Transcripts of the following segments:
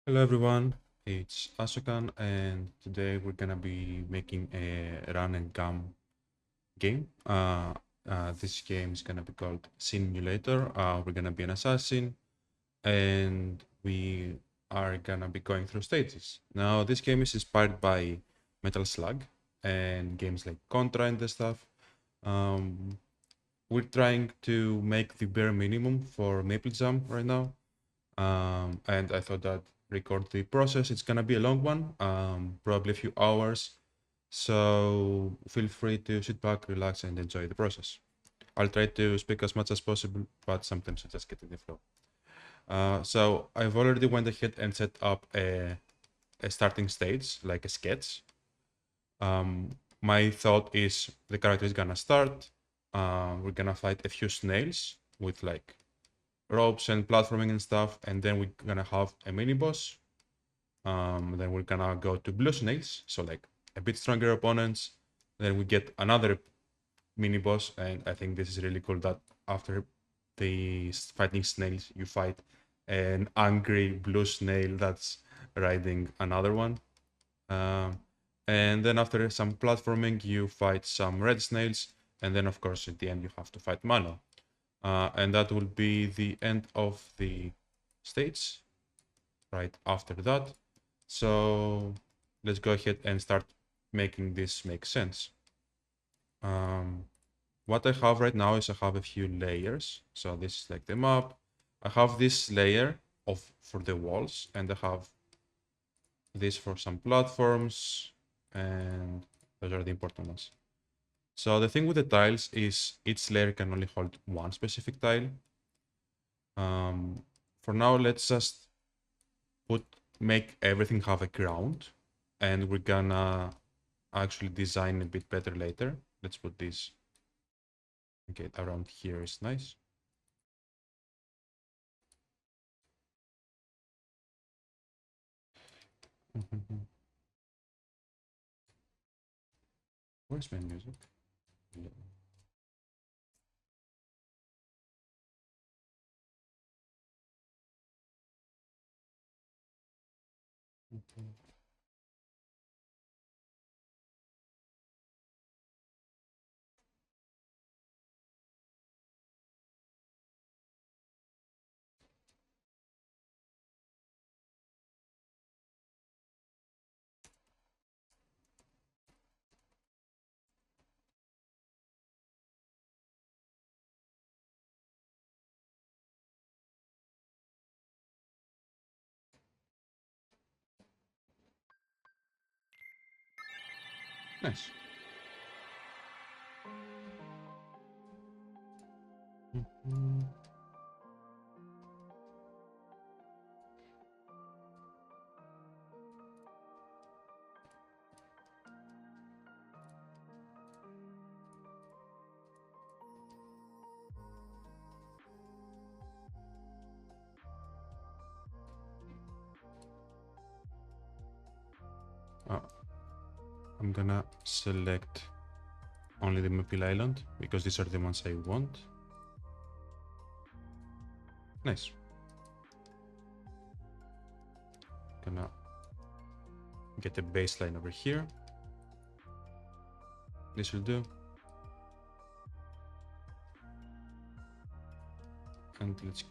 Hello everyone, it's Asukan and today we're gonna be making a run and gun game. This game is gonna be called Sinmulator. We're gonna be an assassin and we are gonna be going through stages. Now this game is inspired by Metal Slug and games like Contra and the stuff. Um, we're trying to make the bare minimum for MapleJam right now. And I thought that record the process. It's gonna be a long one, probably a few hours. So feel free to sit back, relax, and enjoy the process. I'll try to speak as much as possible, but sometimes I just get in the flow. So I've already went ahead and set up a starting stage, like a sketch. My thought is the character is gonna start. We're gonna fight a few snails with like ropes and platforming and stuff, and then we're gonna have a mini boss. Then we're gonna go to blue snails, so like a bit stronger opponents. Then we get another mini boss, and I think this is really cool that after the fighting snails, you fight an angry blue snail that's riding another one. Um, and then after some platforming, you fight some red snails, and then of course at the end you have to fight Mano. And that will be the end of the stage right after that. So let's go ahead and start making this make sense. Um, what I have right now is I have a few layers. So this is like the map. I have this layer of for the walls, and I have this for some platforms, and those are the important ones. So the thing with the tiles is each layer can only hold one specific tile. For now, let's just make everything have a ground, and we're gonna actually design a bit better later. Let's put this, okay, around here is nice. Where's my music? Nice. Uh, I'm gonna select only the Maple Island because these are the ones I want. Nice. Gonna get a baseline over here. This will do. And let's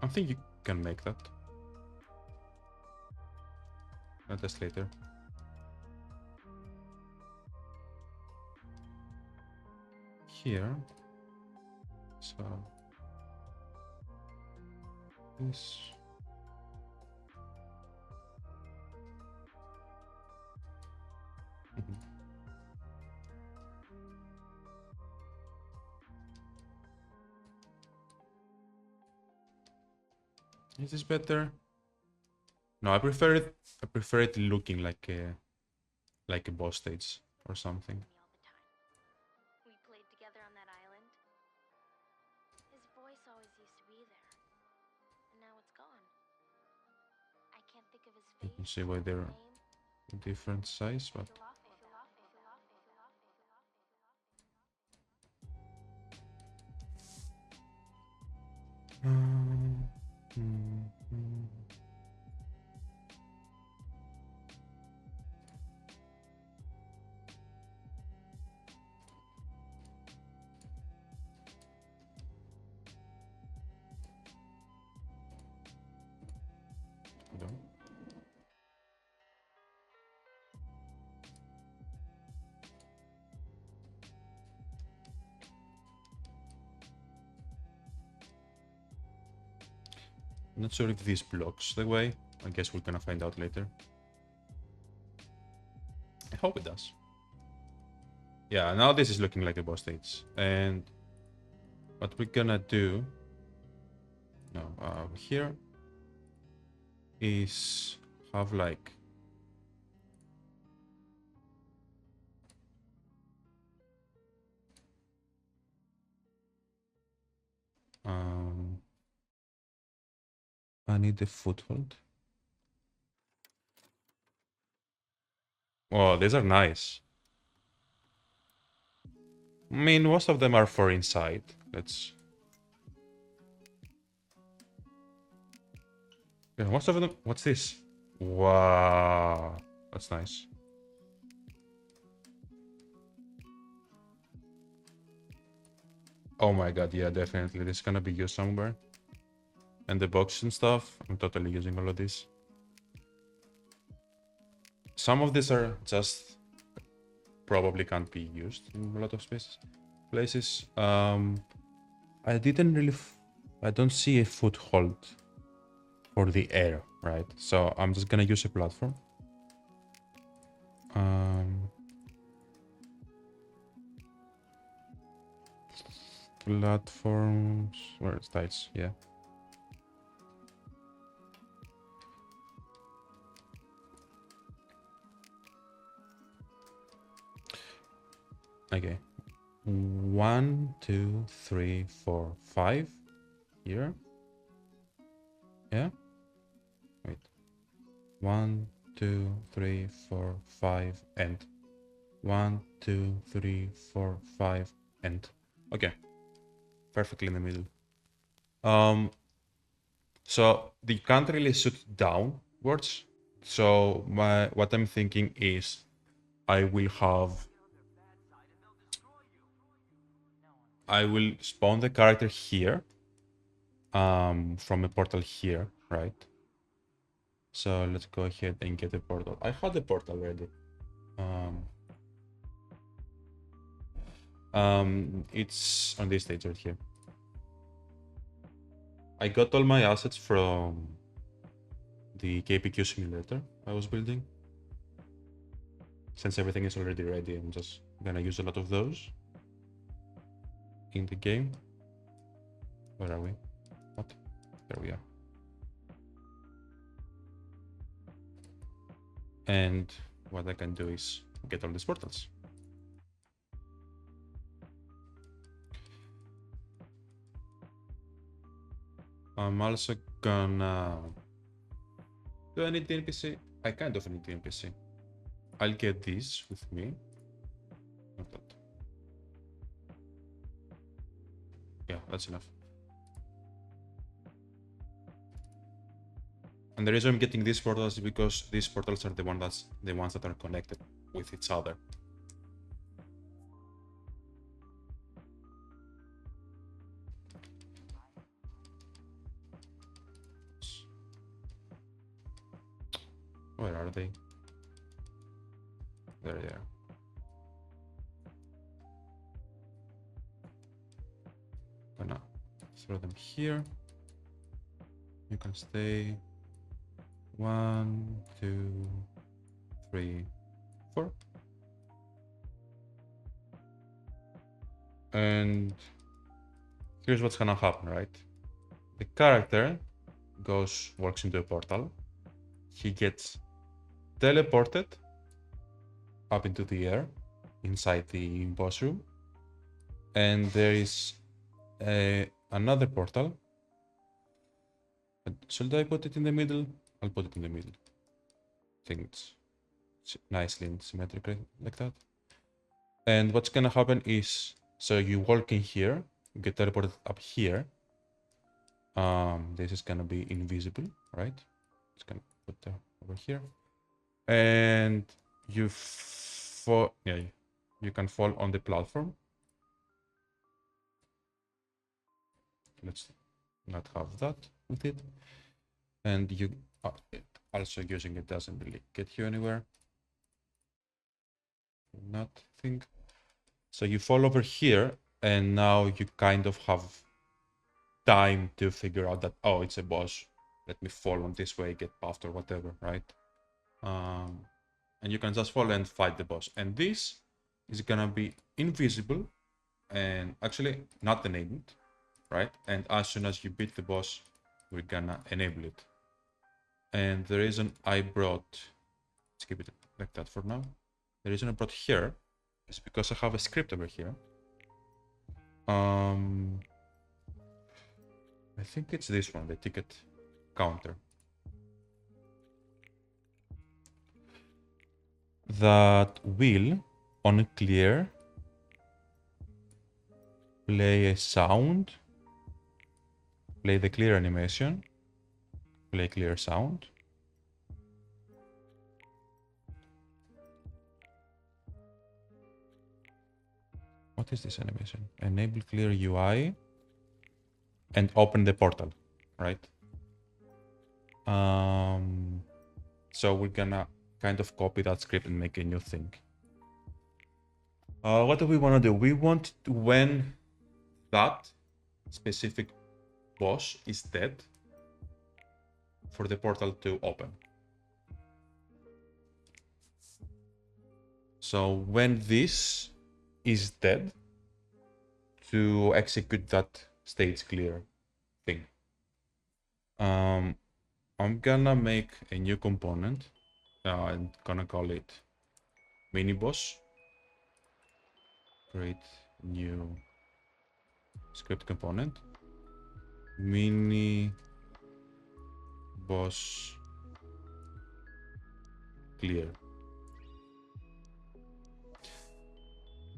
I think you can make that. I'll test later. Here. So this. Is this better? No, I prefer it. I prefer it looking like a boss stage or something. We played together on that island. His voice always used to be there, and now it's gone. I can't think of his You face can see or why his they're name. different size, but um, mm, mm. No. I'm not sure if this blocks the way. I guess we're gonna find out later. I hope it does. Yeah, now this is looking like a boss stage. And what we're gonna do now here is have like I need a foothold. Oh, these are nice. I mean, most of them are for inside. Let's. Yeah, most of them. What's this? Wow, that's nice. Oh my god, yeah, definitely. This is gonna be used somewhere. And the box and stuff. I'm totally using all of this. Some of these are just probably can't be used in a lot of places. I didn't really. I don't see a foothold for the air, right? So I'm just gonna use a platform. Platforms. Where it's tiles, yeah. Okay. 1, 2, 3, 4, 5. Here. Yeah. Wait. 1, 2, 3, 4, 5, and 1, 2, 3, 4, 5, and okay. Perfectly in the middle. So they can't really shoot downwards. So what I'm thinking is I will spawn the character here from a portal here, right? So let's go ahead and get the portal. I had the portal ready. It's on this stage right here. I got all my assets from the KPQ simulator I was building. Since everything is already ready, I'm just gonna use a lot of those in the game. Where are we? What? There we are. And what I can do is get all these portals. I'm also gonna... Do I need the NPC? I kind of need the NPC. I'll get this with me. Not that. Yeah, that's enough. And the reason I'm getting these portals is because these portals are the ones that are connected with each other. Where are they? There they are. Gonna throw them here. You can stay. 1, 2, 3, 4. And here's what's gonna happen, right? The character walks into a portal. He gets teleported up into the air inside the boss room. And there is another portal. Should I put it in the middle? I'll put it in the middle. I think it's nicely and symmetrical like that. And what's gonna happen is, so you walk in here, you get teleported up here. This is gonna be invisible, right? It's gonna put that over here, and you you can fall on the platform. Let's not have that with it, and you also using it doesn't really get you anywhere. Nothing. So you fall over here, and now you kind of have time to figure out that, oh, it's a boss. Let me fall on this way, get buffed or whatever, right? And you can just fall and fight the boss. And this is gonna be invisible and actually not enabled, right? And as soon as you beat the boss, we're gonna enable it. And the reason I brought, let's keep it like that for now. The reason I brought here is because I have a script over here. I think it's this one, the ticket counter. That will, on clear, play a sound, play the clear animation, play clear sound. What is this animation? Enable clear UI and open the portal, right? So we're gonna kind of copy that script and make a new thing. What do we want to do? We want to, when that specific boss is dead, for the portal to open. So when this is dead, to execute that stage clear thing. I'm gonna make a new component. I'm gonna call it mini boss. Create new script component. Mini boss clear.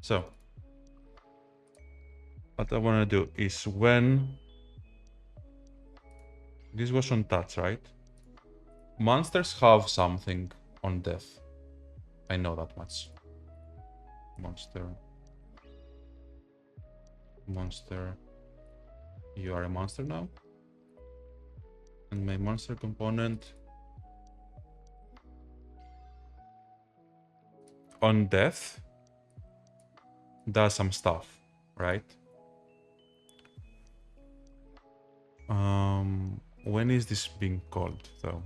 So what I want to do is when this was on touch, right? Monsters have something on death. I know that much. Monster. You are a monster now. And my monster component on death does some stuff, right? When is this being called though?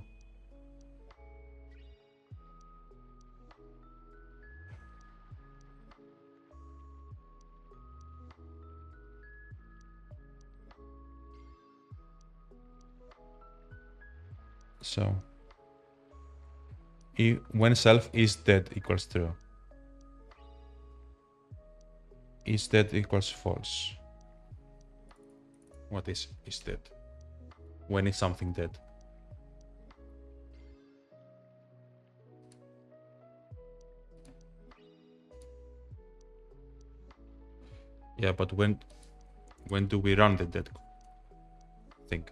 So when self is dead equals true, is dead equals false. What is dead? When is something dead? Yeah, but when do we run the dead thing?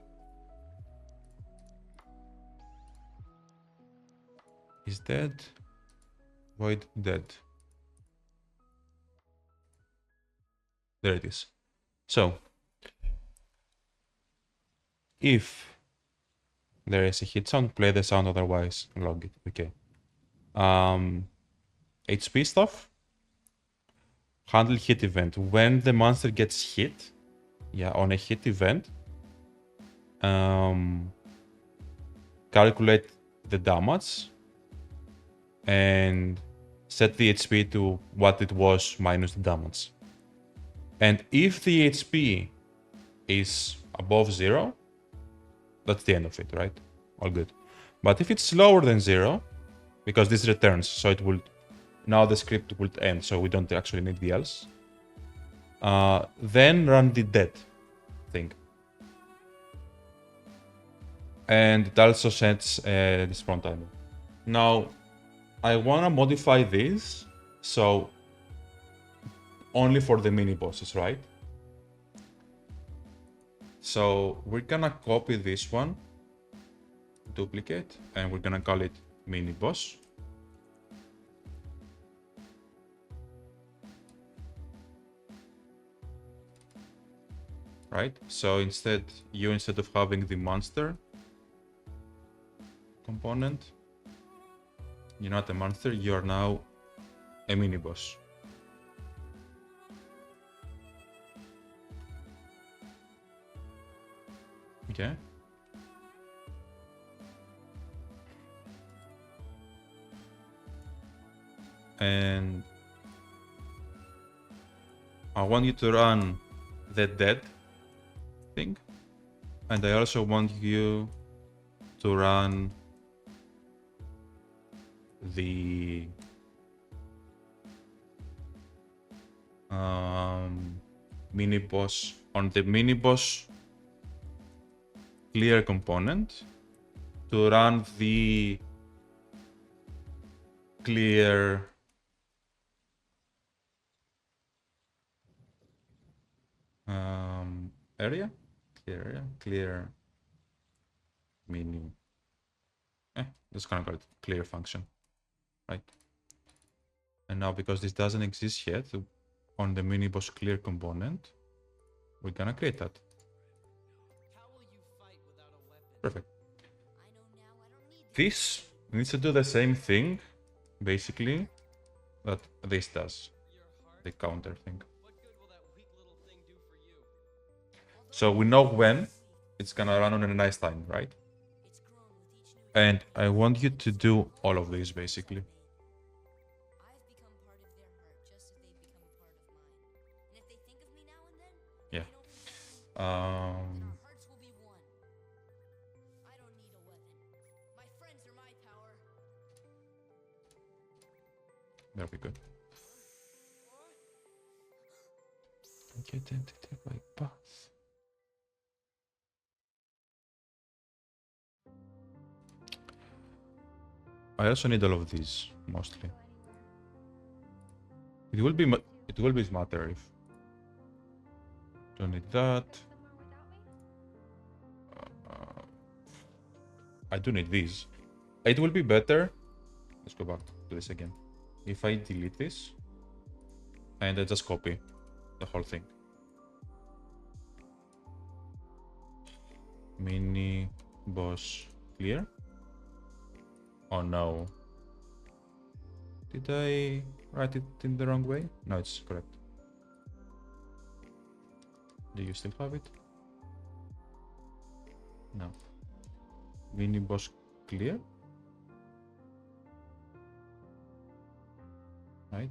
Is dead, void dead. There it is. So if there is a hit sound, play the sound, otherwise log it. Okay. HP stuff. Handle hit event. When the monster gets hit, on a hit event, calculate the damage and set the HP to what it was minus the damage. And if the HP is above 0, that's the end of it, right? All good. But if it's lower than 0, because this returns, so it will, now the script will end, so we don't actually need the else. Then run the dead thing. And it also sets the spawn timer. Now, I want to modify this, so only for the mini bosses, right? So we're gonna copy this one, duplicate, and we're gonna call it mini boss. Right? So instead of having the monster component, you're not a monster, you are now a mini boss. Okay. And I want you to run the dead thing. And I also want you to run the mini boss on the mini boss clear component to run the clear area, clear mini. Let's kind of call it clear function, right? And now because this doesn't exist yet on the mini boss clear component, we're gonna create that. Perfect. This needs to do the same thing, basically, that this does, the counter thing. So we know when it's gonna run on a nice time, right? And I want you to do all of these, basically. Yeah. That'll be good. Identity by path. I also need all of these, mostly. It will be smarter if don't need that. I do need these. It will be better. Let's go back to this again. If I delete this and I just copy the whole thing. Mini boss clear. Oh no. Did I write it in the wrong way? No, it's correct. Do you still have it? No. Mini boss clear. Right.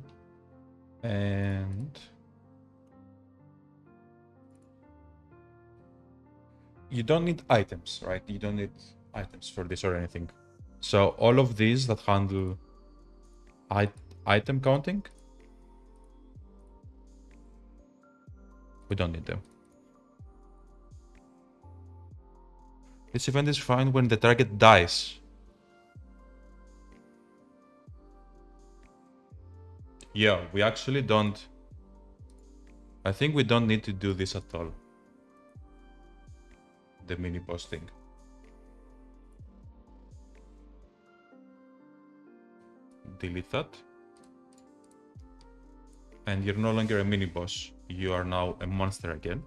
And you don't need items, right? You don't need items for this or anything. So all of these that handle item counting, we don't need them. This event is fine when the target dies. Yeah, we actually don't. I think we don't need to do this at all. The mini boss thing. Delete that. And you're no longer a mini boss. You are now a monster again.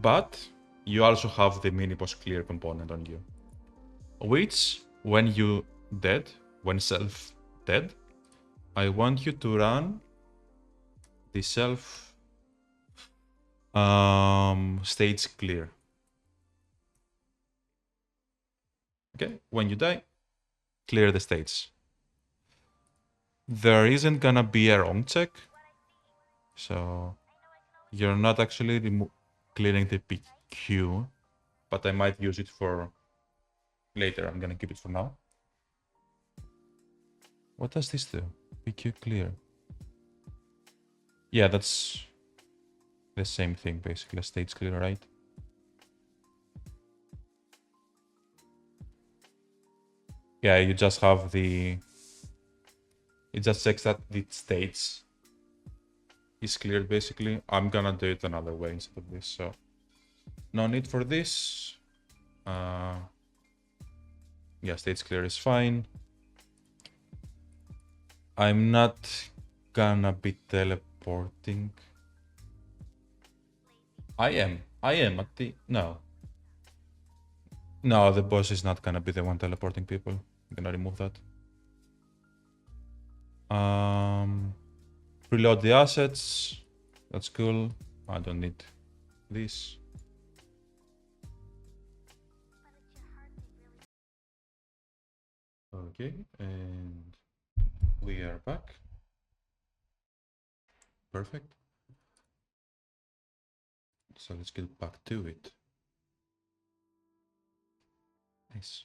But you also have the mini boss clear component on you. Which, when you dead, when self dead, I want you to run the self stage clear. Okay, when you die, clear the stage. There isn't gonna be a wrong check, so you're not actually clearing the PQ, but I might use it for later. I'm gonna keep it for now. What does this do? PQ clear. Yeah, that's the same thing basically as stage clear, right? Yeah, you just have the... It just checks that the stage is cleared basically. I'm gonna do it another way instead of this, so no need for this. Yeah, stage clear is fine. I'm not gonna be teleporting. I am at the... No. No, the boss is not gonna be the one teleporting people. I'm gonna remove that. Reload the assets. That's cool. I don't need this. Okay, and we are back. Perfect. So let's get back to it. Nice.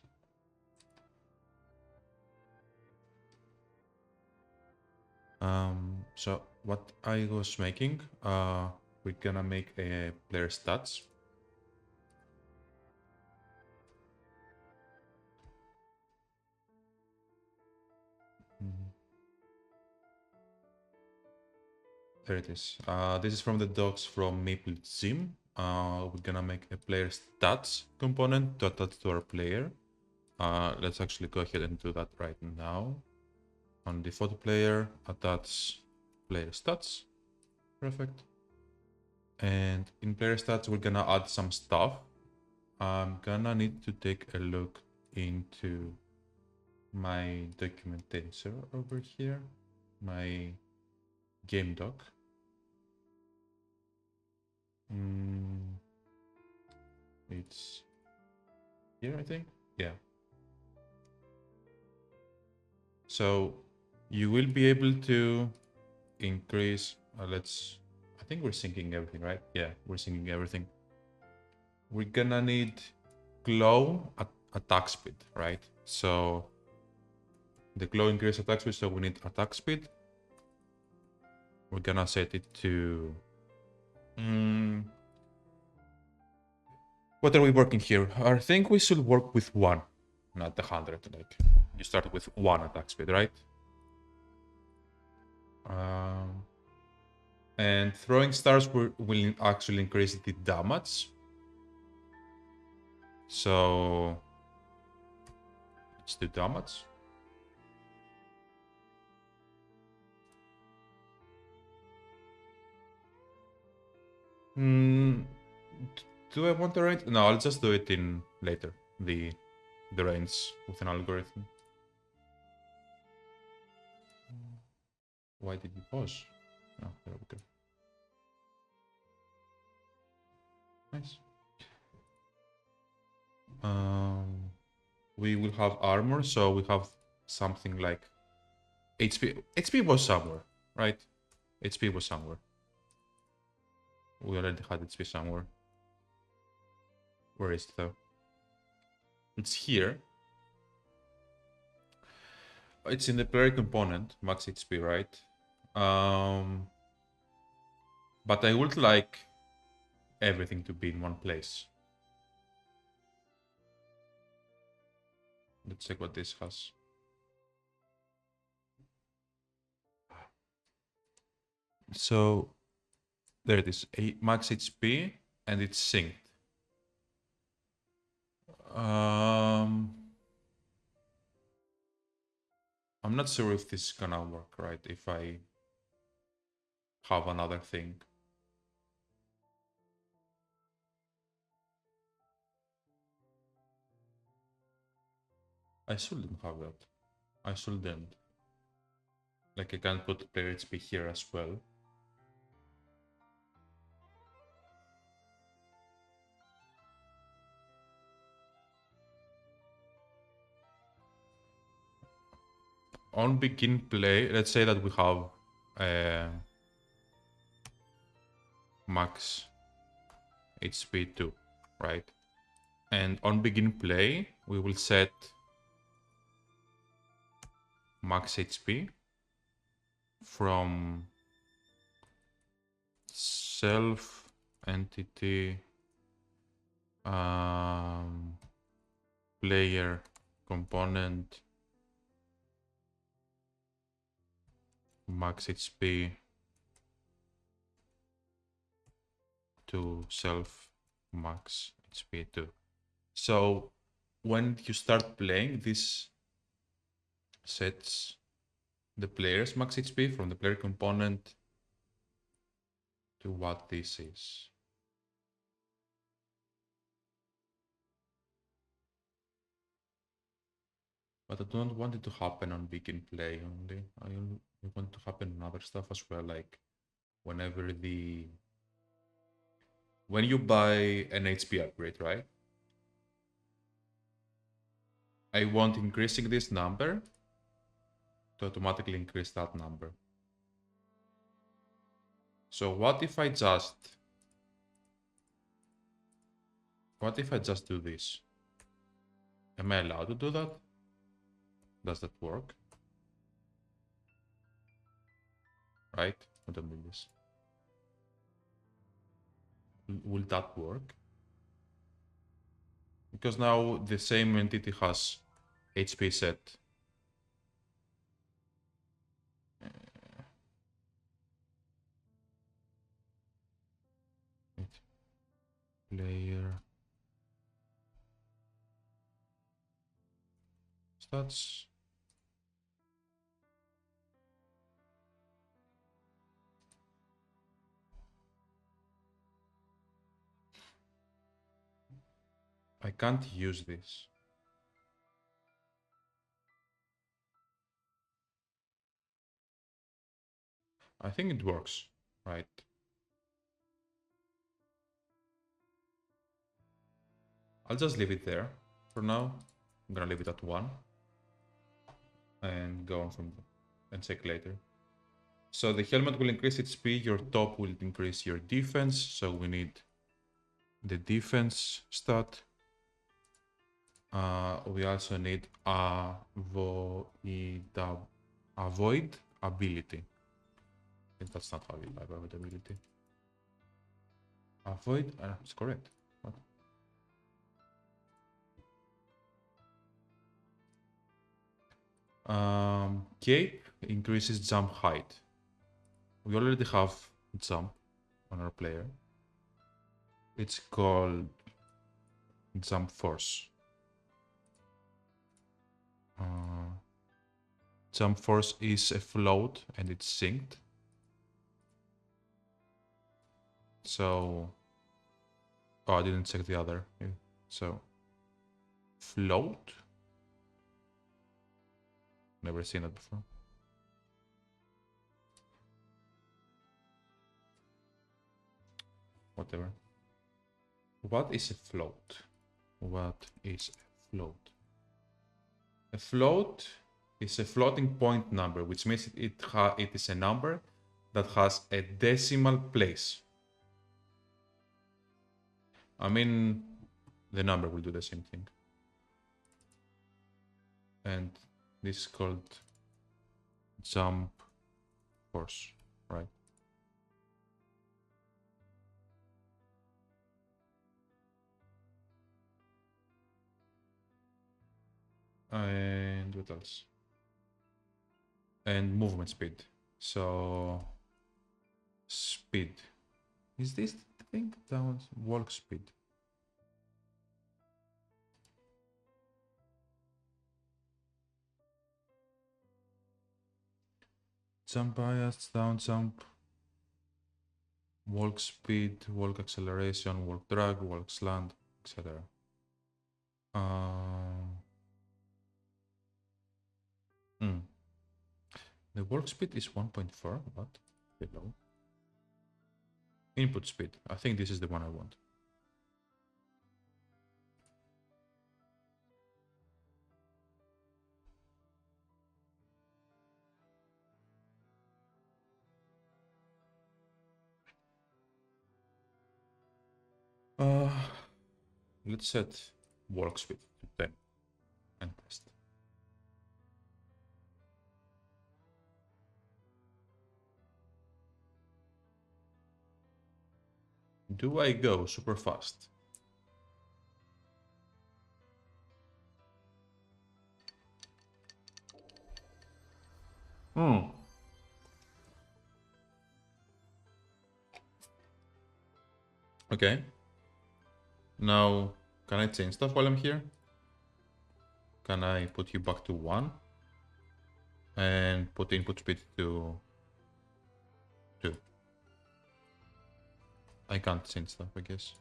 So what I was making, we're gonna make a player stats. There it is. This is from the docs from MapleJam. We're gonna make a player stats component to attach to our player. Let's actually go ahead and do that right now. On the photo player, attach player stats. Perfect. And in player stats, we're gonna add some stuff. I'm gonna need to take a look into my documentation over here, my game doc. It's here, I think. Yeah. So you will be able to increase, I think we're syncing everything, right? Yeah, we're syncing everything. We're gonna need glow attack speed, right? So the glow increase attack speed, so we need attack speed. We're gonna set it to... what are we working here? I think we should work with 1, not the 100. Like, you start with 1 attack speed, right? And throwing stars will actually increase the damage. So let's do damage. Do I want the range? No, I'll just do it in later. The range with an algorithm. Why did you pause? Oh, there we go. Nice. We will have armor, so we have something like HP. HP was somewhere, right? HP was somewhere. We already had HP somewhere. Where is it though? It's here. It's in the player component, max HP, right? But I would like everything to be in one place. Let's check what this has. So there it is, a max HP, and it's synced. I'm not sure if this is gonna work, right? If I have another thing. I shouldn't have that. I shouldn't. Like, I can't put player HP here as well. On begin play, let's say that we have max HP 2, right? And on begin play, we will set max HP from self entity player component max HP to self max HP too. So when you start playing, this sets the player's max HP from the player component to what this is. But I don't want it to happen on begin play only. I want it to happen on other stuff as well, like whenever when you buy an HP upgrade, right? I want increasing this number to automatically increase that number. So what if I just do this? Am I allowed to do that? Does that work? Right? I don't do this. Will that work? Because now the same entity has HP set. Player stats. I can't use this. I think it works, right? I'll just leave it there for now. I'm gonna leave it at 1 and go on from there and check later. So the helmet will increase its speed, your top will increase your defense, so we need the defense stat. We also need avoid ability. I think that's not how you type avoidability. Avoid, it's correct. What? Cape increases jump height. We already have jump on our player. It's called jump force. Jump force is a float and it's synced. So, oh, I didn't check the other. So, float. Never seen it before. Whatever. What is a float? What is a float? A float is a floating point number, which means it is a number that has a decimal place. I mean, the number will do the same thing. And this is called jump force, right? And what else? And movement speed. So speed. Is this the thing? Down walk speed. Jump bias, down jump, walk speed, walk acceleration, walk drag, walk slant, etc. The walk speed is 1.4, what? Below. Input speed. I think this is the one I want. Let's set walk speed to 10 and test. Do I go super fast? Okay. Now, can I change stuff while I'm here? Can I put you back to 1? And put input speed to 2. I can't change stuff, I guess.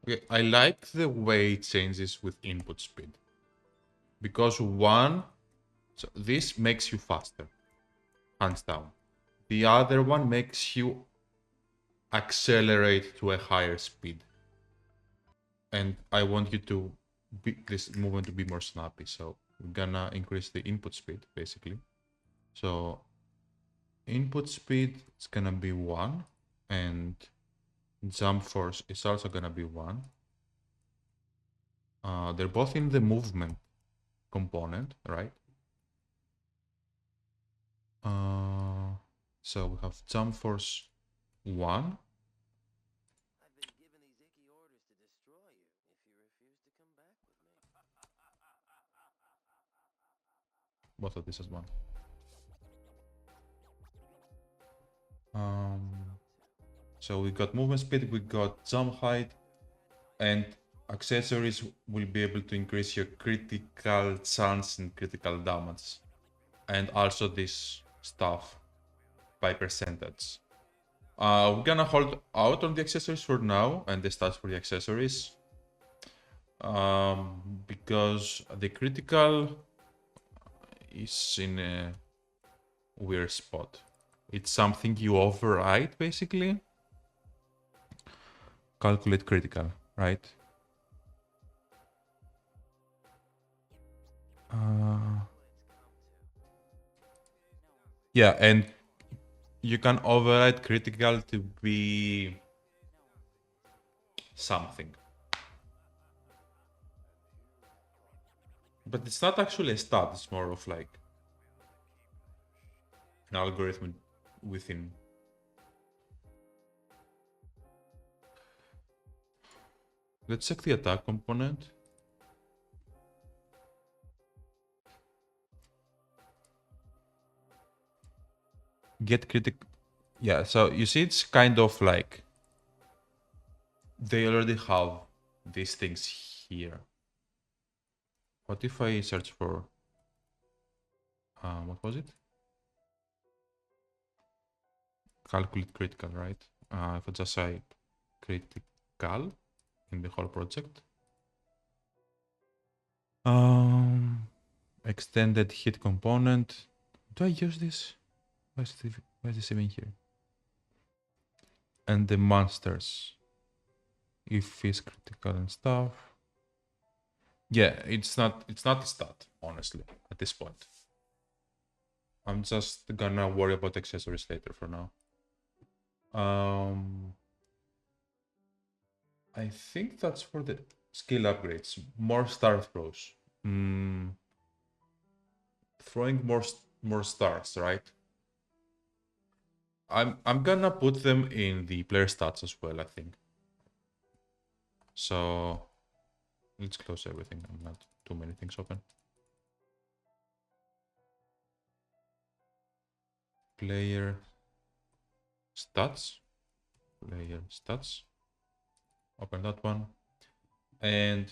Okay, I like the way it changes with input speed. Because 1, so this makes you faster, hands down. The other one makes you accelerate to a higher speed. And I want you to be this movement to be more snappy. So we're gonna increase the input speed, basically. So input speed is gonna be 1, and jump force is also gonna be 1. They're both in the movement component, right? So we have jump force 1. I've been given these icky orders to destroy you if you refuse to come back with me. Both of these as 1. So we got movement speed, we got jump height, and accessories will be able to increase your critical chance and critical damage. And also this stuff by percentage. We're gonna hold out on the accessories for now and the stats for the accessories. Because the critical is in a weird spot. It's something you override, basically. Calculate critical, right? Yeah, and you can override critical to be something. But it's not actually a stat, it's more of like an algorithm within. Let's check the attack component. Get critic. Yeah, so you see it's kind of like they already have these things here. What if I search for what was it? Calculate critical, right? If I just say critical in the whole project. Extended hit component. Do I use this? Why is this even here? And the monsters. If it's critical and stuff. Yeah, it's not a stat, honestly, at this point. I'm just gonna worry about accessories later for now. I think that's for the skill upgrades. More star throws. Throwing more stars, right? I'm gonna put them in the player stats as well, I think. So let's close everything. I'm not too many things open. Player stats. Player stats. Open that one. And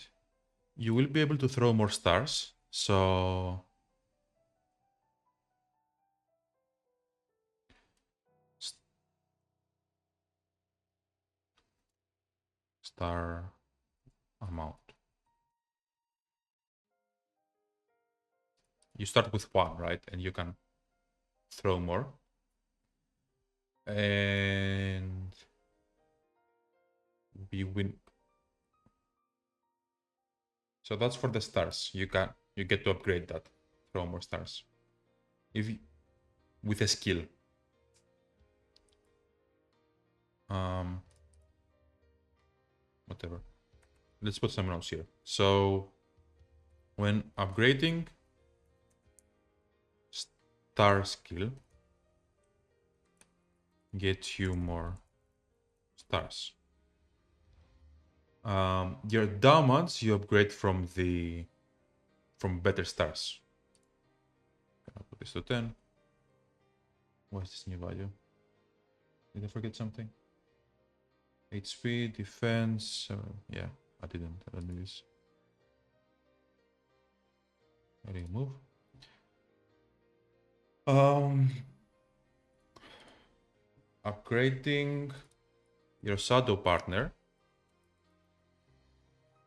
you will be able to throw more stars. So star amount. you start with 1, right? And you can throw more. And we win. So that's for the stars. You get to upgrade that, throw more stars. If you, with a skill. Whatever. Let's put some notes here. So when upgrading star skill, get you more stars. Your damage you upgrade from better stars. I'll put this to 10. What is this new value? Did I forget something? HP, defense. Yeah, I didn't. I don't do this. Remove. Upgrading your shadow partner.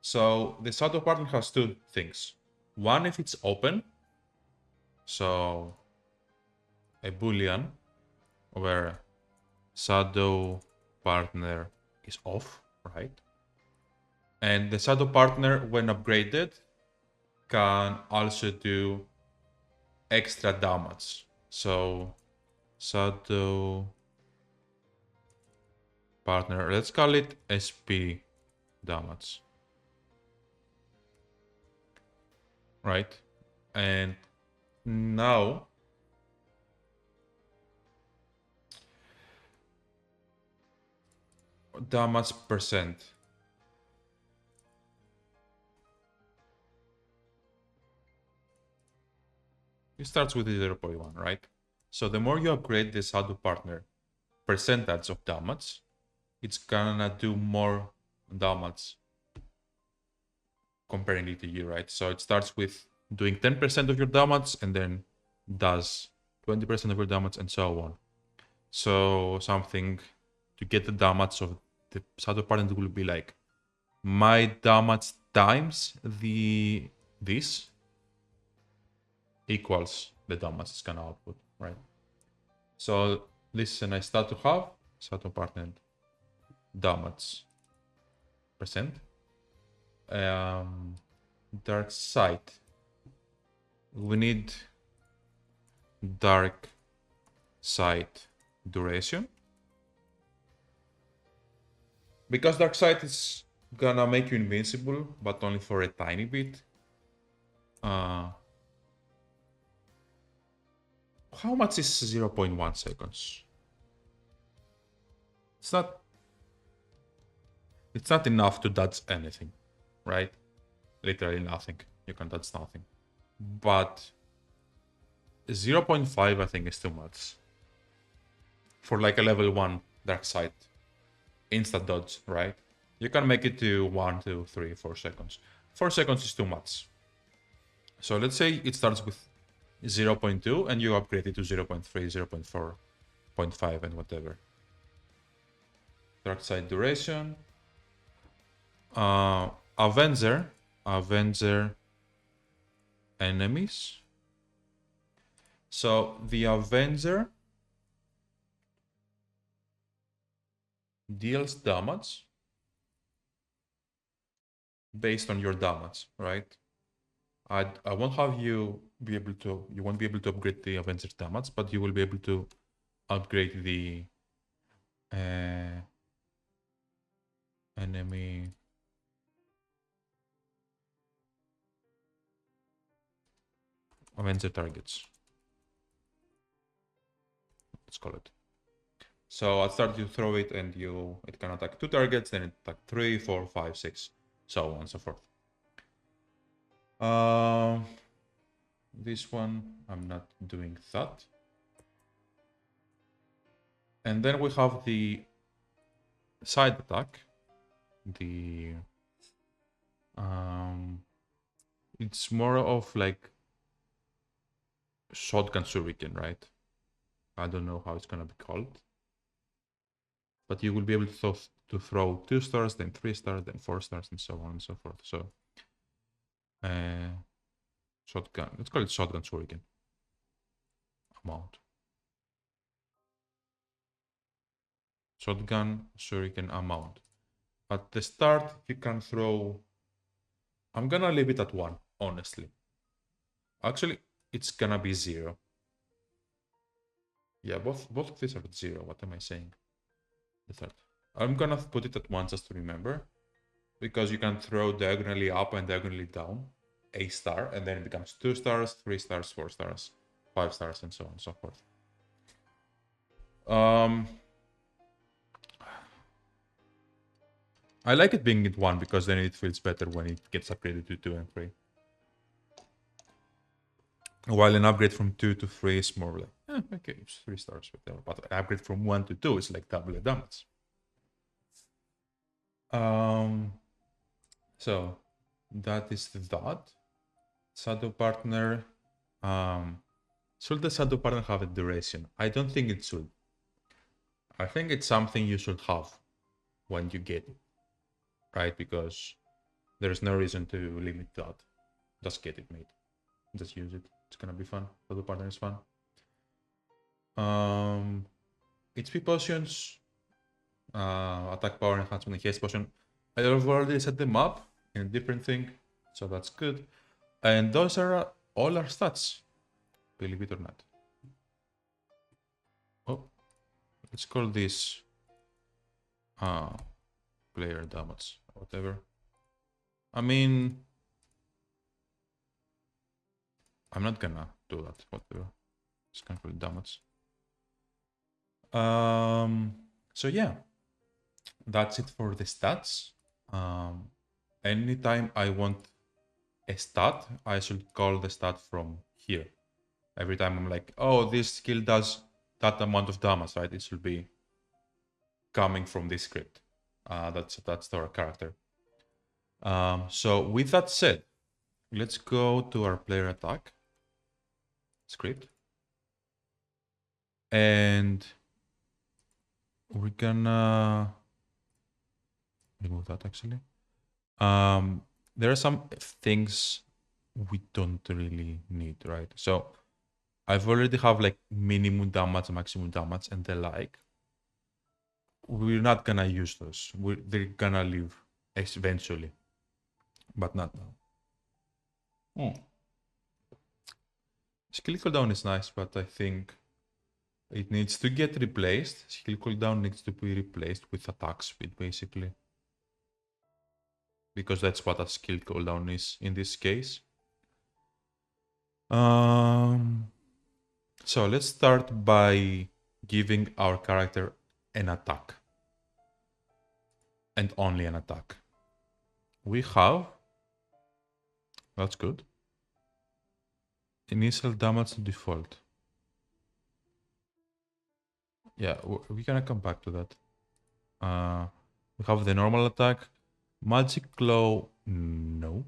So the shadow partner has two things. One, if it's open, so a boolean where shadow partner is off, right? And the shadow partner, when upgraded, can also do extra damage. So shadow partner, let's call it SP damage. Right? And now damage percent. It starts with 0.1, right? So the more you upgrade the shadow partner percentage of damage, it's gonna do more damage comparing it to you, right? So it starts with doing 10% of your damage and then does 20% of your damage and so on. So something to get the damage of the shadow partner will be like my damage times this equals the damage it's gonna output, right? So this is a nice stat to have. Shadow partner damage percent. Dark side. We need dark side duration. Because dark side is gonna make you invincible, but only for a tiny bit. How much is 0.1 seconds? It's not enough to dodge anything, right? Literally nothing. You can dodge nothing. But 0.5 I think is too much. For like a level 1 dark side. Insta dodge, right? You can make it to 1, 2, 3, 4 seconds. 4 seconds is too much. So let's say it starts with 0.2 and you upgrade it to 0.3, 0.4, 0.5 and whatever. Dark side duration. Avenger enemies. So the Avenger deals damage based on your damage, right? I won't have you won't be able to upgrade the Avenger's damage, but you will be able to upgrade the enemy Avenger targets. Let's call it. So I'll start you throw it and it can attack 2 targets, then it attack 3, 4, 5, 6, so on and so forth. This one, I'm not doing that. And then we have the side attack. It's more of like shotgun shuriken, right? I don't know how it's gonna be called. But you will be able to throw 2 stars, then 3 stars, then 4 stars, and so on and so forth. So shotgun. Let's call it shotgun shuriken amount. Shotgun shuriken amount. At the start, you can throw. I'm gonna leave it at 1, honestly. Actually, it's gonna be 0. Yeah, both of these are at 0. What am I saying? The third. I'm gonna put it at 1 just to remember, because you can throw diagonally up and diagonally down a star, and then it becomes 2 stars, 3 stars, 4 stars, 5 stars, and so on and so forth. I like it being at 1 because then it feels better when it gets upgraded to 2 and 3. While an upgrade from 2 to 3 is more like, okay, it's 3 stars, whatever. But an upgrade from 1 to 2 is like double the damage. So that is that. Shadow partner. Should the shadow partner have a duration? I don't think it should. I think it's something you should have when you get it, right? Because there's no reason to limit that. Just get it made. Just use it. It's gonna be fun. Shadow partner is fun. HP potions, attack power enhancement, and haste potion. I have already set them up in a different thing, so that's good. And those are all our stats, believe it or not. Oh, let's call this player damage, whatever. I mean, I'm not gonna do that, whatever. Just gonna call it damage. So yeah, that's it for the stats. Anytime I want a stat, I should call the stat from here. Every time I'm like, oh, this skill does that amount of damage, right? It should be coming from this script. That's our character. So with that said, let's go to our player attack script. And we're gonna remove that actually. There are some things we don't really need, right? So I've already have like minimum damage, maximum damage, and the like. We're not gonna use those. They're gonna leave eventually, but not now. Skill cooldown is nice, but I think it needs to get replaced. Skill cooldown needs to be replaced with attack speed, basically. Because that's what a skill cooldown is in this case. So let's start by giving our character an attack. And only an attack. We have... That's good. Initial damage to default. Yeah, we're gonna come back to that. We have the normal attack. Magic Claw, no.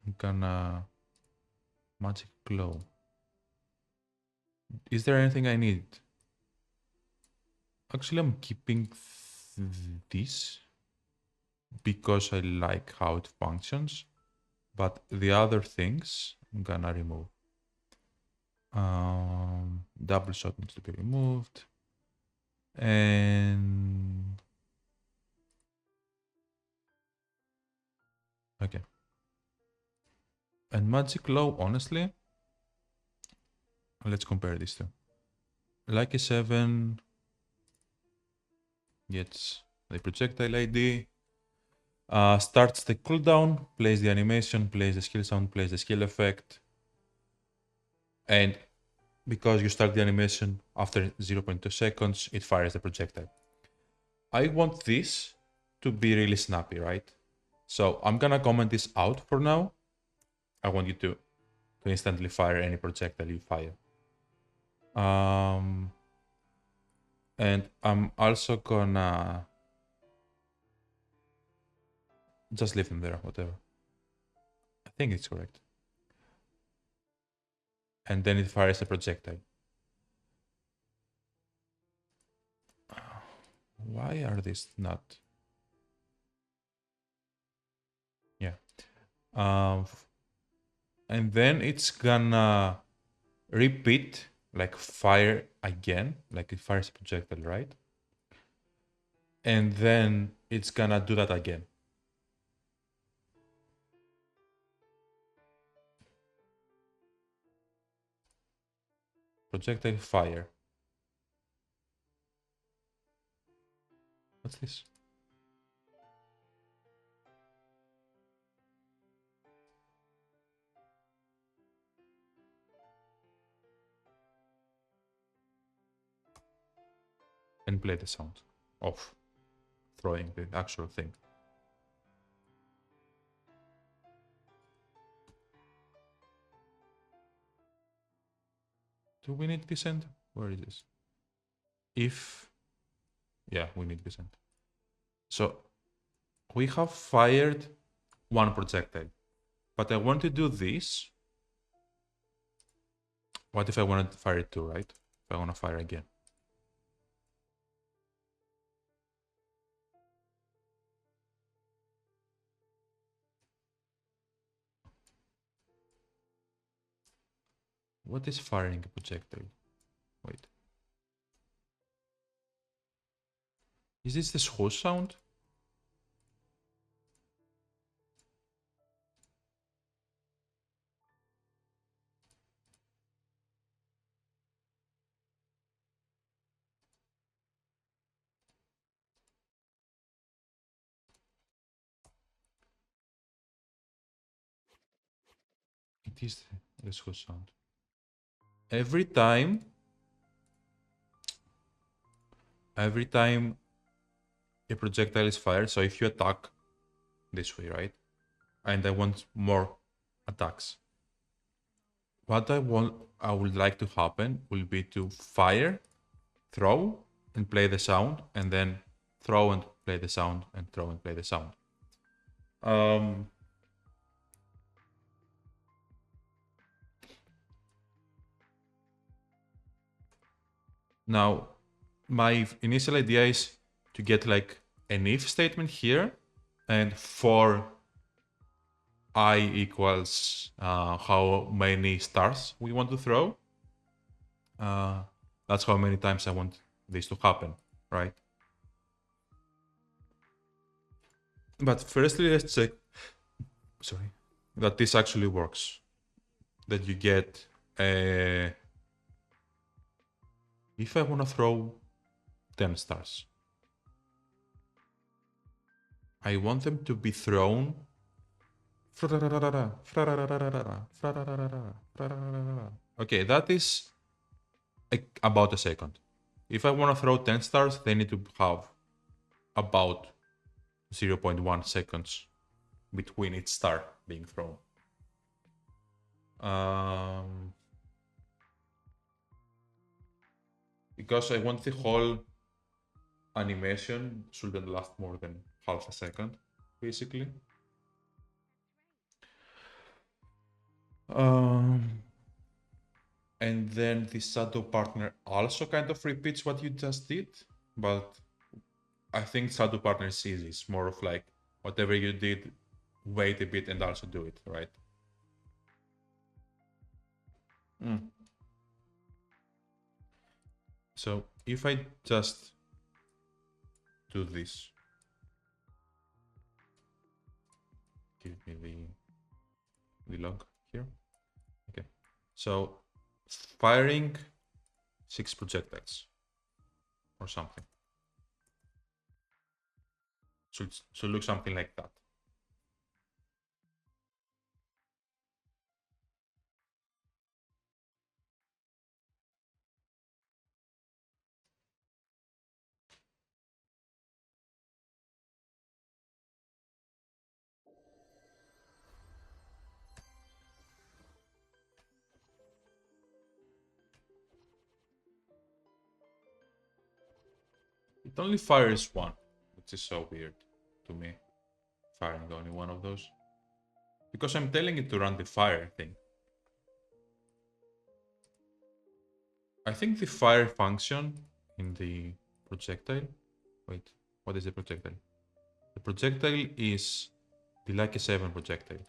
I'm gonna... Magic Claw. Is there anything I need? Actually, I'm keeping this because I like how it functions. But the other things, I'm gonna remove. Double shot needs to be removed. And... Okay. And Magic Claw, honestly, let's compare these two. Like a 7 gets the projectile ID, starts the cooldown, plays the animation, plays the skill sound, plays the skill effect. And because you start the animation after 0.2 seconds, it fires the projectile. I want this to be really snappy, right? So I'm gonna comment this out for now. I want you to instantly fire any projectile you fire. And I'm also gonna just leave them there, whatever. I think it's correct. And then it fires a projectile. Why are these not? Yeah. And then it's gonna repeat, like fire again, like it fires a projectile, right? And then it's gonna do that again. Projectile fire. What's this? And play the sound of throwing the actual thing. Do we need descent? Where is this? If, yeah, we need descent. So we have fired one projectile, but I want to do this. What if I want to fire it two, right? If I want to fire again. What is firing a projectile? Wait. Is this the swoosh sound? It is the swoosh sound. Every time a projectile is fired, so if you attack this way, right? And I want more attacks. What I would like to happen will be to fire, throw, and play the sound, and then throw and play the sound, and throw and play the sound. Now, my initial idea is to get like an if statement here, and for I equals how many stars we want to throw. That's how many times I want this to happen, right? But firstly, let's check, sorry, that this actually works. That you get a... If I want to throw 10 stars, I want them to be thrown. Okay, that is about a second. If I want to throw 10 stars, they need to have about 0.1 seconds between each star being thrown. Because I want the whole animation shouldn't last more than half a second, basically. And then the shadow partner also kind of repeats what you just did, but I think shadow partner is easy. It's more of like whatever you did, wait a bit and also do it, right? So if I just do this, give me the log here. Okay, so firing 6 projectiles or something. Should look something like that. It only fires one, which is so weird to me, firing only one of those. Because I'm telling it to run the fire thing. I think the fire function in the projectile... Wait, what is the projectile? The projectile is the Lucky 7 projectile.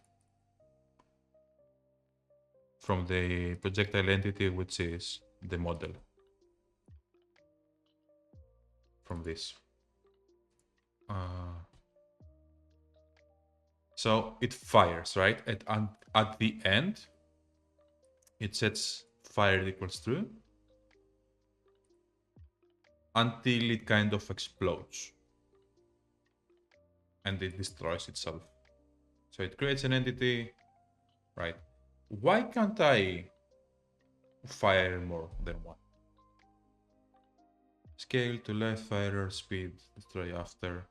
from the projectile entity, which is the model from this. So it fires, right? At the end, it sets fire equals true until it kind of explodes and it destroys itself. So it creates an entity, right? Why can't I fire more than one? Scale to left, fire, speed, destroy after,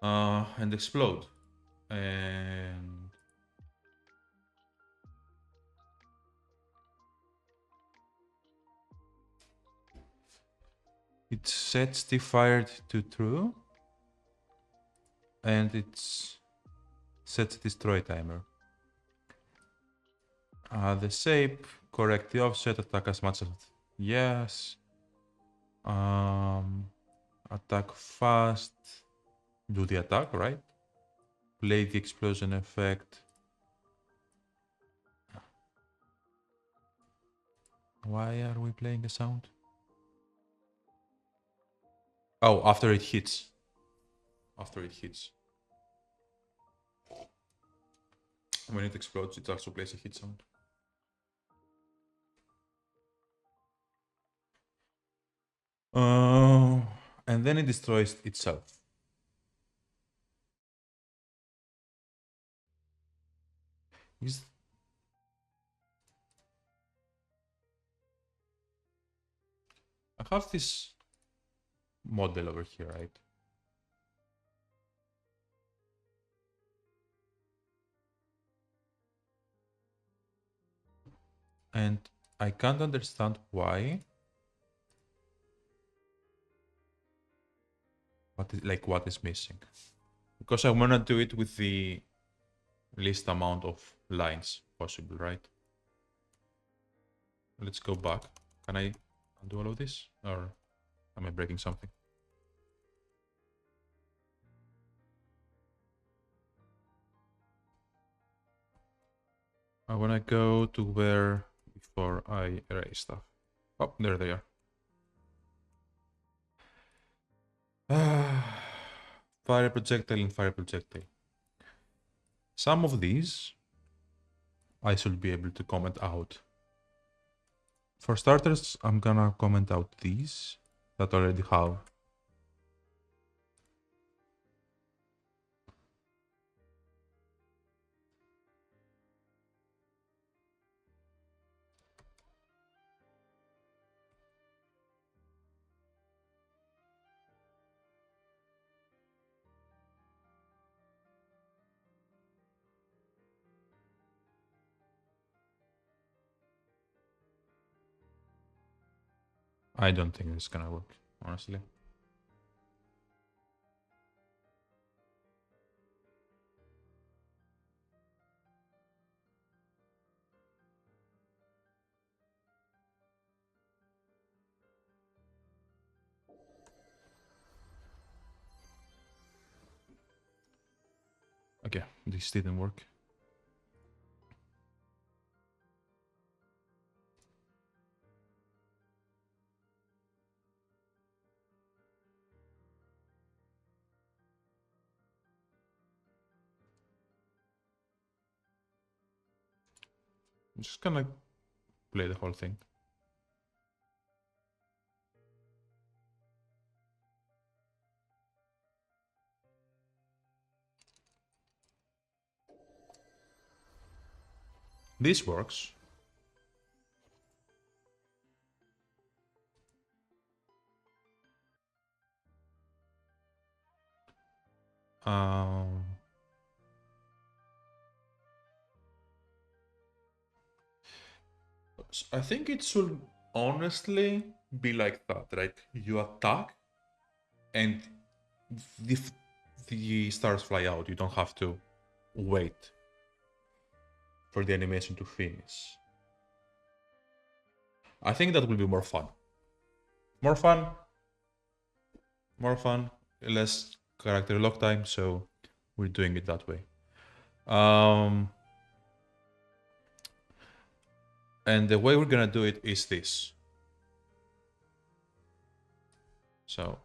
and explode. And it sets the fired to true, and it sets destroy timer. The shape, correct the offset, attack as much as yes. Attack fast, do the attack, right? Play the explosion effect. Why are we playing a sound? Oh, after it hits. After it hits. When it explodes, it also plays a hit sound. And then it destroys itself. I have this model over here, right? And I can't understand why. What is missing? Because I want to do it with the least amount of lines possible, right? Let's go back. Can I undo all of this? Or am I breaking something? I want to go to where before I erase stuff. Oh, there they are. Fire projectile and fire projectile. Some of these I should be able to comment out. For starters, I'm gonna comment out these that already have. I don't think it's gonna work, honestly. Okay, this didn't work. I'm just gonna play the whole thing. This works. Um, I think it should honestly be like that, right? You attack and the, the stars fly out. You don't have to wait for the animation to finish. I think that will be more fun. More fun. More fun. Less character lock time, so we're doing it that way. And the way we're gonna do it is this. So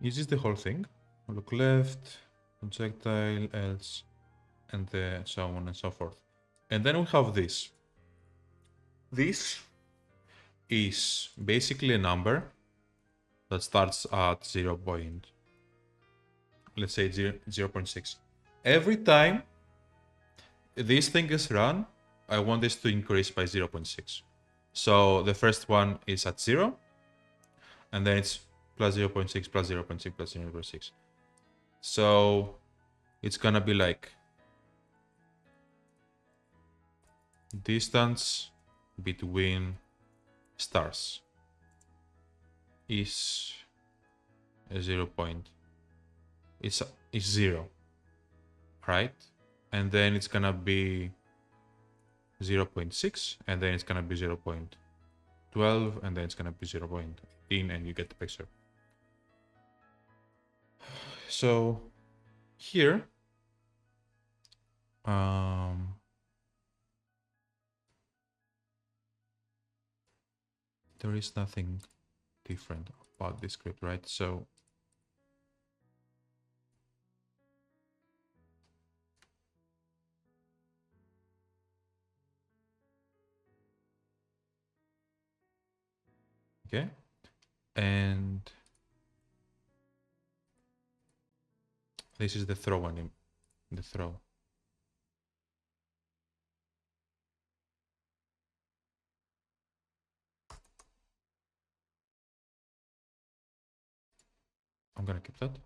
is this the whole thing? Look left, projectile, else, and so on and so forth. And then we have this. This is basically a number that starts at 0. Let's say 0.6. Every time this thing is run, I want this to increase by 0.6. So the first one is at 0, and then it's plus 0.6, plus 0.6, plus 0.6. So it's gonna be like distance between stars is a 0 point. It's 0, right? And then it's gonna be 0.6, and then it's gonna be 0.12, and then it's gonna be 0.18, and you get the picture. So here, there is nothing different about this script, right? So okay, and this is the throw one, the throw. I'm gonna keep that.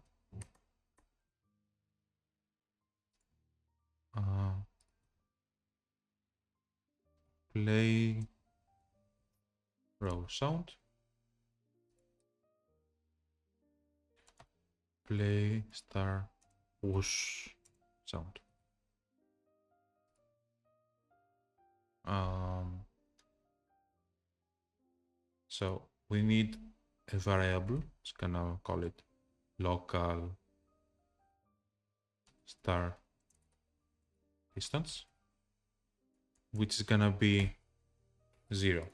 Play row sound. Play star whoosh sound. So we need a variable. It's gonna call it local star distance, which is gonna be 0.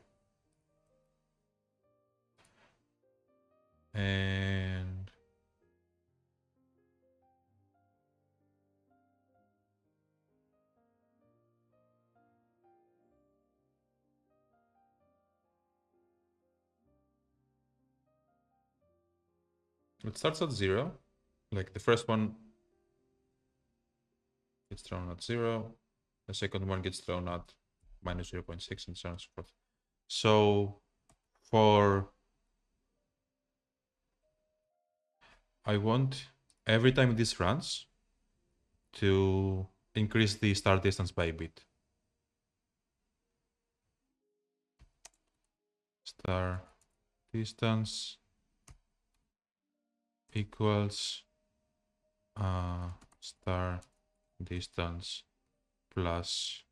And it starts at 0. Like the first one gets thrown at 0. The second one gets thrown at minus 0.6, and so on and so forth. So I want every time this runs to increase the start distance by a bit. Star distance equals star distance plus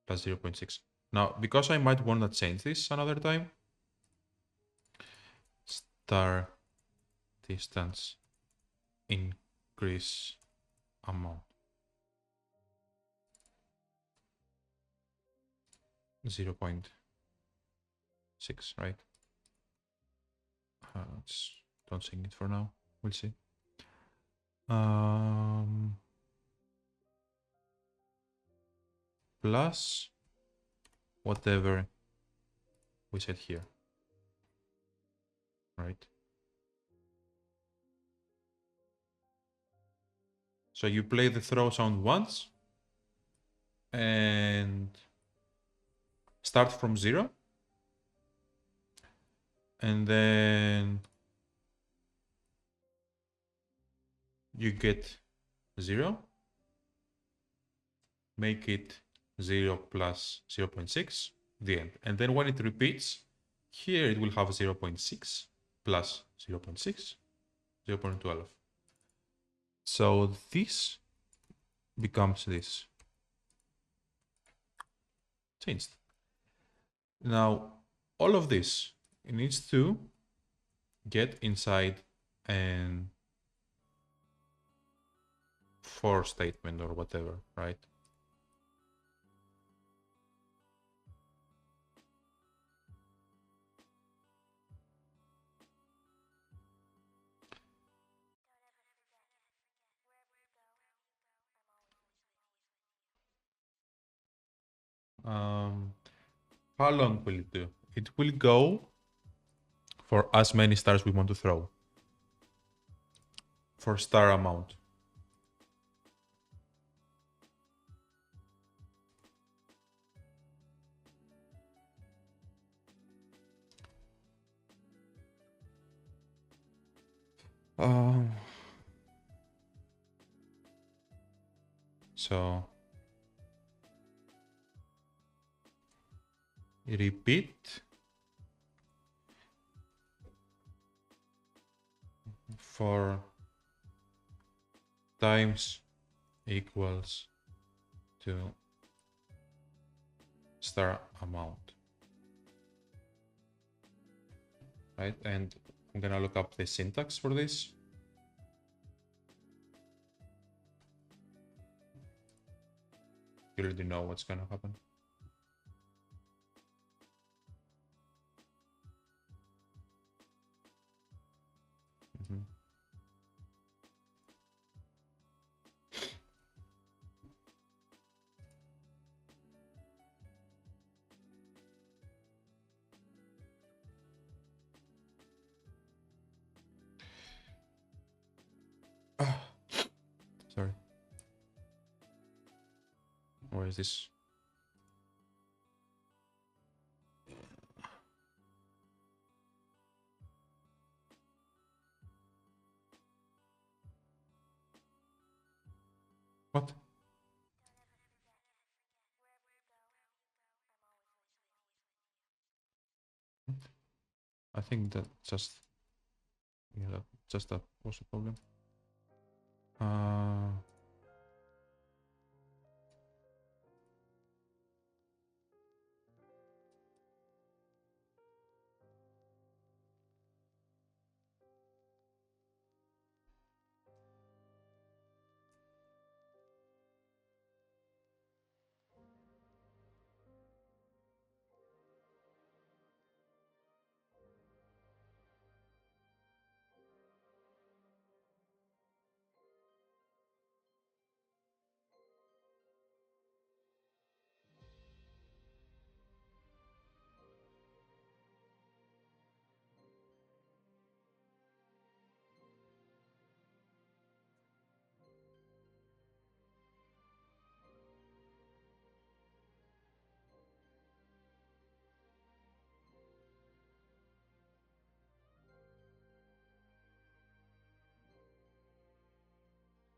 plus 0.6. Now, because I might want to change this another time, star distance increase amount 0.6, right? Don't sing it for now. We'll see. Plus whatever we said here, right? So you play the throw sound once and start from 0, and then you get 0, make it 0 plus 0.6, the end. And then when it repeats, here it will have 0.6, plus 0.6, 0.12. So this becomes this. Changed. Now, all of this, it needs to get inside an for statement or whatever, right? How long will it do? It will go for as many stars we want to throw. For star amount. So repeat for times equals to star amount, right? And I'm gonna look up the syntax for this. You already know what's gonna happen. Sorry. Where is this? What? I think that just, yeah, that just that was a problem.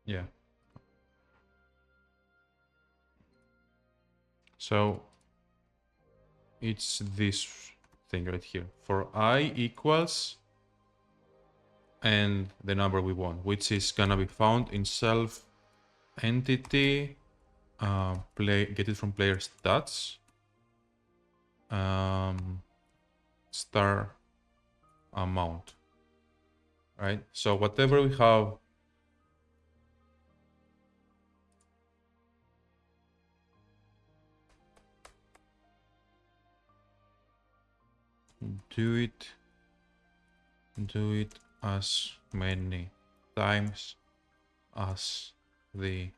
Yeah. So it's this thing right here. For I equals and the number we want, which is gonna be found in self entity, get it from player stats, star amount, right? So whatever we have do it as many times as the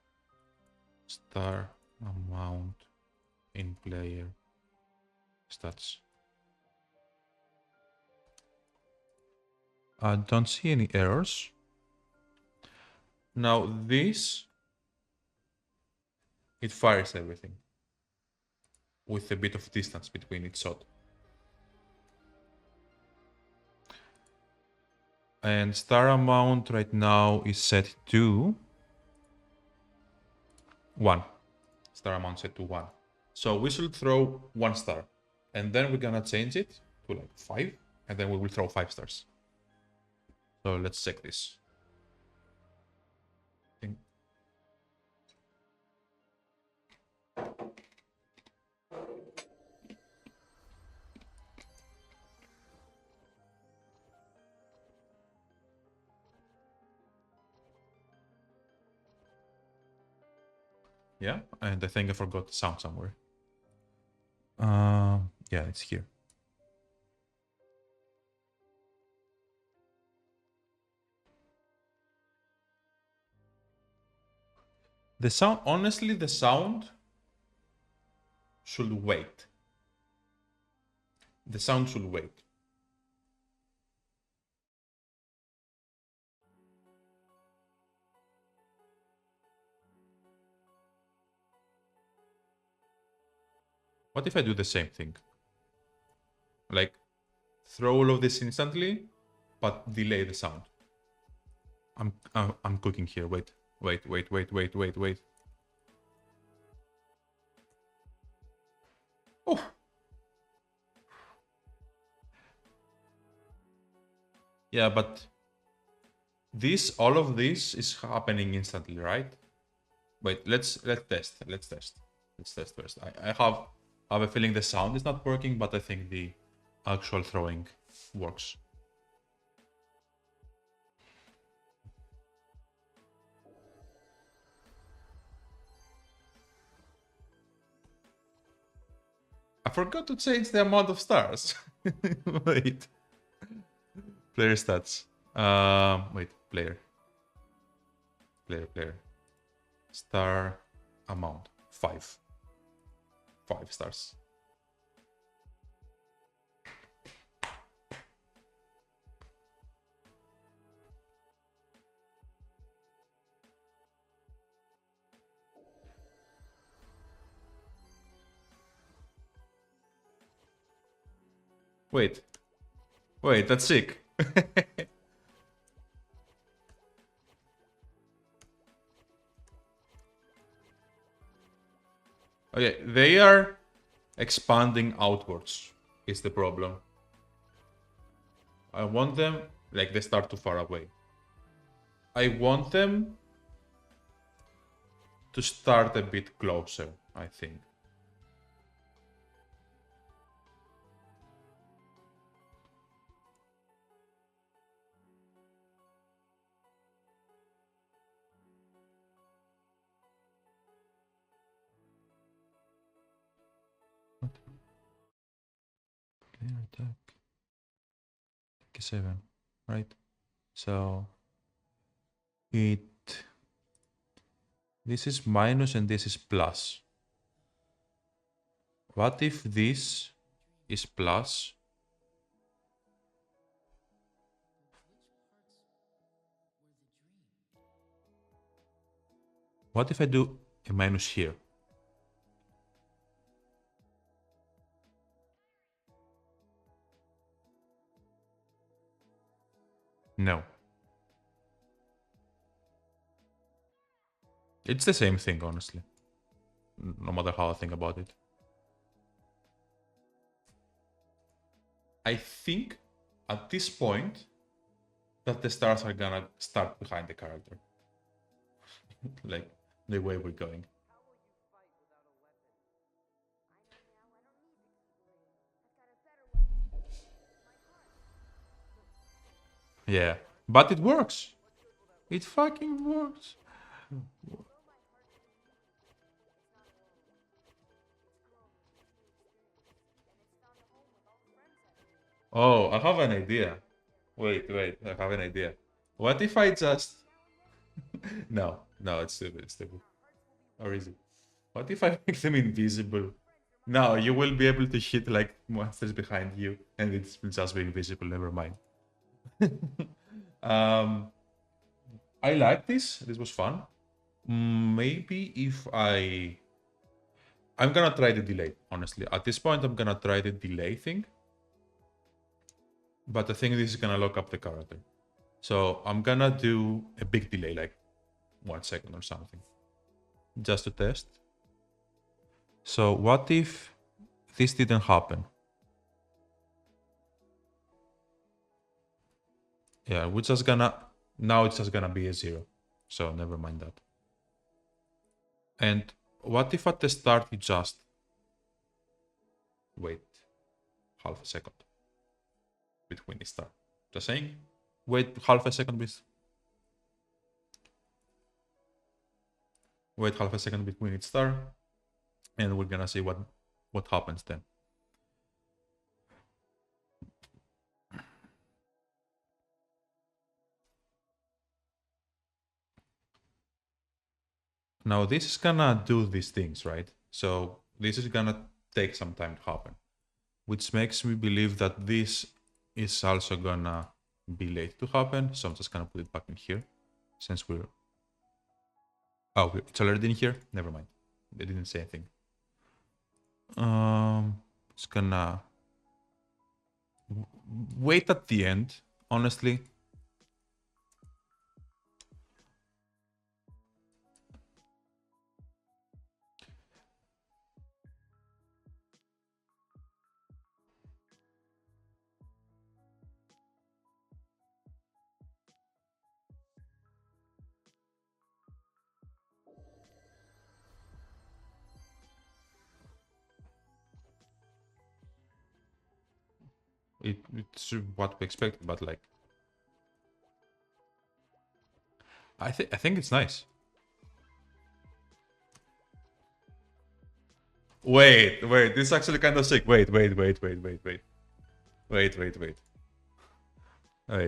star amount in player stats. I don't see any errors. Now this, it fires everything with a bit of distance between each shot. And star amount right now is set to 1. Star amount set to 1. So we should throw 1 star. And then we're gonna change it to like 5. And then we will throw 5 stars. So let's check this. Yeah, and I think I forgot the sound somewhere. Yeah, it's here. The sound, honestly, the sound should wait. The sound should wait. What if I do the same thing? Like, throw all of this instantly, but delay the sound. I'm cooking here. Wait. Oh. Yeah, but all of this is happening instantly, right? Wait, let's test. Let's test first. I have a feeling the sound is not working, but I think the actual throwing works. I forgot to change the amount of stars. Wait. Player stats. Wait, player. Star amount. 5. 5 stars. Wait, that's sick. Okay, they are expanding outwards, is the problem. I want them, like, they start too far away. I want them to start a bit closer, I think. Clear attack. 7, right? So this is minus and this is plus. What if this is plus? What if I do a minus here? No. It's the same thing, honestly. No matter how I think about it. I think at this point that the stars are gonna start behind the character. Like the way we're going. Yeah, but it works. It fucking works. Oh, I have an idea. Wait, I have an idea. What if I just... No, it's stupid, Or is it? What if I make them invisible? No, you will be able to hit like monsters behind you and it will just be invisible, never mind. I like this. This was fun. Maybe if I'm gonna try the delay, honestly. At this point, I'm gonna try the delay thing. But I think this is gonna lock up the character. So I'm gonna do a big delay, like 1 second or something. Just to test. So what if this didn't happen? Yeah, we're just gonna, now it's just gonna be a 0. So never mind that. And what if at the start you just wait half a second between the start? Just saying, wait half a second wait half a second between each start, and we're gonna see what happens then. Now this is gonna do these things, right? So this is gonna take some time to happen, which makes me believe that this is also gonna be late to happen. So I'm just gonna put it back in here, since we're, oh, it's already in here. Never mind. They didn't say anything. It's gonna wait at the end, honestly. It's what we expected, but like, I think it's nice. Wait, this is actually kind of sick. Wait. Wait,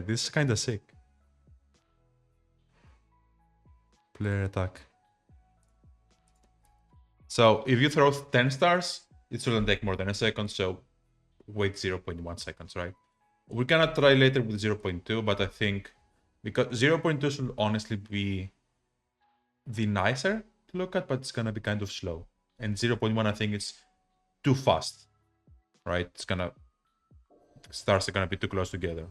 this is kind of sick. Player attack. So if you throw 10 stars, it shouldn't take more than a second, so wait 0.1 seconds, right? We're gonna try later with 0.2, but I think because 0.2 should honestly be the nicer to look at, but it's gonna be kind of slow. And 0.1, I think it's too fast, right? It's gonna, stars are gonna be too close together.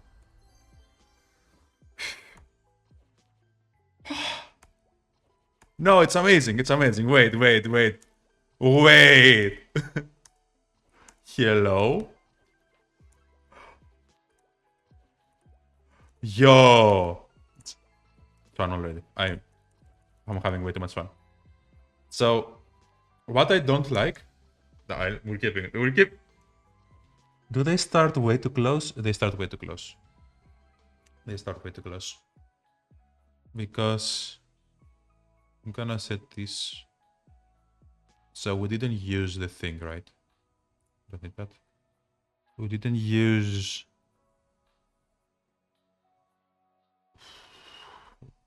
No, it's amazing. It's amazing. Wait. Hello? Yo. It's fun already. I'm having way too much fun. So, what I don't like, we're keeping it. Do they start way too close? They start way too close. Because I'm gonna set this. So we didn't use the thing, right? Don't need that. We didn't use.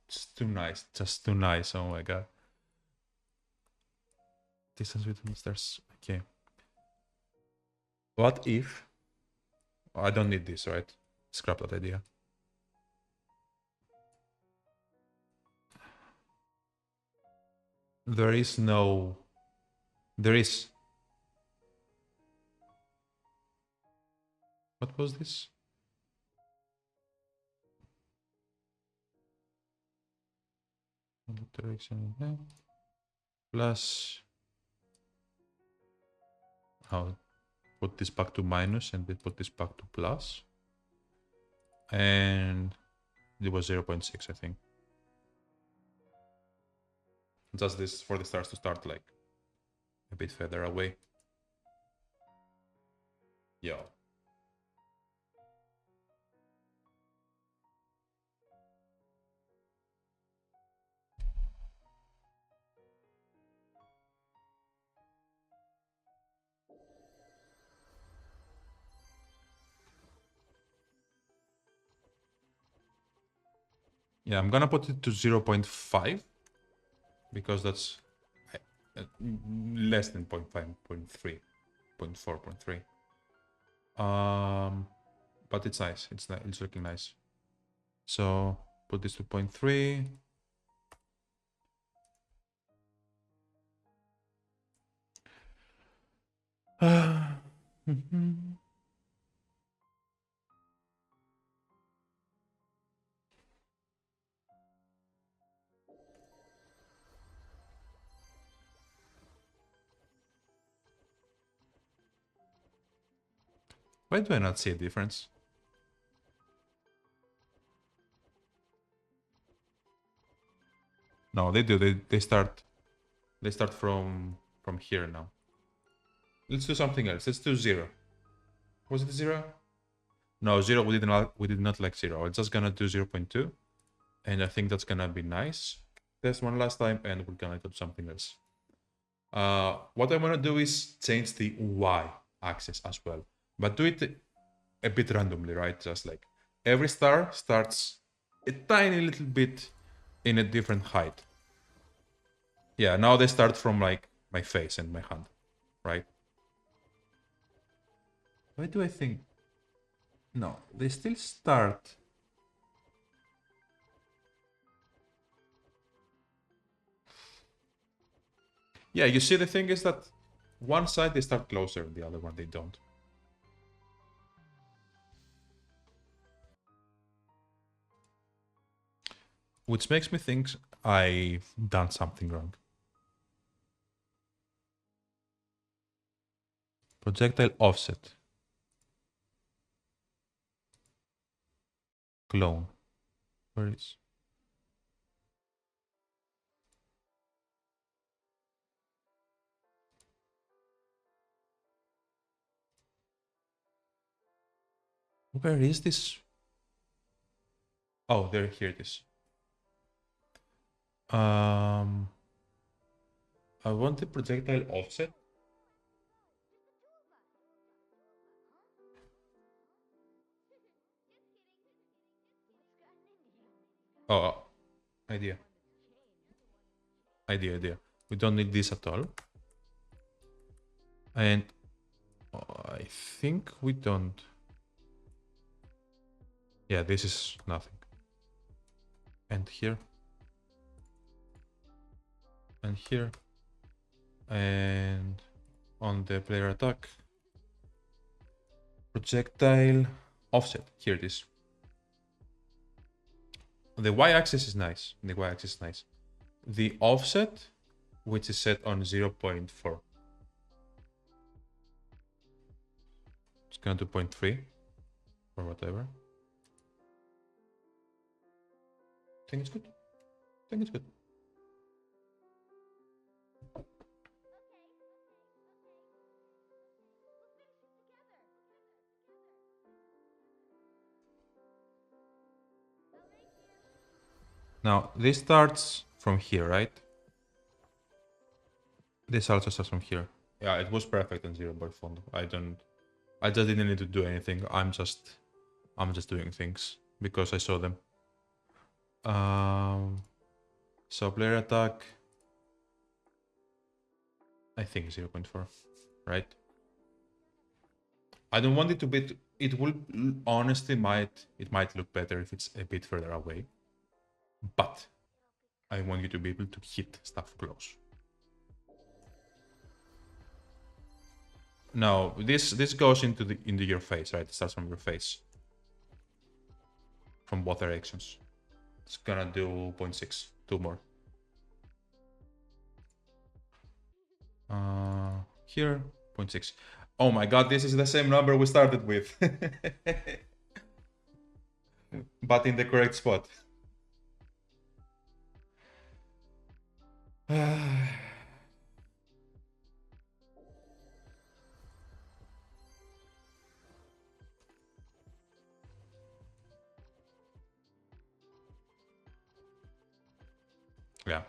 It's too nice. Just too nice. Oh my god. Distance between stars. Okay. What if? Oh, I don't need this, right? Scrap that idea. There is no. There is. What was this? Direction. Plus. I'll put this back to minus and then put this back to plus. And it was 0.6, I think. Just this for the stars to start like a bit further away. Yo. Yeah, I'm gonna put it to 0.5 because that's less than 0.5, 0.3, 0.4, 0.3. But it's nice. It's looking nice. So put this to 0.3. Why do I not see a difference? No, they do. They start from here now. Let's do something else. Let's do 0. Was it 0? No, 0. We did not like 0. We're just gonna do 0.2, and I think that's gonna be nice. Test one last time, and we're gonna do something else. What I wanna do is change the y-axis as well, but do it a bit randomly, right? Just like every star starts a tiny little bit in a different height. Yeah, now they start from like my face and my hand, right? Why do I think? No, they still start. Yeah, you see, the thing is that one side they start closer, the other one they don't. Which makes me think I've done something wrong. Projectile offset. Clone. Where is? Where is this? Oh, there, here it is. I want the projectile offset. Oh, idea. Idea. We don't need this at all. And I think we don't. Yeah, this is nothing. And here. And here. And on the player attack. Projectile offset. Here it is. The y-axis is nice. The y-axis is nice. The offset, which is set on 0.4. It's gonna do 0.3 or whatever. I think it's good. I think it's good. Now, this starts from here, right? This also starts from here. Yeah, it was perfect on 0.4. I just didn't need to do anything. I'm just doing things because I saw them. So player attack, I think 0.4, right? I don't want it to be. It will honestly it might look better if it's a bit further away, but I want you to be able to hit stuff close. No, this goes into your face, right? It starts from your face, from both directions. It's gonna do 0.6, 2 more. Here, 0.6. Oh my god, this is the same number we started with. But in the correct spot. Yeah.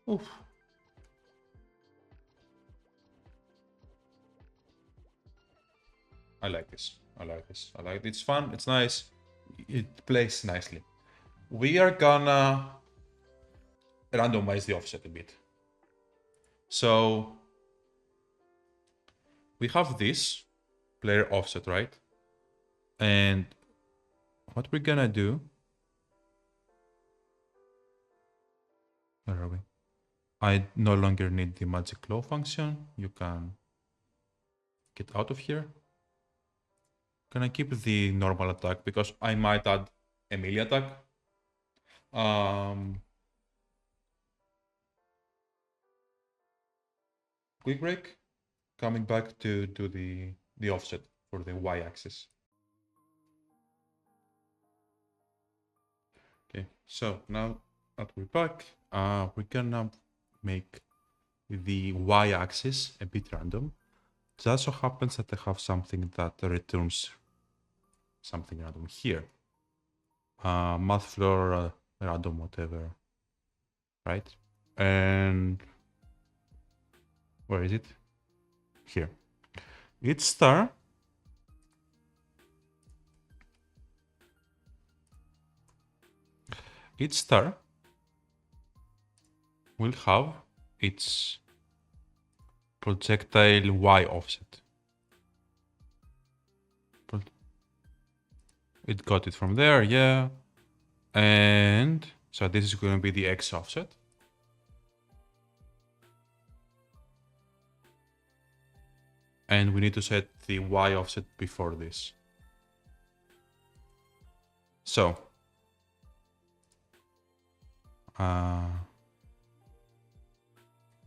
Oof. I like this. I like this. I like it. It's fun. It's nice. It plays nicely. We are gonna randomize the offset a bit. So we have this player offset, right? And what we're gonna do? Where are we? I no longer need the magic claw function. You can get out of here. Can I keep the normal attack because I might add a melee attack? Quick break. Coming back to the offset for the y-axis. Okay, so now that we're back, we're gonna make the y-axis a bit random. Just so happens that I have something that returns something random here. Math floor, random, whatever, right? And where is it? Here. Each star will have its projectile y offset. It got it from there, yeah. And so this is going to be the x offset. And we need to set the y offset before this. So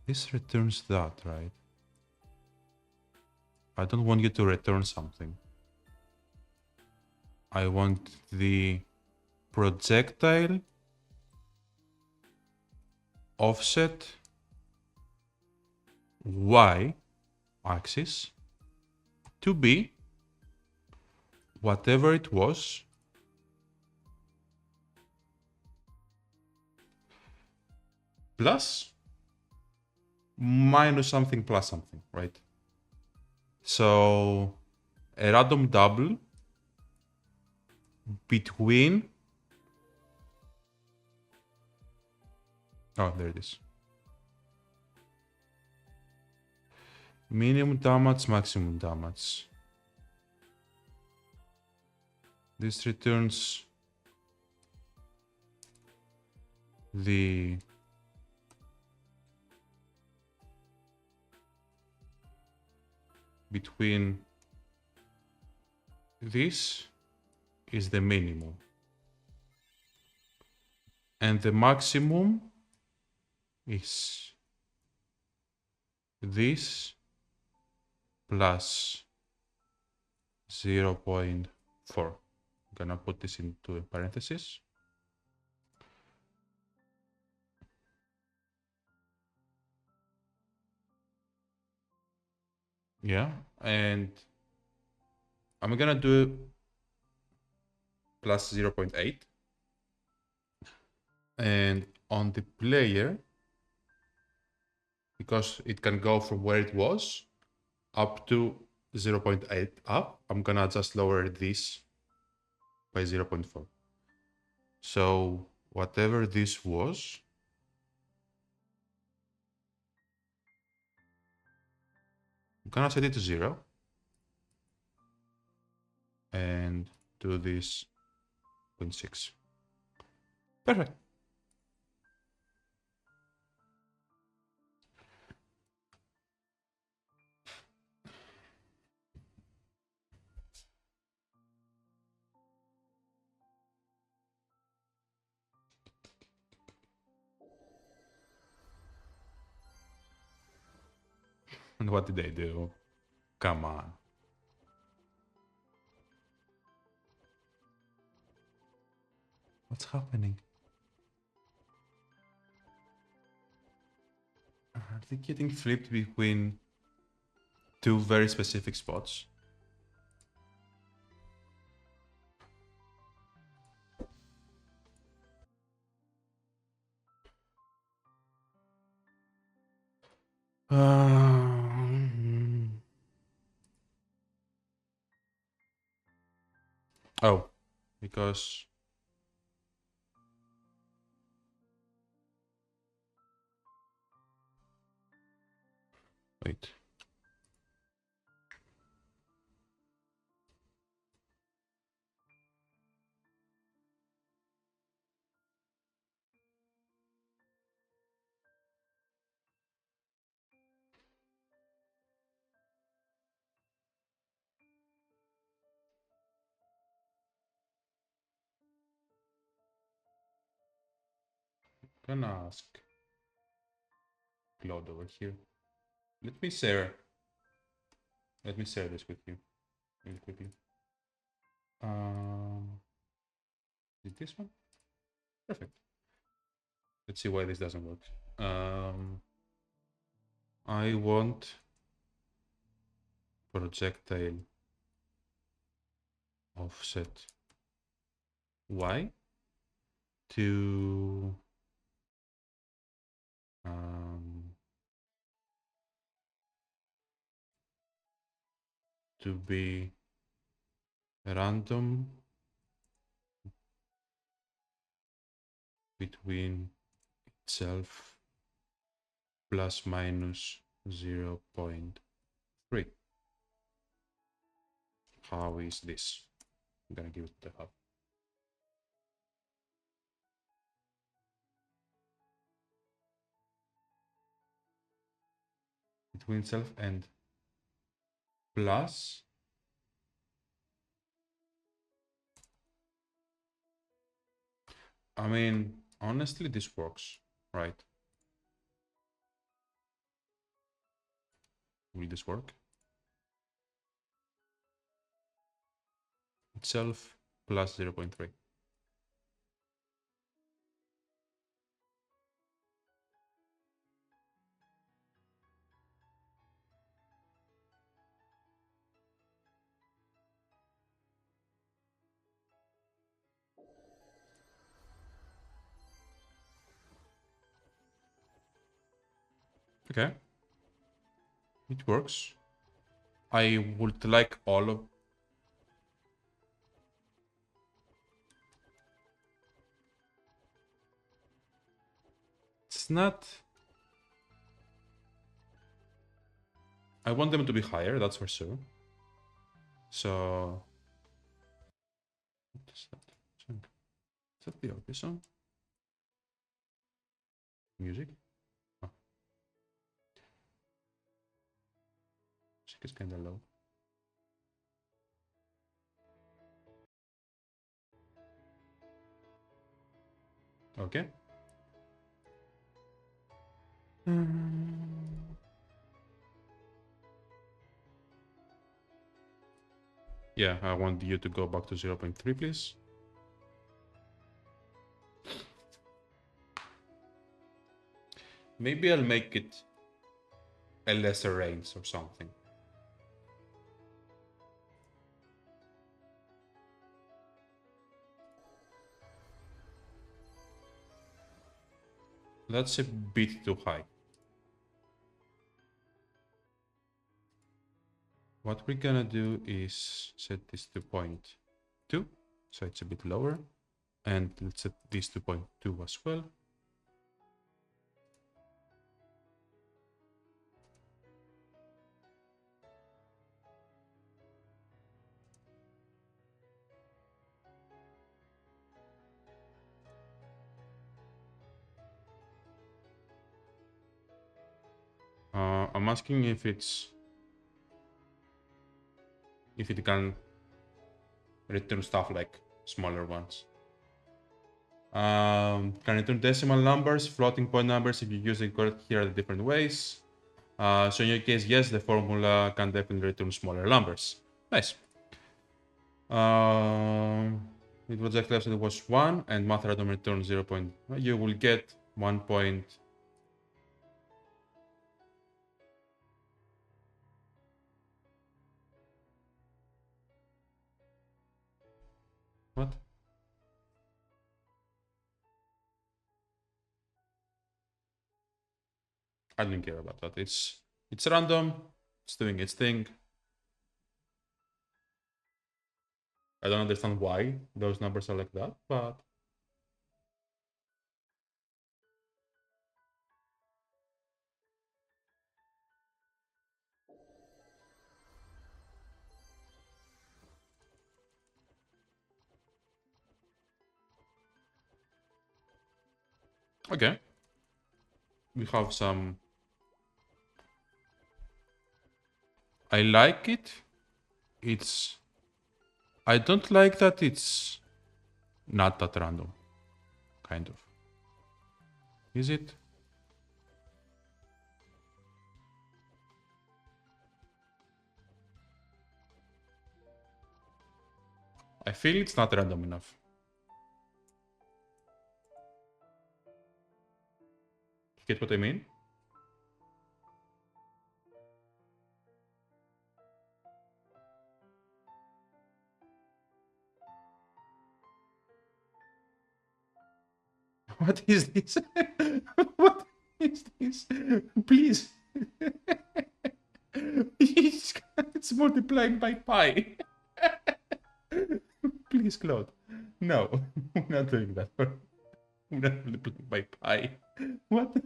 this returns that, right? I don't want you to return something. I want the projectile offset y axis to be whatever it was plus minus something plus something, right? So a random double between, oh, there it is. Minimum damage, maximum damage. This returns the between this is the minimum. And the maximum is this plus 0.4. I'm gonna put this into a parenthesis. Yeah, and I'm gonna do plus 0.8. And on the player, because it can go from where it was up to 0.8 up, I'm gonna just lower this by 0.4. So whatever this was, I'm gonna set it to 0 and do this 0.6. Perfect. And what did they do? Come on. What's happening? Are they getting flipped between two very specific spots? Oh, because wait. Can ask Claude over here. Let me share. Let me share this with you really quickly. Is it this one? Perfect. Let's see why this doesn't work. I want projectile offset y to be random between itself plus minus 0.3. How is this? I'm gonna give it the half. Between itself and plus. I mean, honestly, this works, right? Will this work? Itself plus 0.3. Okay. It works. I would like all of... It's not... I want them to be higher, that's for sure. So... What is that? Is that the audio song? Music? Oh. Music is kinda low. Okay. Yeah, I want you to go back to 0.3, please. Maybe I'll make it a lesser range or something. That's a bit too high. What we're gonna do is set this to 0.2, so it's a bit lower. And let's set this to 0.2 as well. I'm asking if it can return stuff like smaller ones. Can return decimal numbers, floating point numbers if you use it correct here the different ways. So in your case, yes, the formula can definitely return smaller numbers. Nice. It was exactly it was 1 and math random return 0. You will get 1 point. What? I don't care about that. It's random. It's doing its thing. I don't understand why those numbers are like that, but okay. We have some. I like it. I don't like that it's not that random. Kind of. Is it? I feel it's not random enough. Get what I mean? What is this? What is this? Please. It's multiplied by pi. Please, Claude. No, we're not doing that. We're not multiplying by pi. What?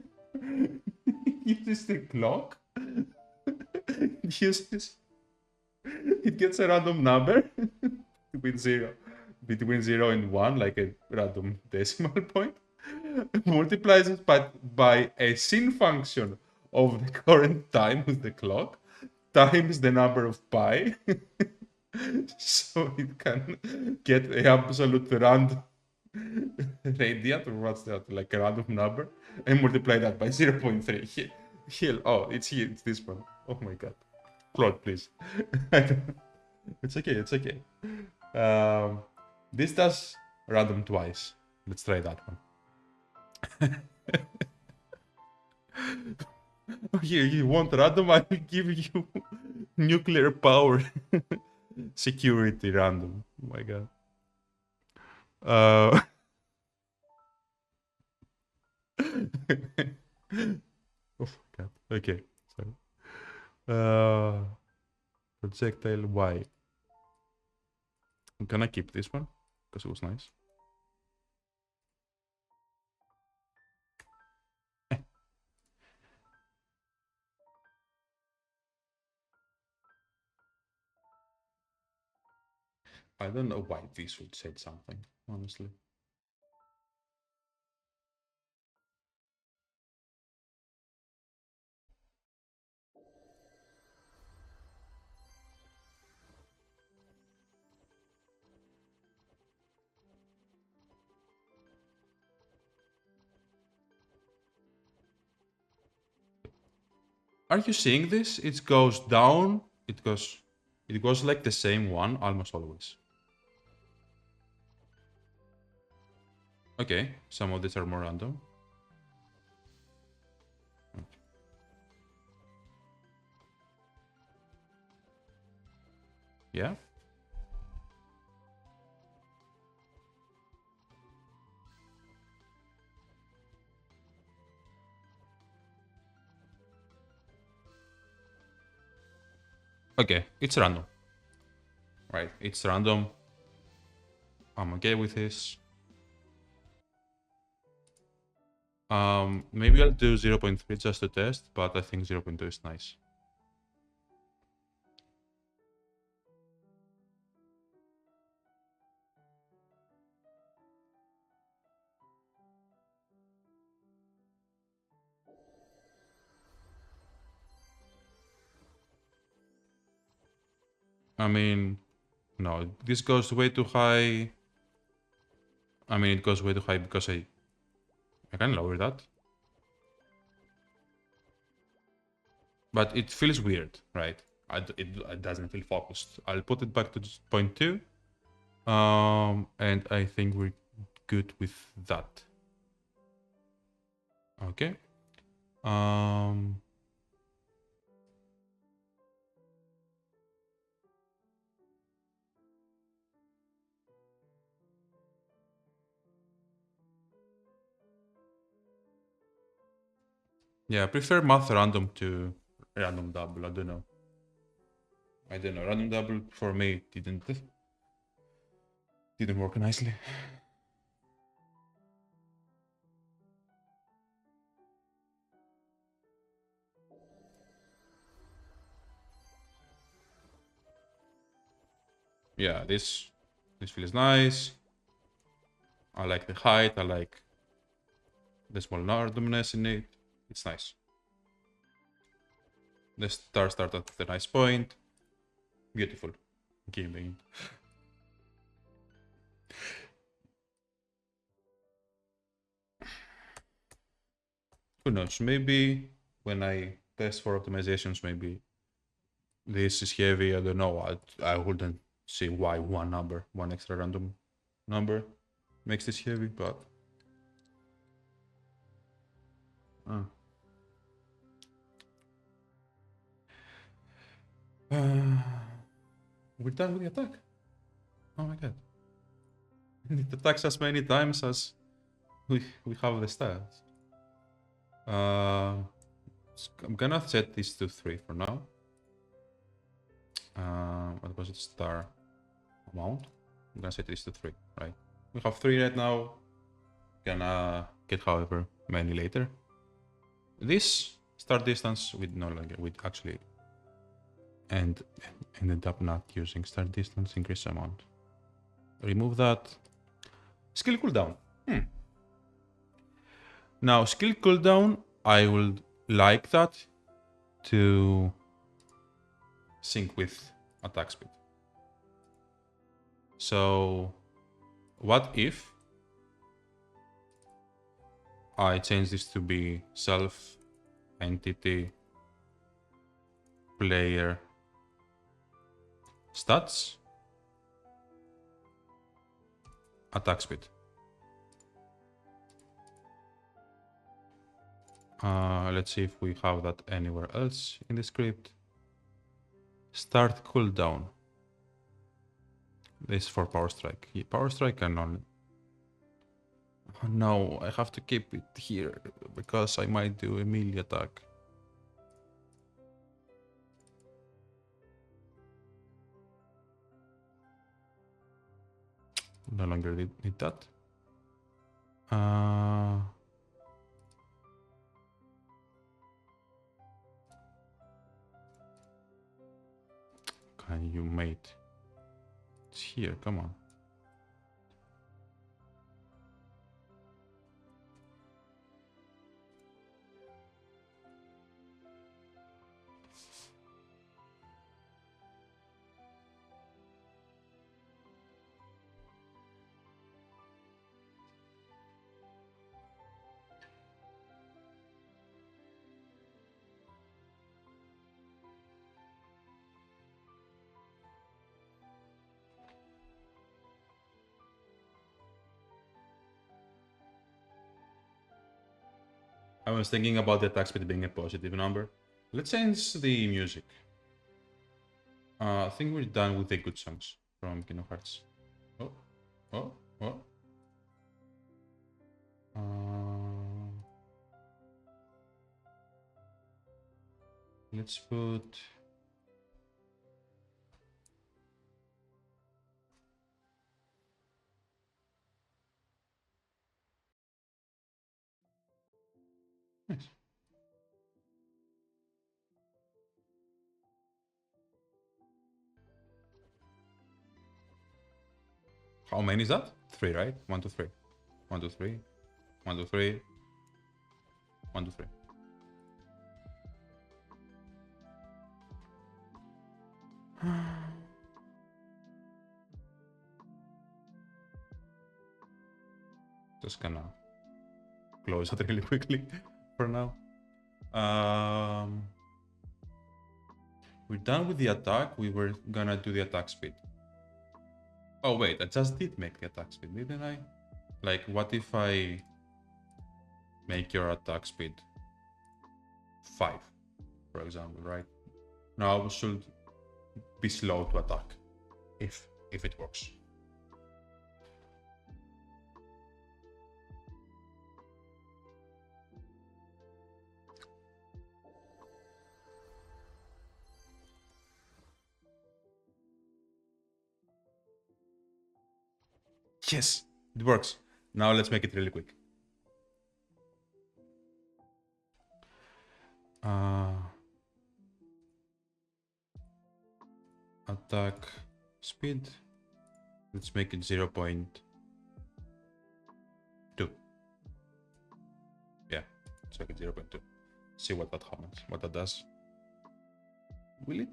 Uses the clock? Uses. It gets a random number between 0 and 1, like a random decimal point. Multiplies it by a sin function of the current time with the clock times the number of pi. So it can get a absolute random radiant, or what's that, like a random number, and multiply that by 0.3. Here, oh, it's here, it's this one. Oh my god. Plot, please. It's okay, it's okay. This does random twice. Let's try that one. Here, you want random? I will give you nuclear power. Security random. Oh my god. Oh god. Okay. Sorry. Projectile Y. I'm gonna keep this one because it was nice. I don't know why this would say something, honestly. Are you seeing this? It goes down. It goes like the same one almost always. Okay, some of these are more random. Yeah. Okay, it's random. Right, it's random. I'm okay with this. Maybe I'll do 0.3 just to test, but I think 0.2 is nice. I mean, no, this goes way too high. I mean, it goes way too high because I can lower that. But it feels weird, right? It doesn't feel focused. I'll put it back to 0.2. And I think we're good with that. Okay. Yeah, I prefer math random to random double. I don't know. Random double for me didn't work nicely. Yeah, this feels nice. I like the height. I like the small randomness in it. It's nice. The star start at a nice point. Beautiful. Gaming. Who knows? Maybe when I test for optimizations, maybe this is heavy. I don't know. I wouldn't see why one extra random number makes this heavy, but Ah. We're done with the attack. Oh my god. It attacks as many times as we have the stats. I'm gonna set this to 3 for now. What was it? Star amount. I'm gonna set this to 3, right? We have 3 right now. Gonna get however many later. This start distance with no longer with actually and ended up not using start distance increase amount. Remove that. Skill cooldown. Now skill cooldown, I would like that to sync with attack speed. So what if I change this to be self entity player stats attack speed. Let's see if we have that anywhere else in the script. Start cooldown. This is for power strike. Yeah, power strike can only. Oh, no, I have to keep it here because I might do a melee attack. No longer need that. Can you mate? It's here, come on. I was thinking about the attack speed being a positive number. Let's change the music. I think we're done with the good songs from Kingdom Hearts. Oh, oh, oh. Let's put. Nice. How many is that? 3, right? 1, 2, 3. 1, 2, 3. 1, 2, 3. 1, 2, 3. Just gonna close it really quickly for now. We're done with the attack. We were gonna do the attack speed. Oh wait, I just did make the attack speed, didn't I? Like, what if I make your attack speed 5, for example, right? Now I should be slow to attack, if it works. Yes, it works. Now let's make it really quick. Attack speed. Let's make it 0.2. Yeah, let's make it 0.2. See what that happens, what that does. Will it?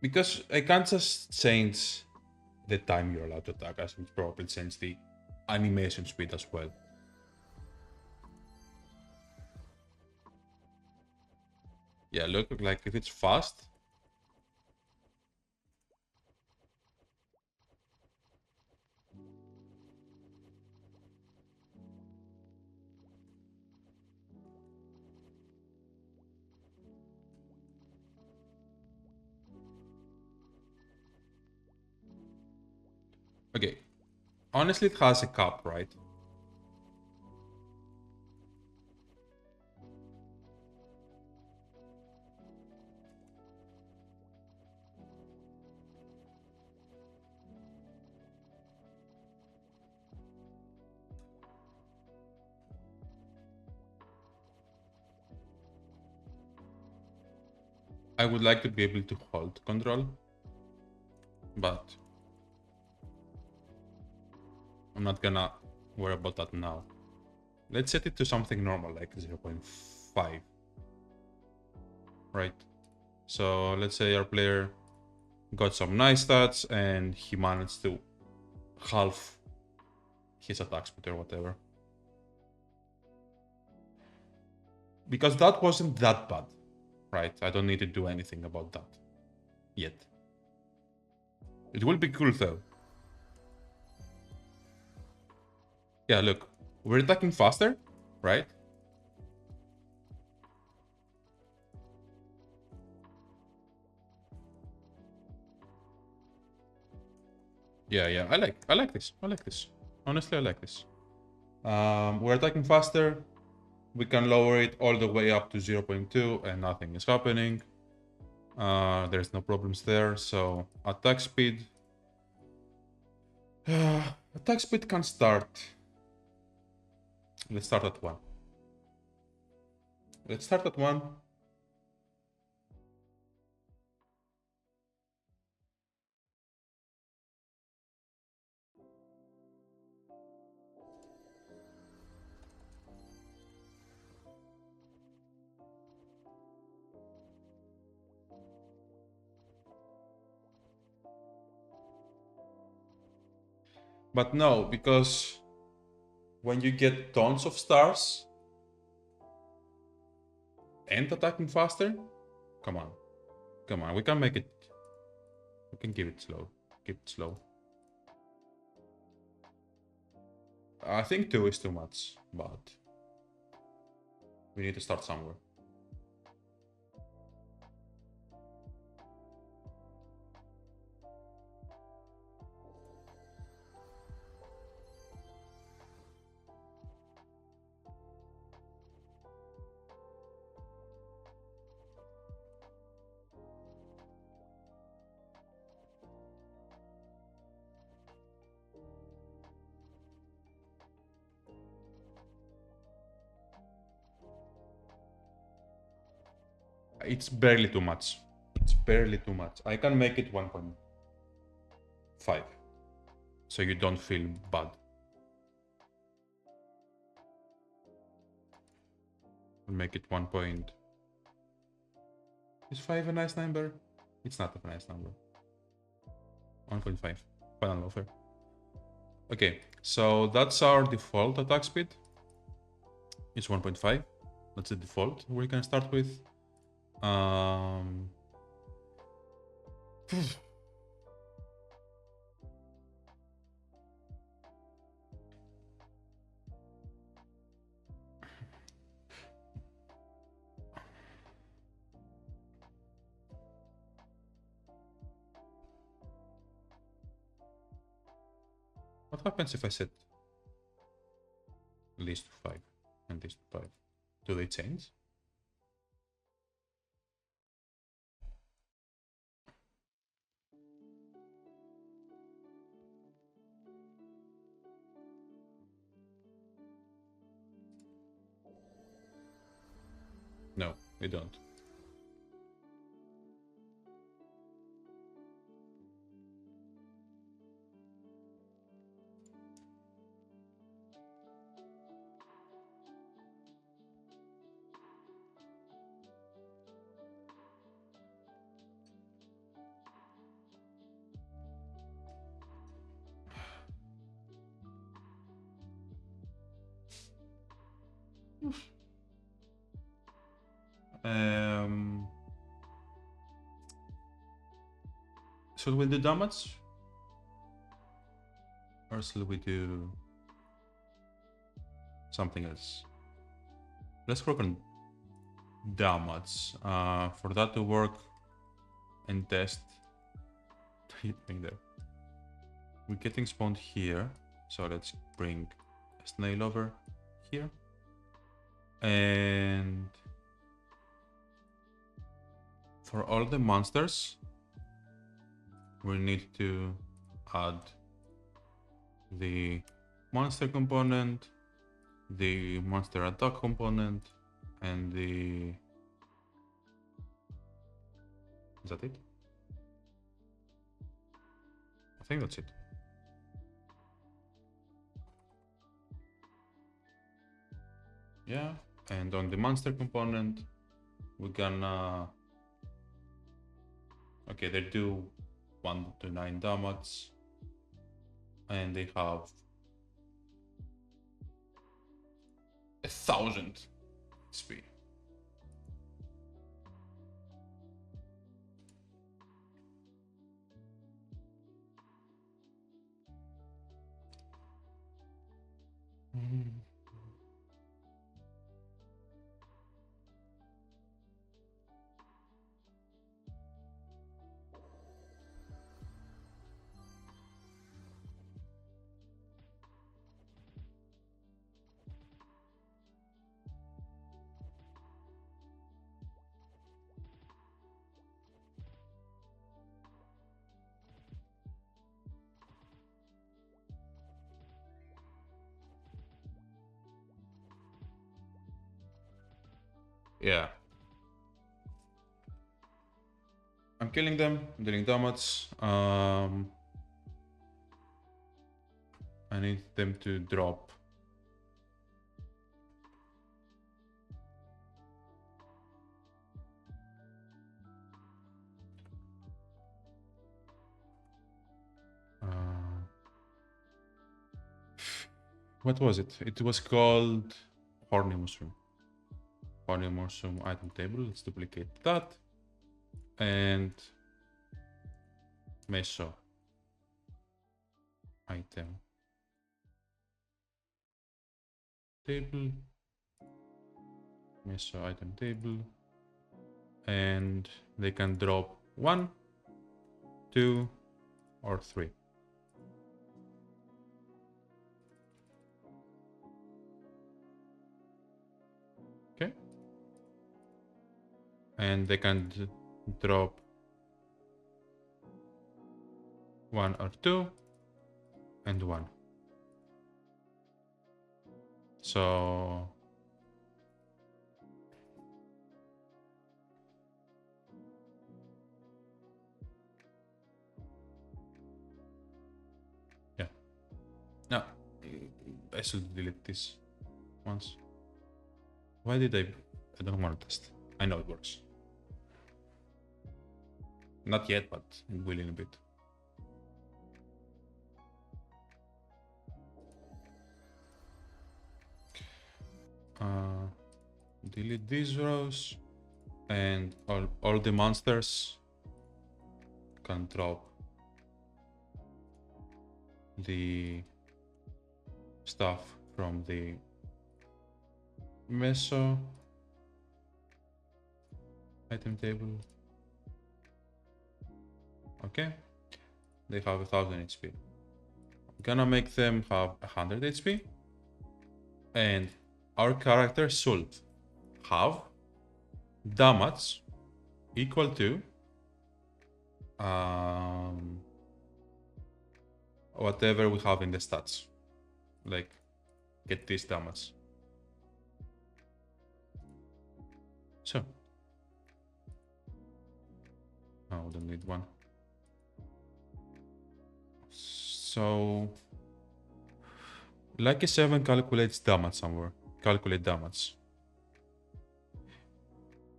Because I can't just change the time you're allowed to attack, as will probably change the animation speed as well. Yeah, look like if it's fast. Okay. Honestly, it has a cap, right? I would like to be able to hold control, but I'm not gonna worry about that now. Let's set it to something normal, like 0.5, right? So let's say our player got some nice stats and he managed to half his attack speed or whatever. Because that wasn't that bad, right? I don't need to do anything about that yet. It will be cool though. Yeah, look, we're attacking faster, right? Yeah, I like this. I like this. Honestly, I like this. We're attacking faster. We can lower it all the way up to 0.2 and nothing is happening. There's no problems there. So attack speed. Attack speed can start. Let's start at 1. Let's start at 1. But no, because when you get tons of stars and attacking faster, come on. Come on, we can make it. We can keep it slow. Keep it slow. I think 2 is too much, but we need to start somewhere. It's barely too much. It's barely too much. I can make it 1.5. So you don't feel bad. I'll make it 1 point. Is 5 a nice number? It's not a nice number. 1.5. Final offer. Okay, so that's our default attack speed. It's 1.5. That's the default we can start with. What happens if I set these to 5 and these to 5? Do they change? No, they don't. Should we do damage? Or should we do something else? Let's work on damage. For that to work and test. Hit me there. we're getting spawned here. So let's bring a snail over here. And for all the monsters, we need to add the monster component, the monster attack component, and the... Is that it? I think that's it. Yeah, and on the monster component, we're gonna... Okay, they do 1 to 9 damage, and they have 1000 XP. Yeah. I'm killing them, I'm dealing damage. I need them to drop. What was it? It was called Horny Mushroom. Horny Mushroom item table. Let's duplicate that. And Meso item table. Meso item table. And they can drop 1, 2, or 3. Okay. And they can drop 1 or 2 and 1. So yeah. No, I should delete this once. Why did I don't want to test. I know it works. Not yet, but it will in a bit. Delete these rows, and all the monsters can drop the stuff from the Meso item table. Okay, they have 1000 HP. I'm gonna make them have 100 HP, and our character should have damage equal to whatever we have in the stats. Like, get this damage. So, I don't need one. So, like a 7 calculates damage somewhere. Calculate damage.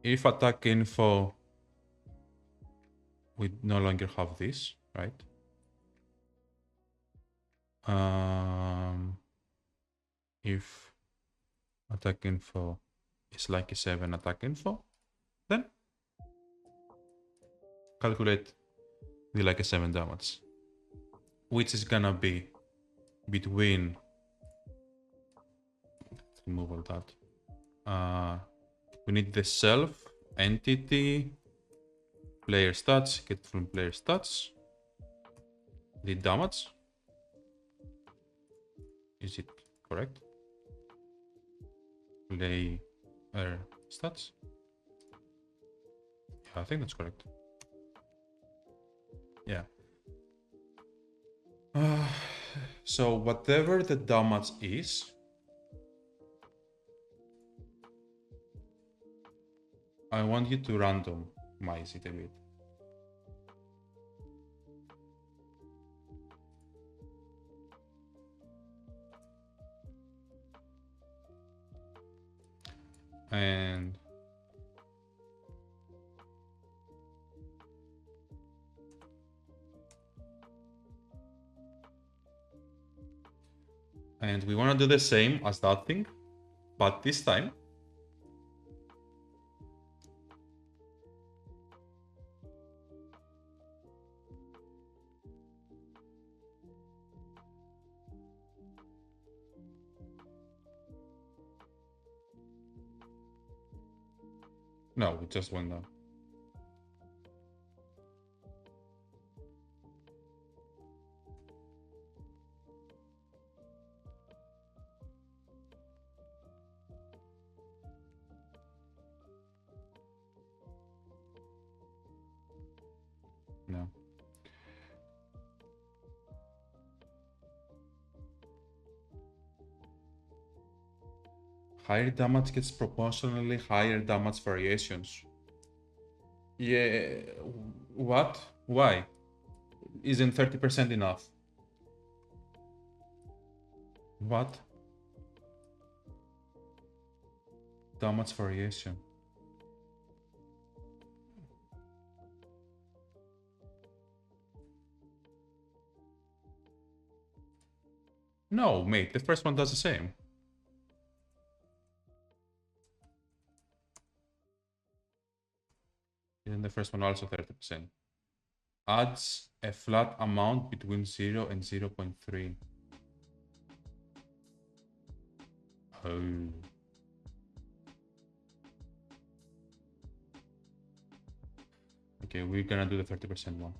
If attack info, we no longer have this, right? If attack info is like a 7 attack info, then calculate the like a 7 damage, which is gonna be between, let's remove all that. We need the self, entity, player stats, get from player stats, the damage, Is it correct? Layer stats? Yeah, I think that's correct. Yeah. So whatever the damage is, I want you to randomize it a bit. And we want to do the same as that thing, but this time no, it just went down. No. Higher damage gets proportionally higher damage variations. Yeah, what? Why? Isn't 30% enough? What? Damage variation. No, mate, the first one does the same. Isn't the first one also 30%? Adds a flat amount between 0 and 0.3. Oh. Okay, we're gonna do the 30% one.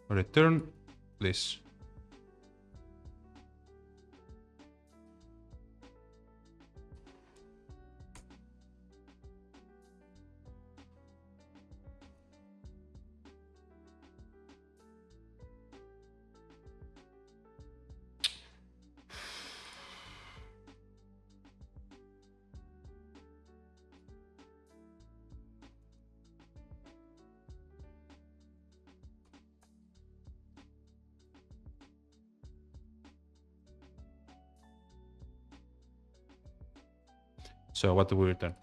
Return this. So what do we return?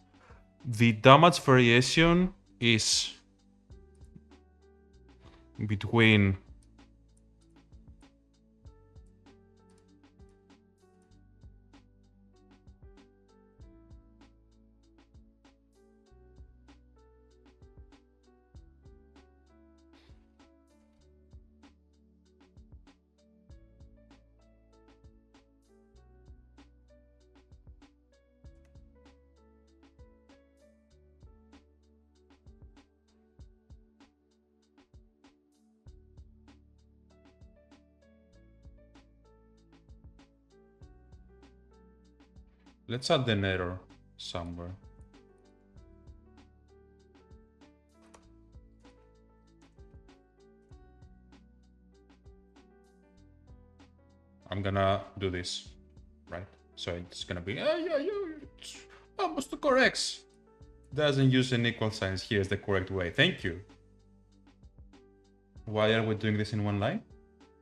The damage variation is between let's add an error somewhere. I'm gonna do this, right? So it's gonna be, it's almost correct. Doesn't use an equal signs. Here's the correct way. Thank you. Why are we doing this in one line?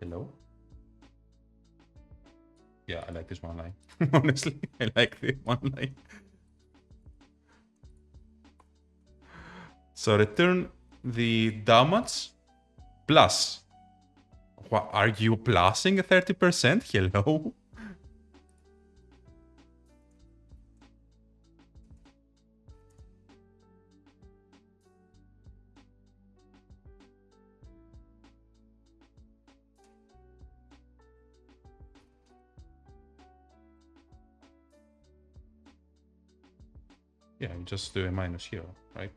Hello? Yeah, I like this one line. Honestly, I like this one line. So return the damage plus. What, are you plusing 30%? Hello? Yeah, you just do a minus here, right?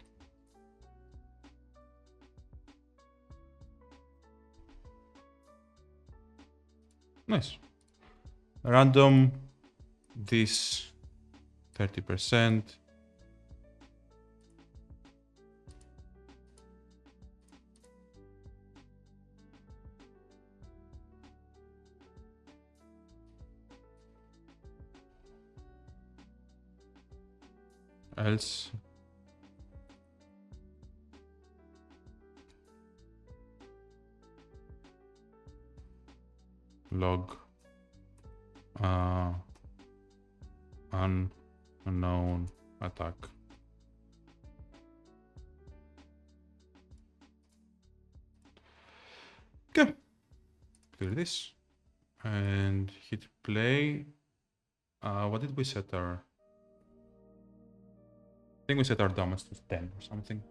Nice. Random this 30%. Else log unknown attack. Okay, clear this and hit play. What did we set our? I think we set our damage to 10 or something.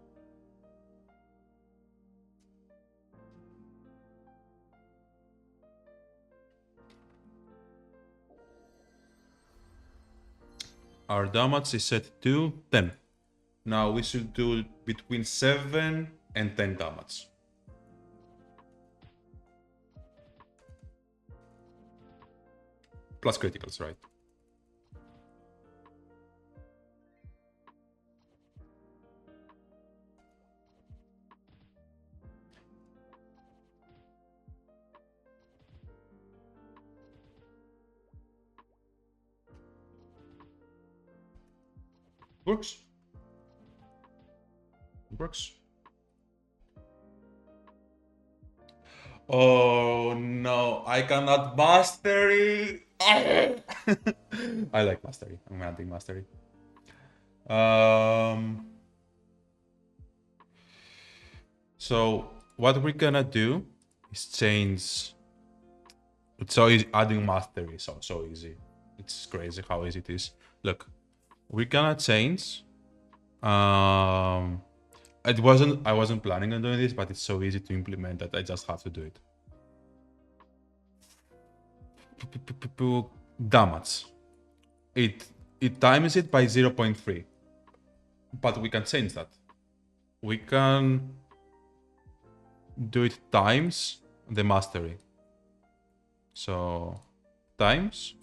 Our damage is set to 10. Now we should do between 7 and 10 damage. Plus criticals, right? Works. Works. Oh no, I cannot mastery. I like mastery. I'm adding mastery. So what we're gonna do is change. It's so easy. Adding mastery is so easy. It's crazy how easy it is. Look, we're gonna change. I wasn't planning on doing this, but it's so easy to implement that I just have to do it. Damage. It times it by 0.3. But we can change that. We can do it times the mastery. So times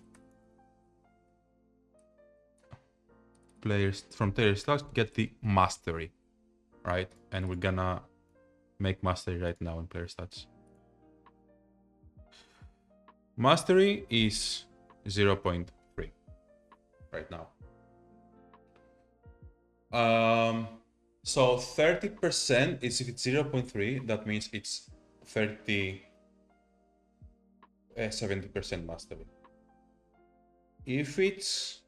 players from player stats get the mastery, right? And we're gonna make mastery right now in player stats. Mastery is 0.3 right now. So 30% is if it's 0.3, that means it's 70% mastery. If it's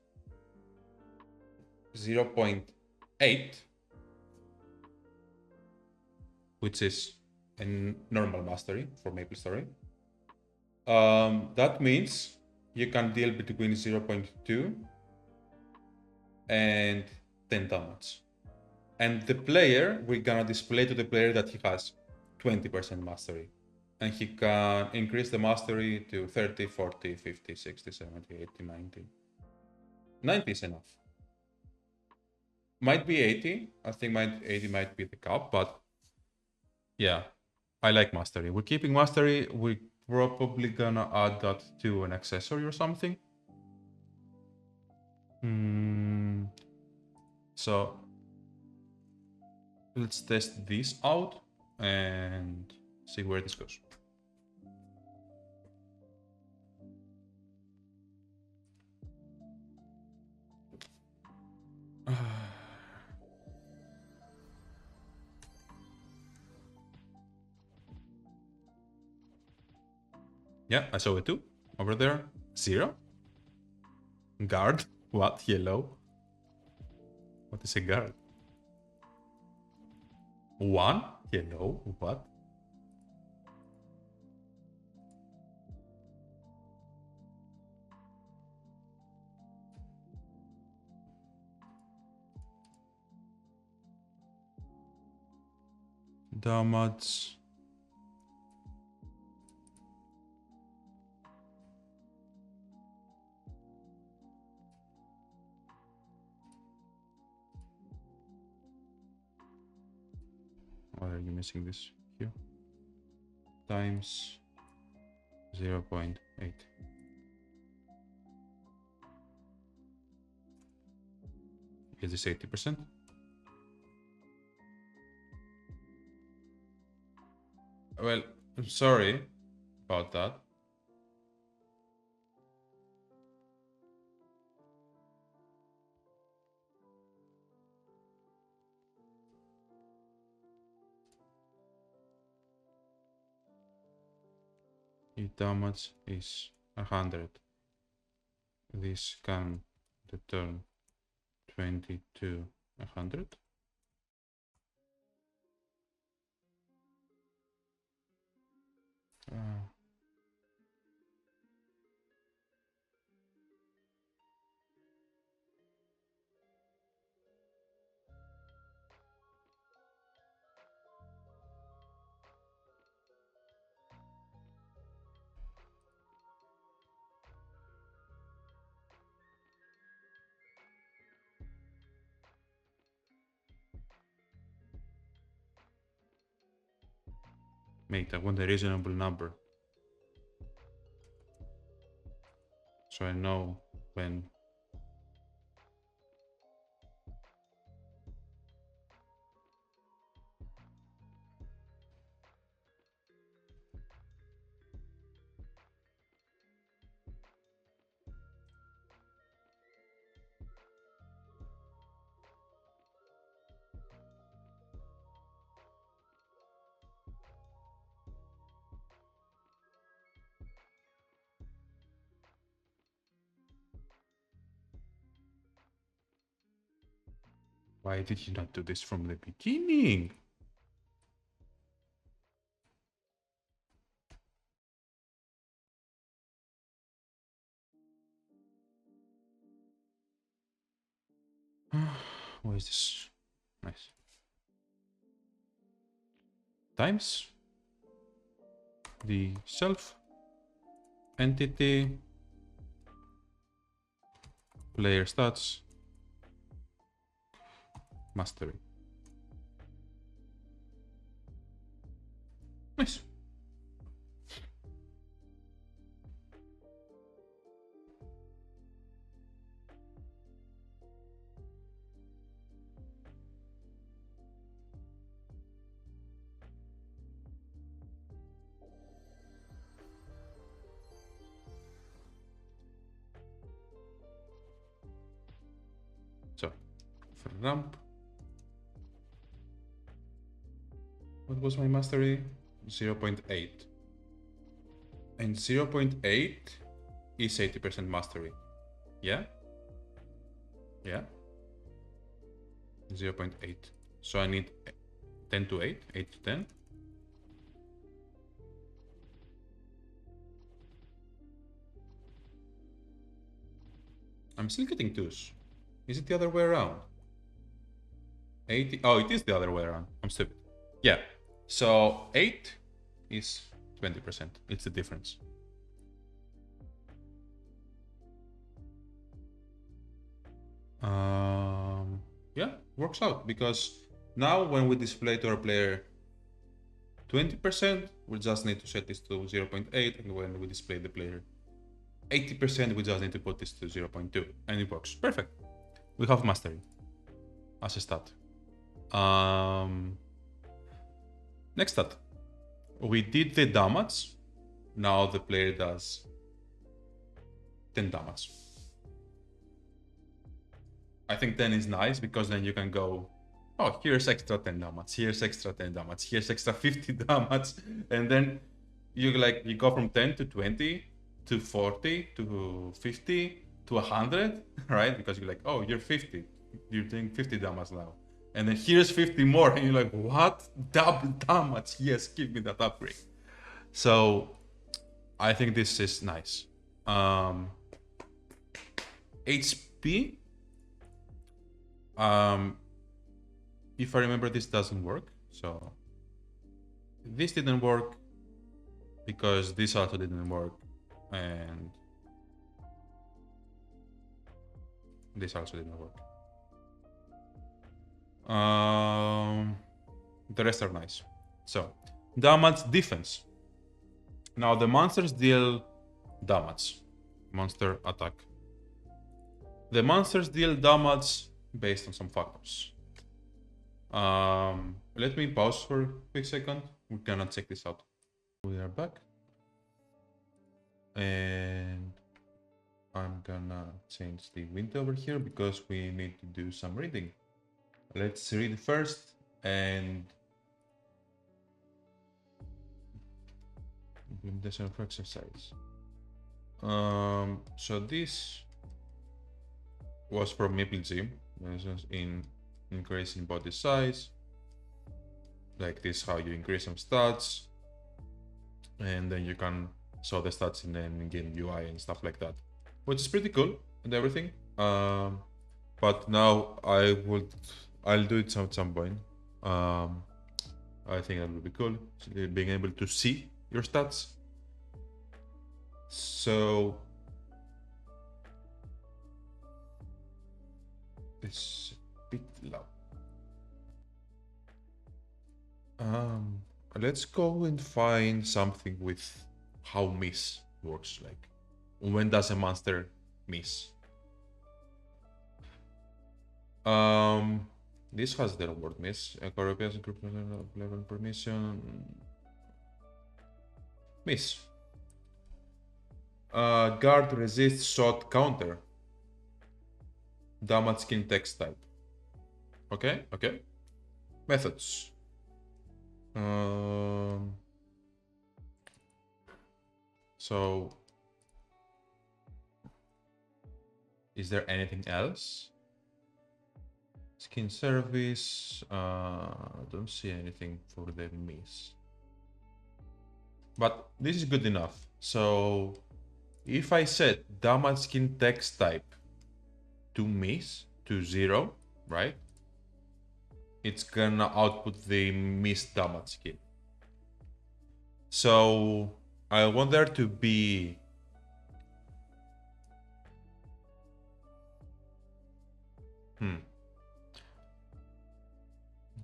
0.8, which is a normal mastery for MapleStory, that means you can deal between 0.2 and 10 damage. And the player, we're gonna display to the player that he has 20% mastery. And he can increase the mastery to 30, 40, 50, 60, 70, 80, 90. 90 is enough. Might be 80. I think 80 might be the cap, but yeah, I like mastery. We're keeping mastery. We're probably gonna add that to an accessory or something. So let's test this out and see where this goes. Yeah, I saw it too. Over there. 0. Guard. What? Yellow. What is a guard? 1. Yellow. What? Damage. Why are you missing this here? Times 0.8. Is this 80%? Well, I'm sorry about that. If damage is 100, this can return 20 to 100. Mate, I want a reasonable number. So I know when. Why did you not do this from the beginning? What is this? Nice. Times the self entity player stats mastery. Nice. So, for ramp, what was my mastery? 0.8. And 0.8 is 80% mastery. Yeah? Yeah? 0.8. So I need 10 to 8, 8 to 10. I'm still getting 2s. Is it the other way around? 80. Oh, it is the other way around. I'm stupid. Yeah. So 8 is 20%. It's the difference. Yeah, works out because now when we display to our player 20%, we just need to set this to 0.8, and when we display the player 80%, we just need to put this to 0.2, and it works. Perfect. We have mastery as a stat. Next stat. We did the damage. Now the player does 10 damage. I think 10 is nice because then you can go, oh, here's extra 10 damage, here's extra 10 damage, here's extra 50 damage, and then you go from 10 to 20 to 40 to 50 to 100, right? Because you're like, oh, you're 50, you're doing 50 damage now, and then here's 50 more, and you're like, what? Double damage? Yes, give me that upgrade. So I think this is nice. HP. If I remember, this doesn't work. So this didn't work because this also didn't work, and this also didn't work. The rest are nice. So damage defense. Now the monsters deal damage. Monster attack. The monsters deal damage based on some factors. Let me pause for a quick second. We're gonna check this out. We are back. And I'm gonna change the window over here because we need to do some reading. Let's read first and implementation of exercise. So this was from MapleJam. This is in increasing body size. Like this, how you increase some stats, and then you can show the stats in the in-game UI and stuff like that, which is pretty cool and everything. But now I'll do it at some point. I think that would be cool, being able to see your stats. So it's a bit loud. Let's go and find something with how miss works. Like, when does a monster miss? This has the word miss. European group level permission. Miss. Guard, resist, shot, counter. Damage, skin, text type. Okay, okay. Methods. So, is there anything else? Skin service. I don't see anything for the miss. But this is good enough. So, if I set damage skin text type to miss to 0, right? It's gonna output the miss damage skin. So I want there to be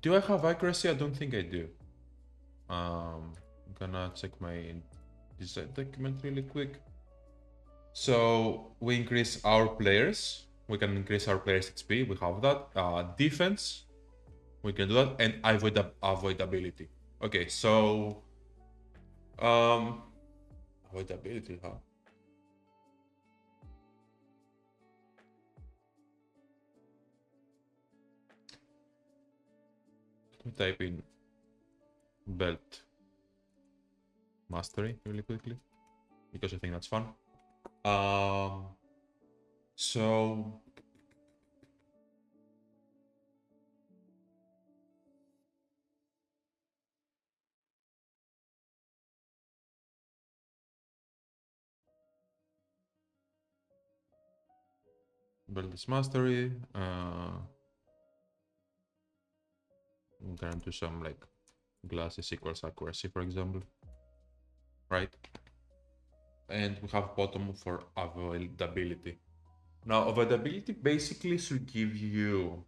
Do I have accuracy? I don't think I do. I'm gonna check my design document really quick. So we increase our players. We can increase our players' XP. We have that. Defense. We can do that. And avoidability. Okay, so avoidability, huh? Let me type in belt mastery really quickly because I think that's fun. So build this mastery. I'm gonna do some like glasses equals accuracy, for example, right? And we have bottom for avoidability. Now, avoidability basically should give you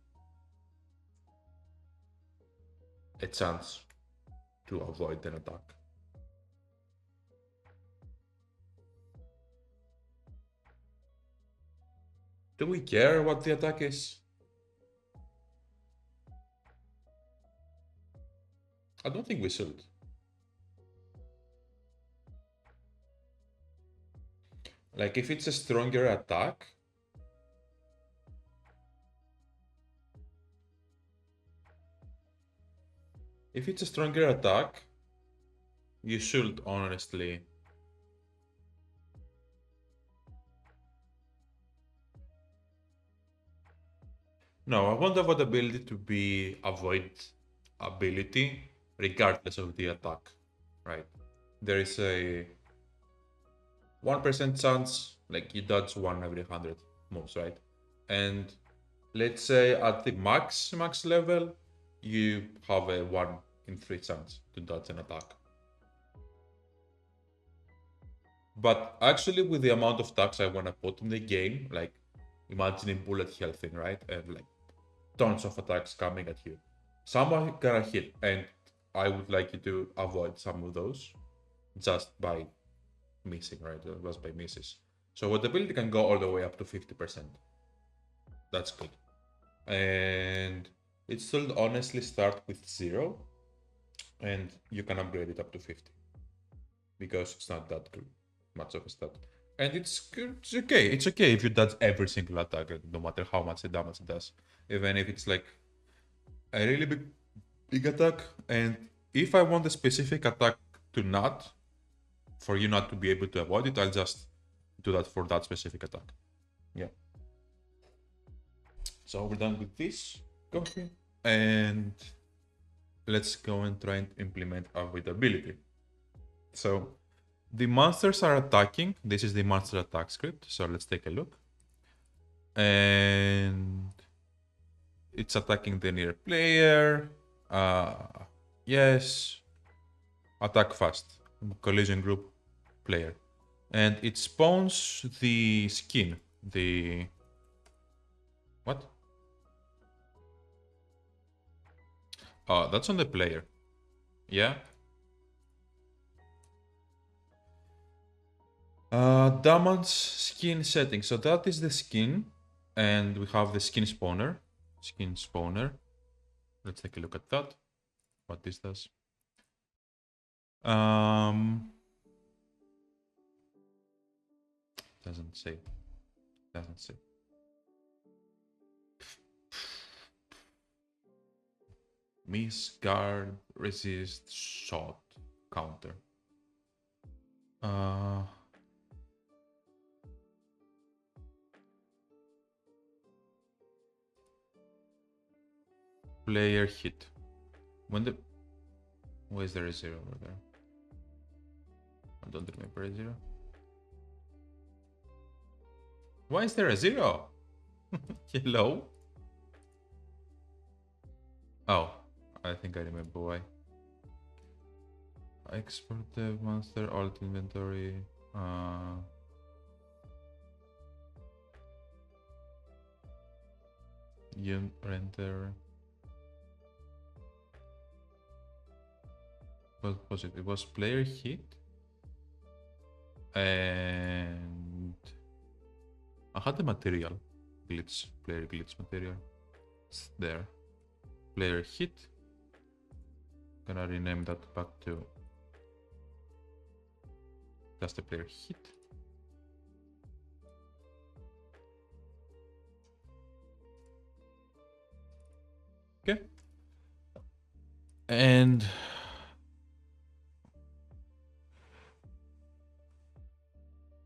a chance to avoid an attack. Do we care what the attack is? I don't think we should. Like, if it's a stronger attack, you should honestly no, I want the avoidability to be avoid ability regardless of the attack, right? There is a 1% chance, like you dodge 1 every 100 moves, right? And let's say at the max level, you have a 1 in 3 chance to dodge an attack. But actually, with the amount of attacks I want to put in the game, like imagining bullet hell thing, right? And like tons of attacks coming at you. Some are gonna hit, and I would like you to avoid some of those just by missing, right? It was by misses. So avoidability can go all the way up to 50%. That's good. And it should honestly start with 0, and you can upgrade it up to 50 because it's not that good, much of a stat. And it's good. It's okay. It's okay if you dodge every single attack, no matter how much damage it does. Even if it's like a really big attack, and if I want a specific attack to not, for you not to be able to avoid it, I'll just do that for that specific attack. Yeah. So we're done with this copy, and let's go and try and implement avoidability. So the monsters are attacking. This is the monster attack script. So let's take a look. And it's attacking the near player. Yes. Attack fast. Collision group player. And it spawns the skin. The... What? Oh, that's on the player. Yeah. Damage skin setting. So that is the skin. And we have the skin spawner. Skin spawner. Let's take a look at that. What this does. Doesn't say. Doesn't say. Miss, guard, resist, shot, counter. Player hit. When the... Why is there a 0 over there? I don't remember a 0. Why is there a 0? Hello? Oh, I think I remember why. Export the monster, alt inventory. You render. What was it? It was player hit. And I had the material glitch, player glitch material. It's there. Player hit. Gonna rename that back to just a player hit. Okay. And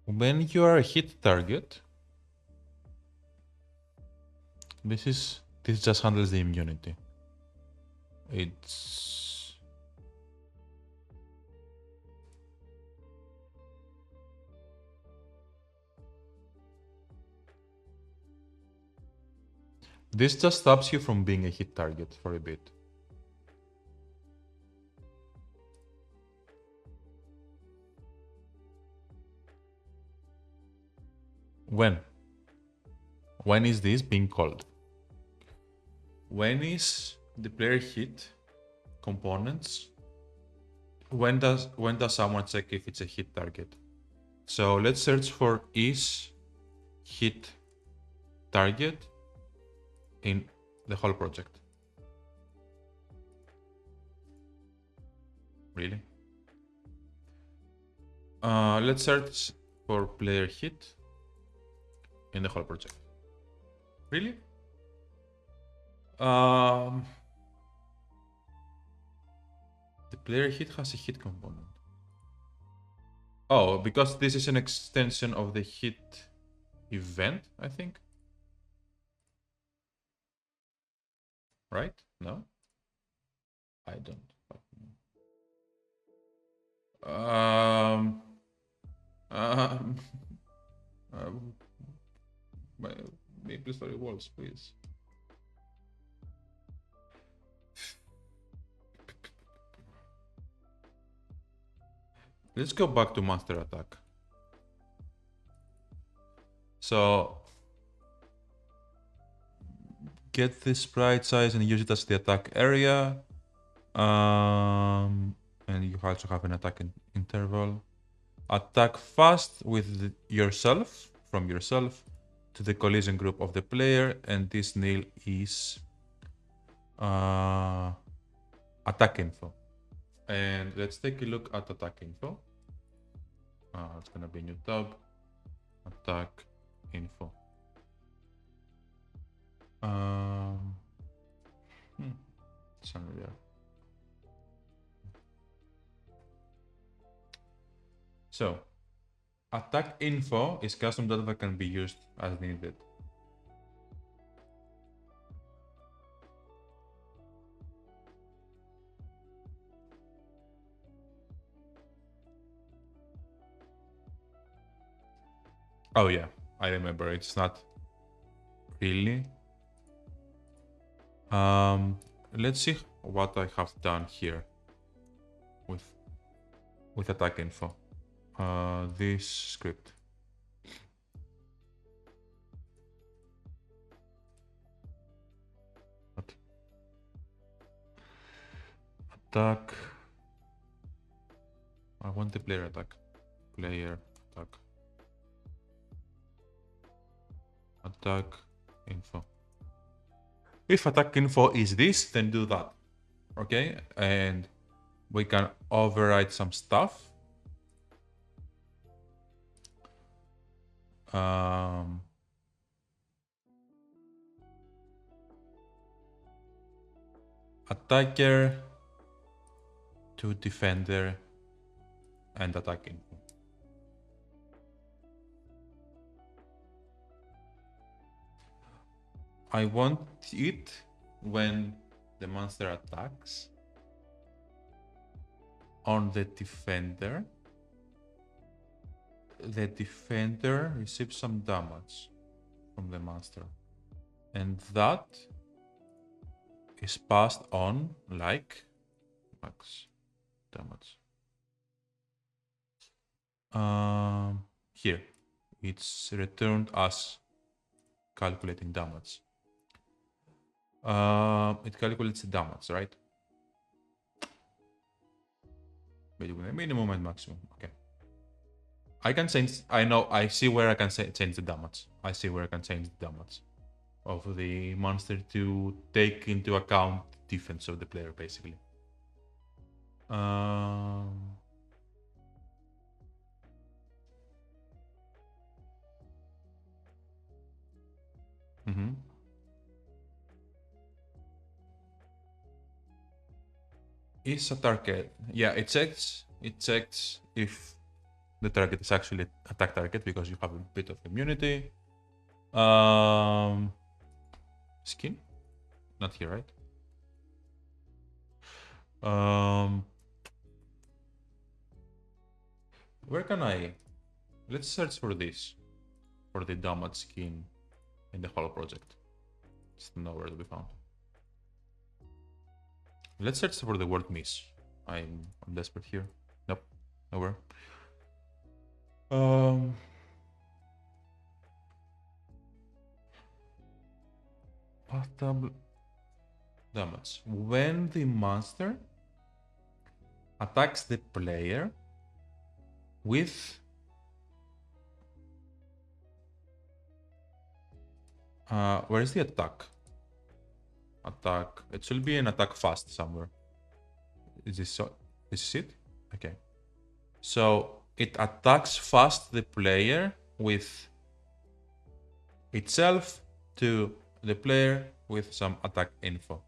when you are a hit target, this just handles the immunity. This just stops you from being a hit target for a bit. When is this being called? When is the player hit components? When does someone check if it's a hit target? So let's search for is hit target in the whole project. Really? Let's search for player hit in the whole project. Really? The player hit has a hit component. Oh, because this is an extension of the hit event, I think. Right? No? I don't. MapleStory walls, please. Let's go back to monster attack. So get the sprite size and use it as the attack area. And you also have an attack interval. attack fast with yourself, from yourself, to the collision group of the player, and this nil is attack info. And let's take a look at attack info. It's gonna be a new tab, attack info. It's under there. So, attack info is custom data that can be used as needed. Oh yeah, I remember. It's not really. Let's see what I have done here with attack info. This script. What? Attack. I want the player attack. Player attack. Attack info. If attack info is this, then do that. Okay, and we can override some stuff. Attacker to defender and attack info. I want it when the monster attacks on the defender receives some damage from the monster, and that is passed on like max damage. Here it's returned as calculating damage. It calculates the damage, right? Between the minimum and maximum. Okay. I can change. I see where I can change the damage. I see where I can change the damage of the monster to take into account the defense of the player, basically. Is a target? Yeah, it checks if the target is actually an attack target because you have a bit of immunity. Skin? Not here, right? Where can I? Let's search for this, for the damage skin in the whole project. It's nowhere to be found. Let's search for the word miss. I'm desperate here. Nope, nowhere. Path damage. When the monster attacks the player with where is the attack? Attack. It should be an attack fast somewhere. Is this so? This is it? Okay. So it attacks fast the player with itself to the player with some attack info.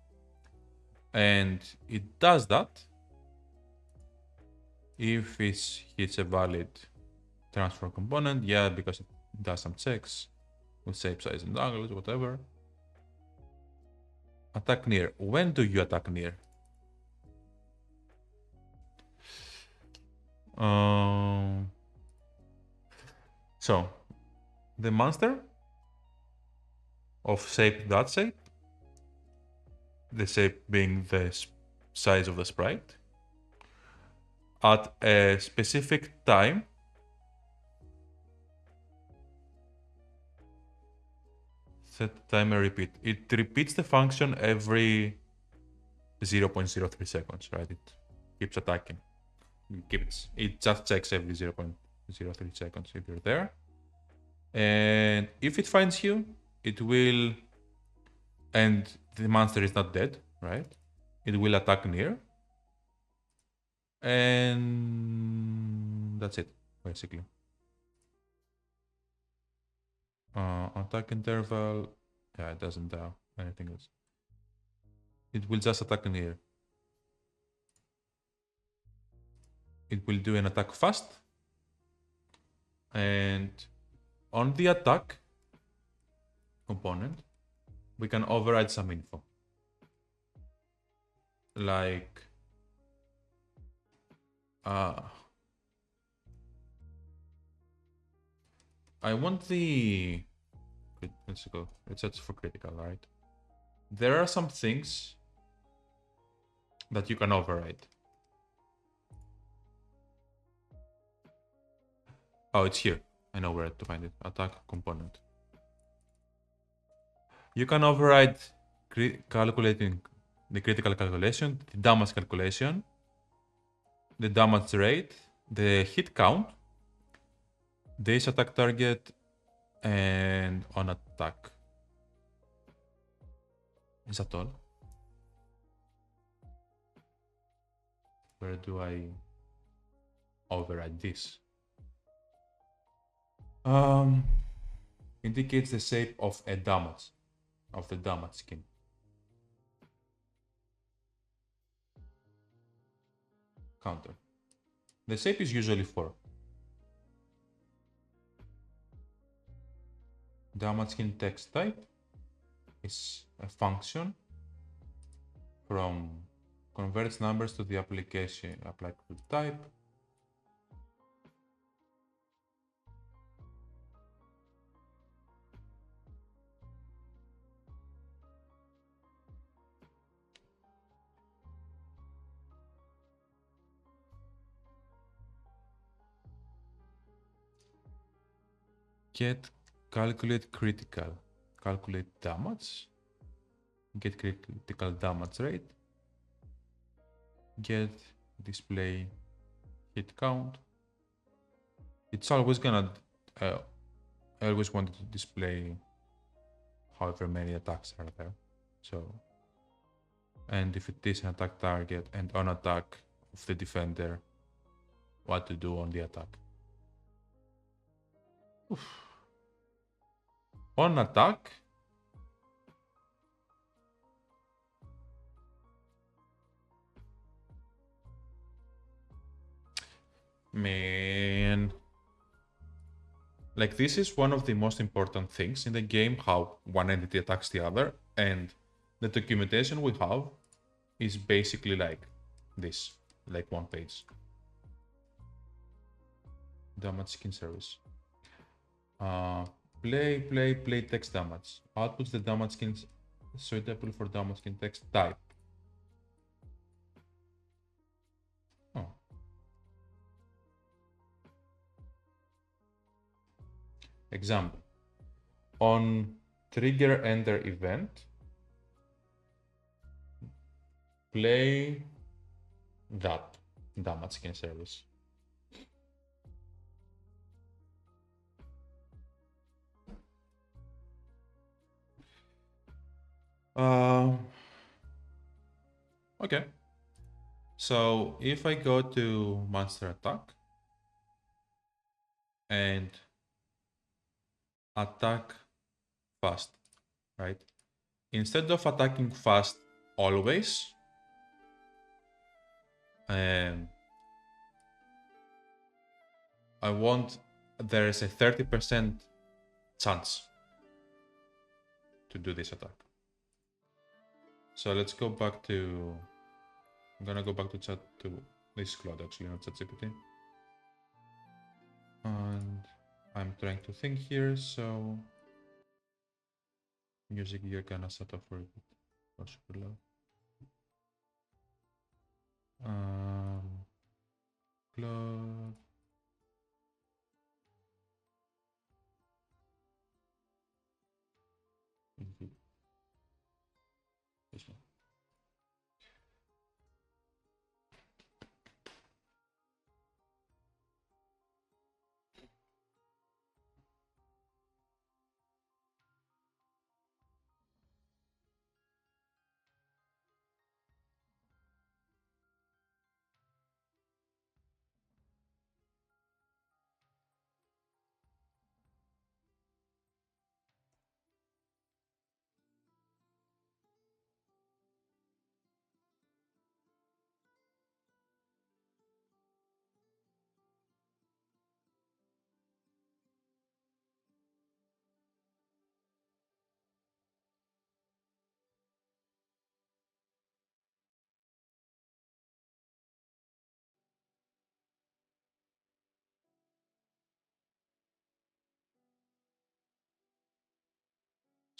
And it does that if it's a valid transfer component. Yeah, because it does some checks with shape, size, and angles, whatever. Attack near. When do you attack near? So the monster of shape, that shape, the shape being the size of the sprite, at a specific time set timer repeat. It repeats the function every 0.03 seconds, right? It keeps attacking. It just checks every 0.03 0.03 seconds if you're there. And if it finds you, it will, and the monster is not dead, right? It will attack near. And that's it, basically. Attack interval, yeah, it doesn't do anything else. It will just attack near. It will do an attack fast. And on the attack component, we can override some info. Like, I want the, let's go, let's search for critical, right? There are some things that you can override. Oh, it's here. I know where to find it. Attack component. You can override calculating the critical calculation, the damage calculation, the damage rate, the hit count, this attack target, and on attack. Is that all? Where do I override this? Indicates the shape of a damage, of the damage skin. Counter. The shape is usually 4. Damage skin text type is a function from converts numbers to the application applied to type. Get calculate critical, calculate damage, get critical damage rate, get display hit count. It's always gonna, I always wanted to display however many attacks are there. So, and if it is an attack target and on attack of the defender, what to do on the attack. Oof. On attack, man, like this is one of the most important things in the game, how one entity attacks the other, and the documentation we have is basically like this, like one page. Damage skin service. Play text damage. Outputs the damage skins suitable for damage skin text type. Oh. Example. On trigger enter event, play that damage skin service. Okay. So if I go to monster attack and attack fast, right? Instead of attacking fast always, I want, there is a 30% chance to do this attack. So let's go back to, I'm gonna go back to chat, to this Claude actually, not ChatGPT. And I'm trying to think here, so music you're gonna set up for it or super low. Claude. This one.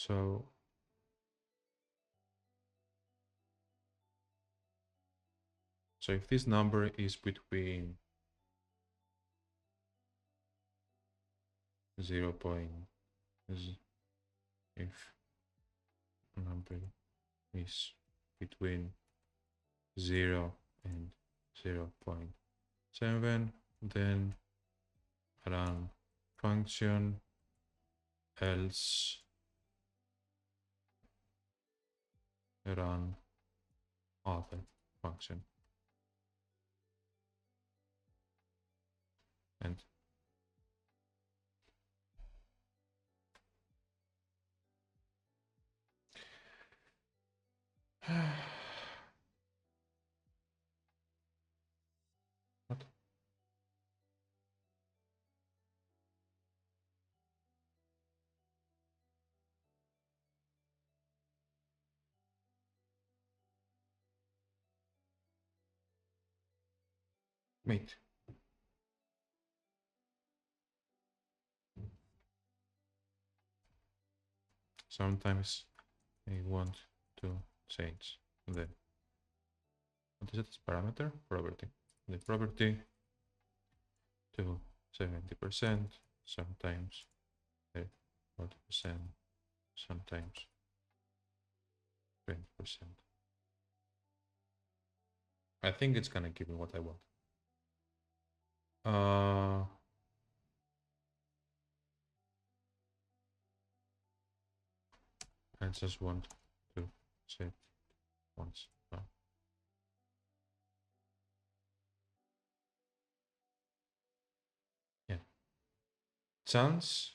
So if this number is between 0. If number is between 0 and 0.7, then run function, else run other function. And what? Wait. Sometimes I want to change the, what is it, parameter? Property. The property to 70%, sometimes 40%, sometimes 20%. I think it's gonna give me what I want. I just want to save once. Yeah. Chance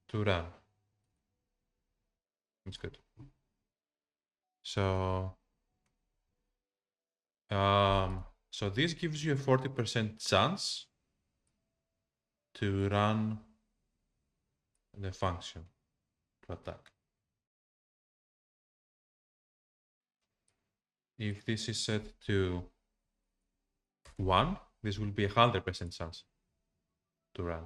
to run. That's good. So this gives you a 40% chance to run the function to attack. If this is set to 1, this will be 100% chance to run.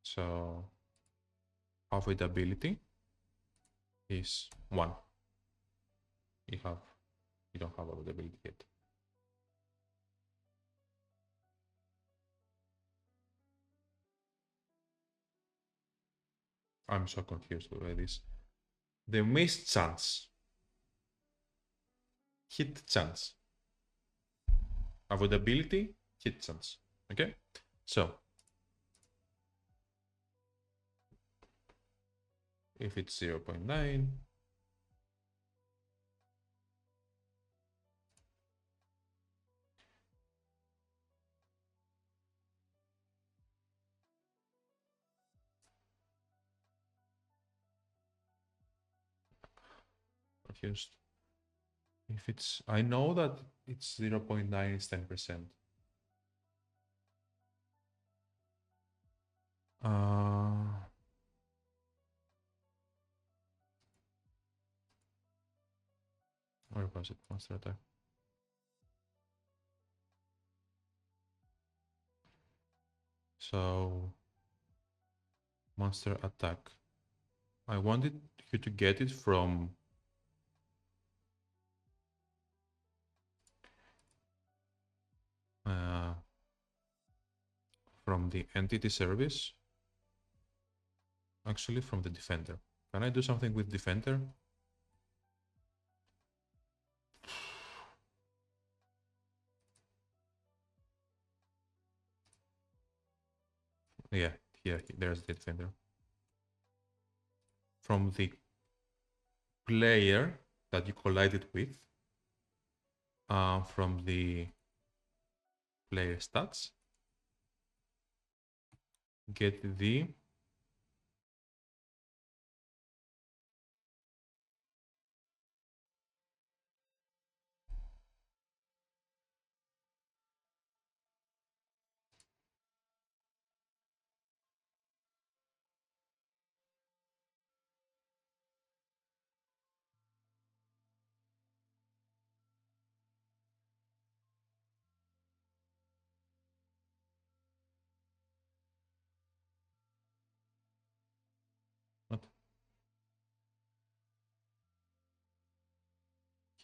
So avoidability is 1. You don't have avoidability yet. I'm so confused by this. The missed chance, hit chance, avoidability, hit chance. Okay, so if it's 0.9, confused. If it's, I know that it's 0.9 is 10%. Where was it? Monster attack. So monster attack. I wanted you to get it from the entity service. Actually, from the defender. Can I do something with defender? Yeah, here, there's the defender. From the player that you collided with, from the player stats, get the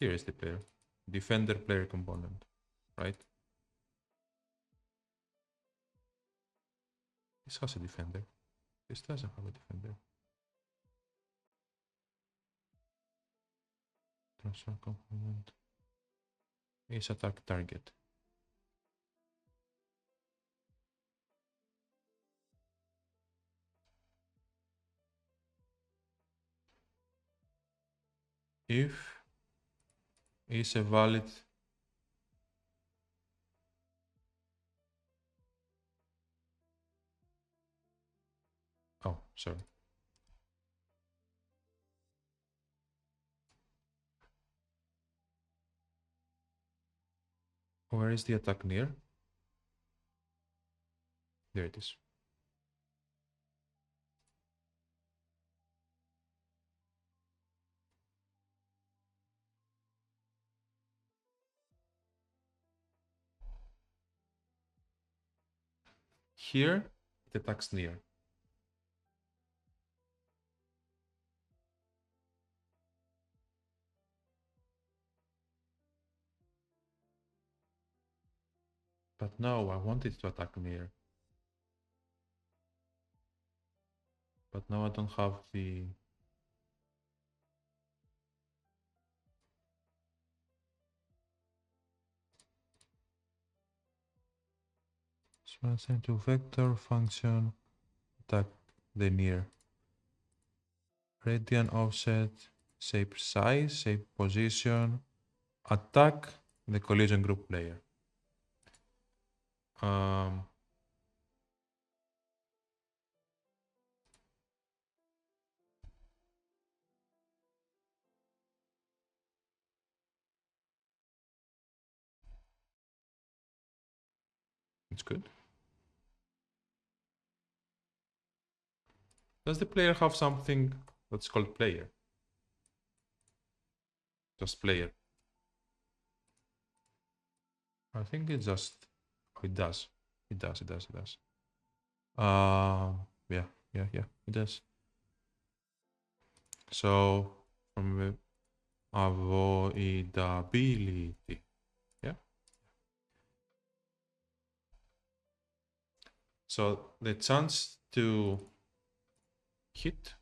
Here is the player. Defender player component, right? This has a defender. This doesn't have a defender. Transfer component is attack target. If is a valid oh, sorry. Where is the attack near? There it is. Here, it attacks near. But no, I wanted to attack near. But now I don't have the... Transfer to vector function, attack the near. Radian offset, shape size, shape position, attack the collision group player. It's good. Does the player have something that's called player? Just player. I think it just... Oh, it does. It does, it does, it does. Yeah, it does. So, from the avoidability. Yeah. So the chance to hit,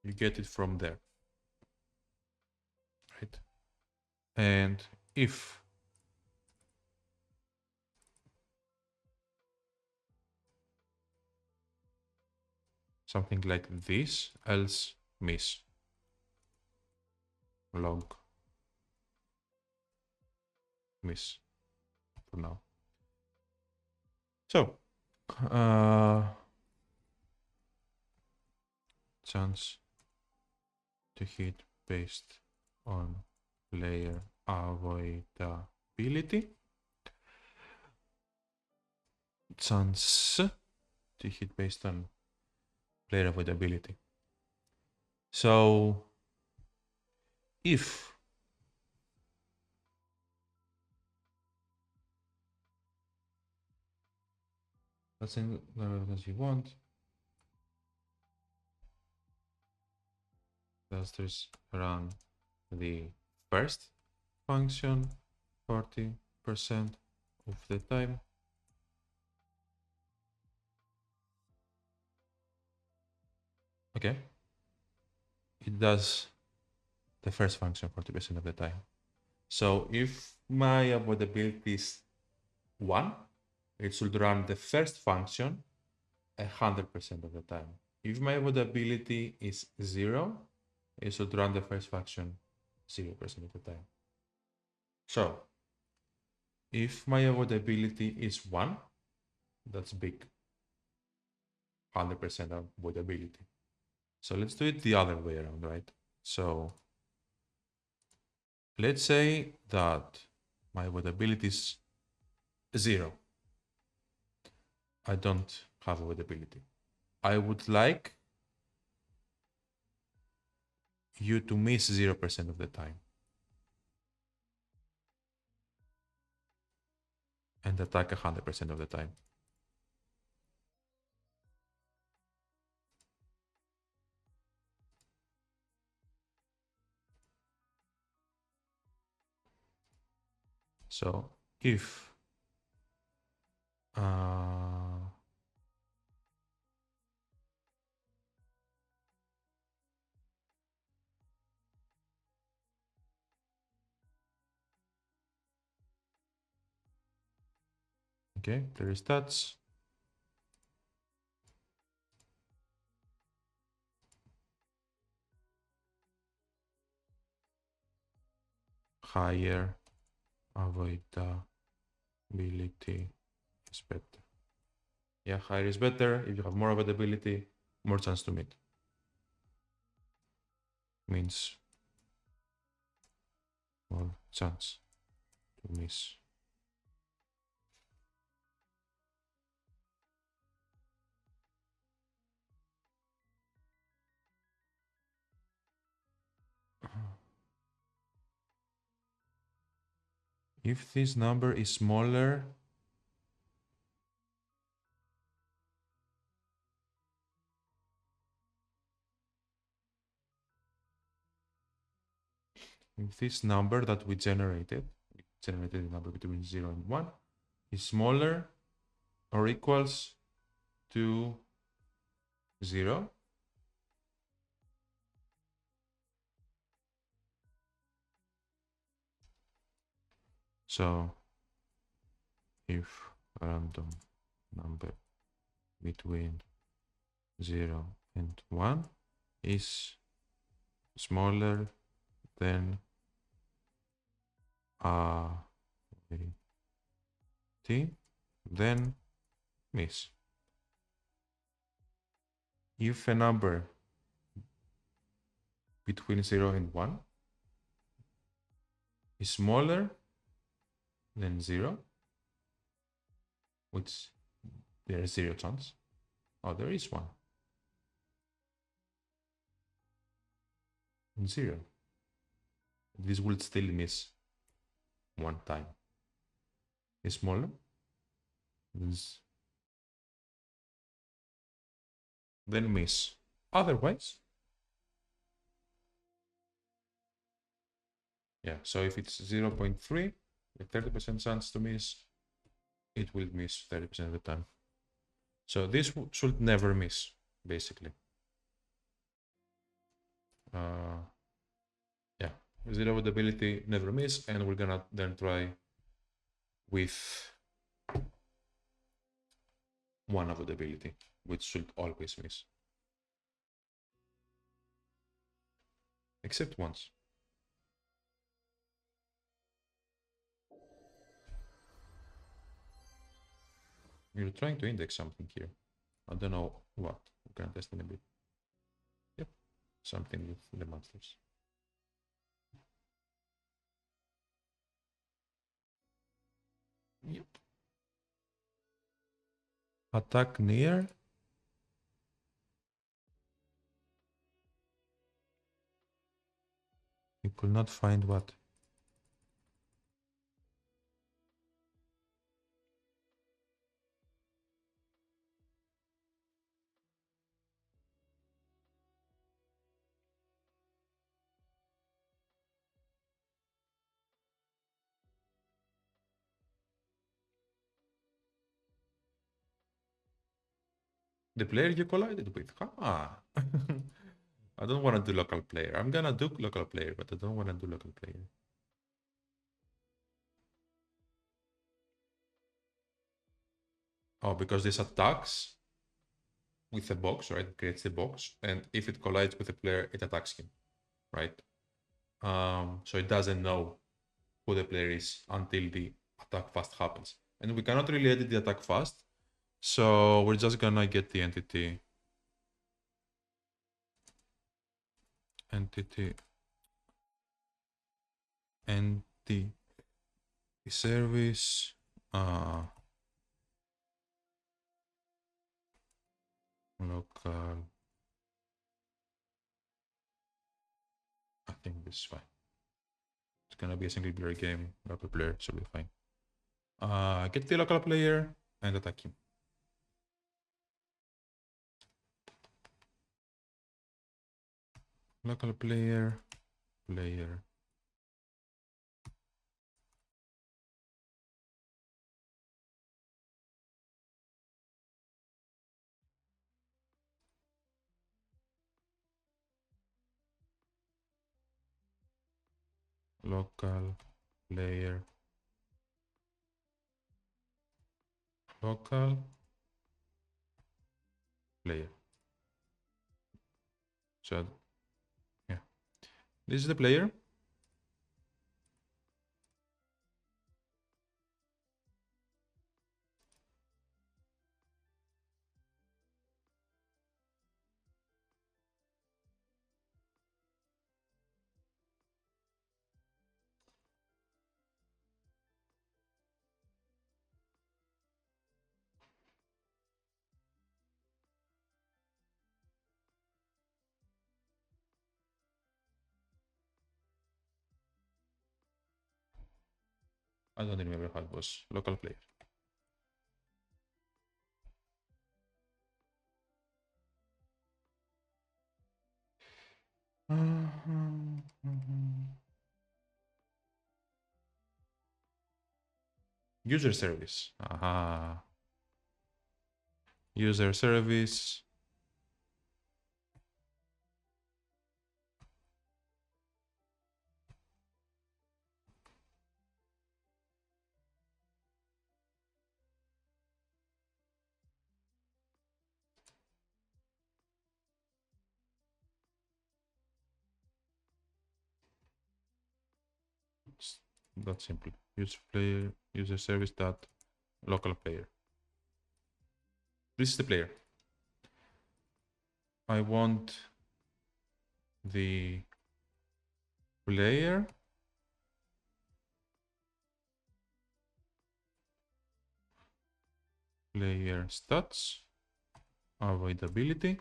you get it from there, right? And if something like this, else miss, log, miss for now. So, chance to hit based on player avoidability. Chance to hit based on player avoidability. So if let's say as you want, let's just run the first function 40% of the time. Okay, it does the first function 40% of the time. So if my avoidability is 1, it should run the first function 100% of the time. If my avoidability is 0, it should run the first function 0% of the time. So if my avoidability is 1, that's big. 100% avoidability. So let's do it the other way around, right? So let's say that my avoidability is 0. I don't have avoidability. I would like you to miss 0% of the time and attack 100% of the time. So if okay, there is stats. Higher avoidability is better. Yeah, higher is better. If you have more avoidability, more chance to meet. Means more chance to miss. If this number is smaller, if this number that we generated a number between 0 and 1, is smaller or equals to 0, so if random number between 0 and 1 is smaller than t, then miss. If a number between 0 and 1 is smaller than 0, which there is 0 chance, oh, there is 1. 0. This will still miss one time. Is smaller, then miss. Otherwise, yeah, so if it's 0.3, a 30% chance to miss, it will miss 30% of the time. So this should never miss, basically. Yeah, 0 avoidability, never miss, and we're gonna then try with 1 avoidability, which should always miss. Except once. You're trying to index something here. I don't know what. We're gonna test in a bit. Yep, something with the monsters. Yep. Attack near. You could not find what? The player you collided with. Ah. I don't want to do local player. I'm gonna do local player, but I don't want to do local player. Oh, because this attacks with a box, right? It creates a box, and if it collides with a player, it attacks him, right? So it doesn't know who the player is until the attack fast happens. And we cannot really edit the attack fast, so we're just gonna get the entity service local. I think this is fine. It's gonna be a single player game. Local player should be fine. Get the local player and attack him. Local player. local player local player. So yeah, this is the player. I don't remember how it was. Local player. User service. Aha. User service. It's that simple. User service dot local player. This is the player. I want the player stats, avoidability,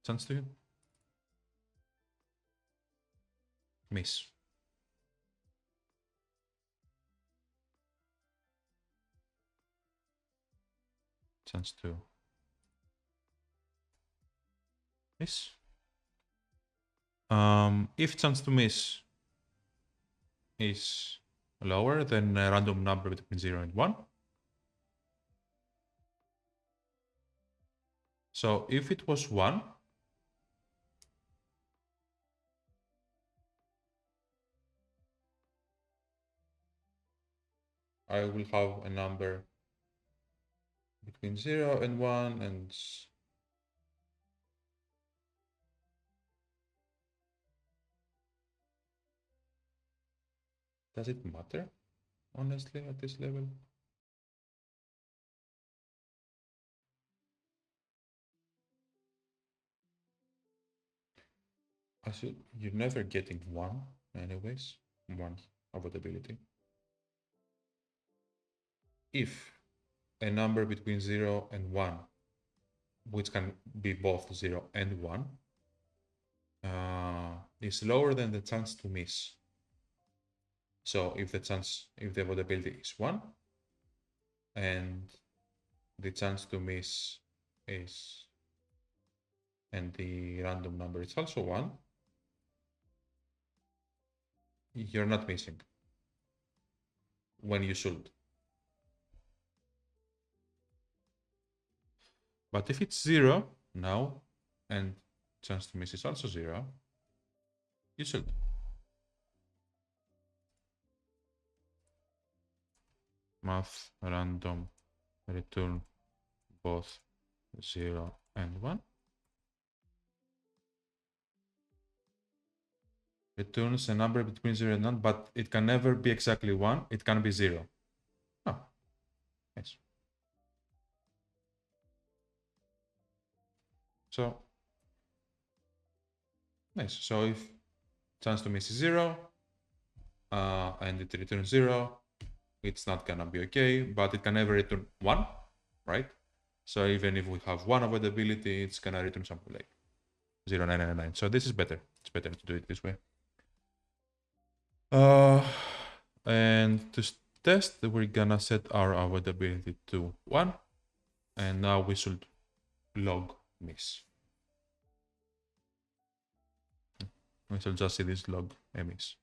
chance to miss. Chance to miss. If chance to miss is lower than a random number between 0 and 1. So if it was 1, I will have a number between 0 and 1 and does it matter, honestly, at this level? You're never getting 1 anyways, 1 avoidability. If a number between 0 and 1, which can be both 0 and 1, is lower than the chance to miss. So if the avoidability is 1 and the chance to miss is, and the random number is also 1, you're not missing when you should. But if it's 0 now and chance to miss is also 0, you should. Math random return both 0 and 1. Returns a number between 0 and 1, but it can never be exactly 1. It can be 0. Oh, nice. So, nice. So if chance to miss is 0 and it returns 0, it's not gonna be okay, but it can never return 1, right? So even if we have 1 avoidability, it's gonna return something like 0.999. So this is better. It's better to do it this way. And to test, we're gonna set our avoidability to 1, and now we should log miss. We should just see this log miss.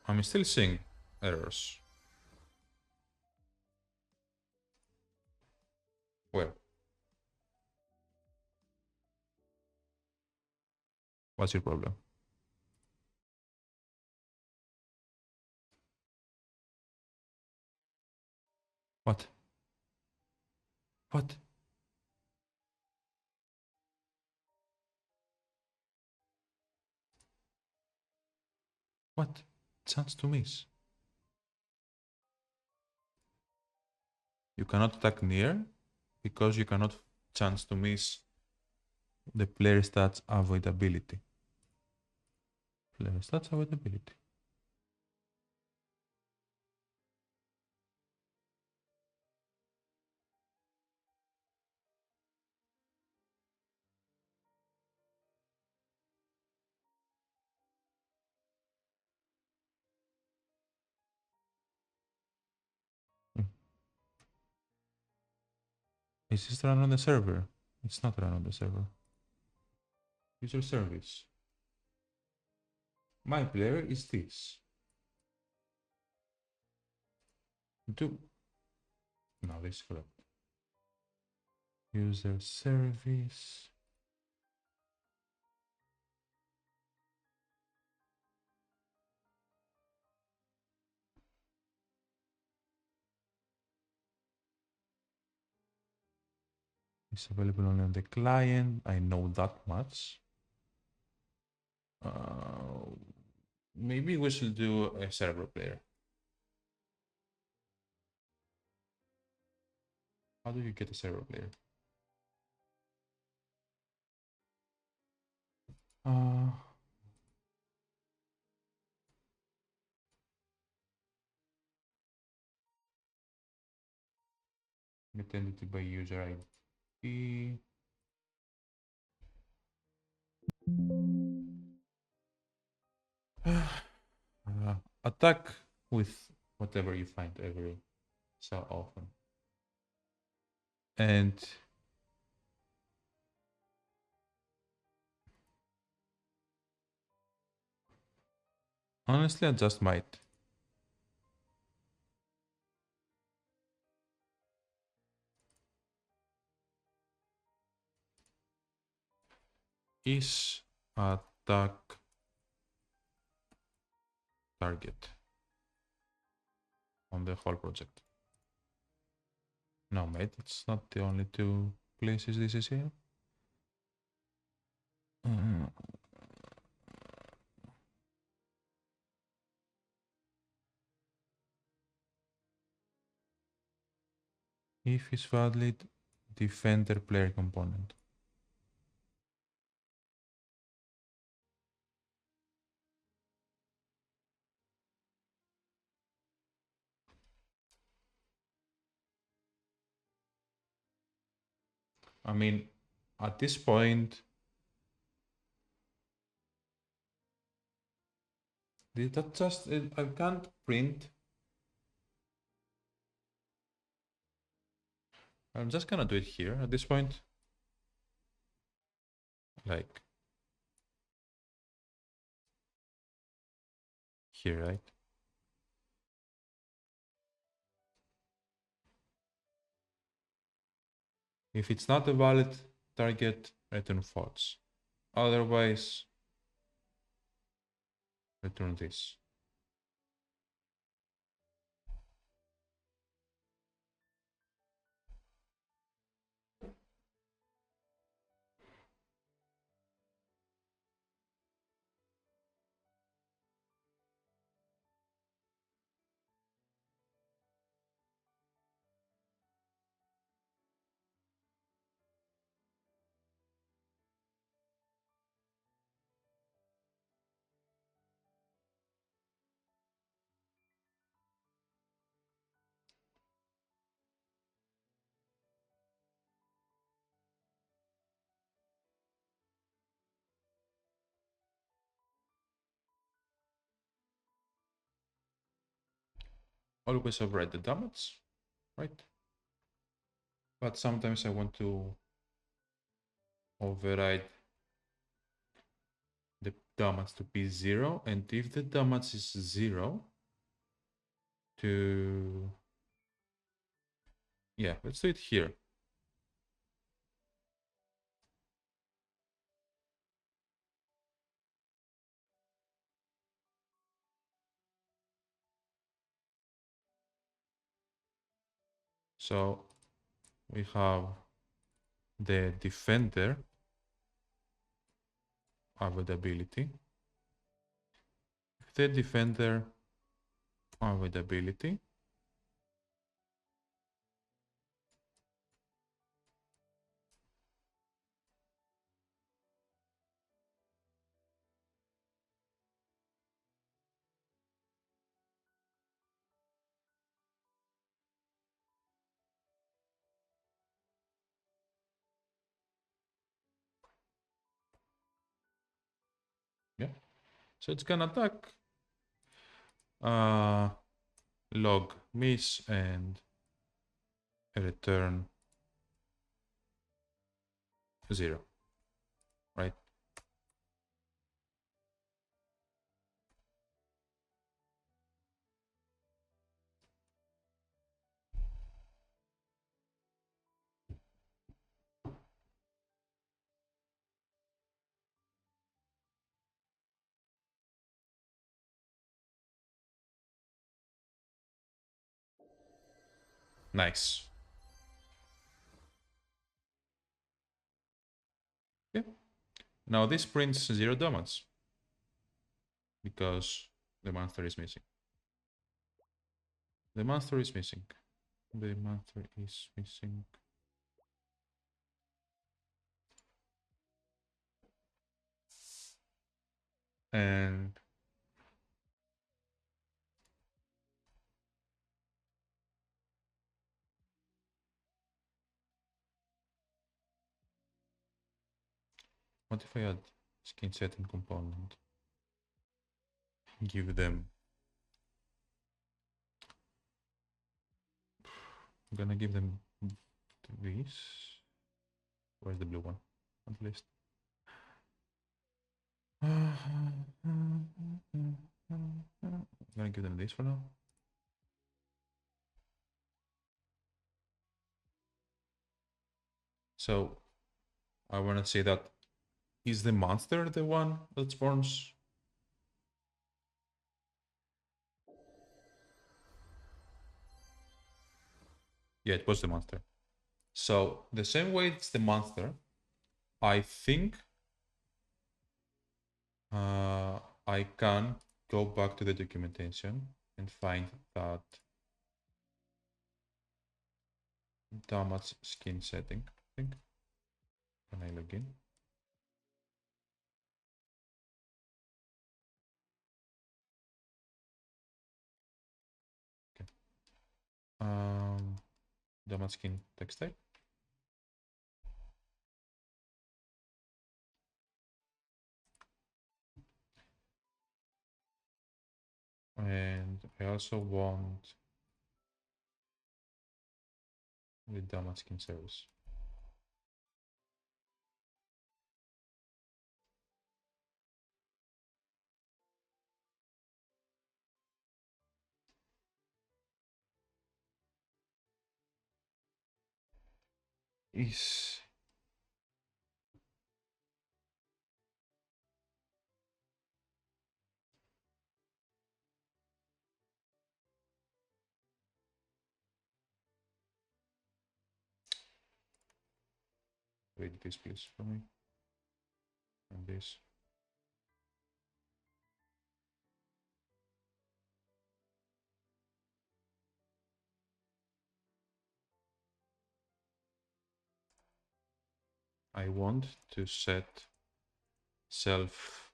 I'm still seeing errors. Well, what's your problem? What? What? What? Chance to miss. You cannot attack near because you cannot chance to miss the player stats avoidability. Player stats avoidability. Is this run on the server? It's not run on the server. User service. My player is this. Do no, this is correct. User service. It's available only on the client. I know that much. Maybe we should do a server player. How do you get a server player? Get entity by user ID. Attack with whatever you find every so often. And honestly, I just might. Is attack target on the whole project? No, mate, it's not the only two places this is here. If is valid, defender player component. I mean, at this point, did that just, I can't print. I'm just gonna do it here at this point. Like here, right? If it's not a valid target, return false. Otherwise, return this. Always override the damage, right? But sometimes I want to override the damage to be 0, and if the damage is 0, to, yeah, let's do it here. So we have the defender avoidability. The defender avoidability yeah, so it's gonna attack log miss and return 0, right? Nice. Yeah. Now this prints 0 damage because the monster is missing. The monster is missing. The monster is missing. And what if I add skin setting component? Give them. I'm gonna give them this. Where's the blue one? At least. I'm gonna give them this for now. So I wanna say that is the monster the one that spawns? Yeah, it was the monster. So the same way it's the monster, I think I can go back to the documentation and find that damage skin setting, I think. Can I log in? Okay. Damage skin text type. And I also want the damage skin service. Is read this please for me. And this. I want to set self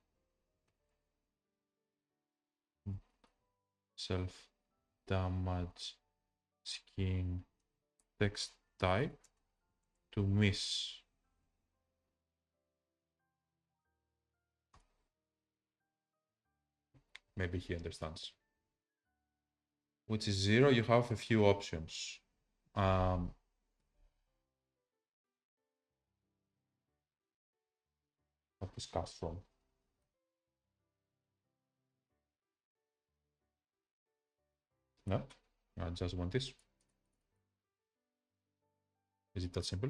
damage skin text type to miss. Maybe he understands. Which is 0, you have a few options. What is cast from? No, I just want this. Is it that simple?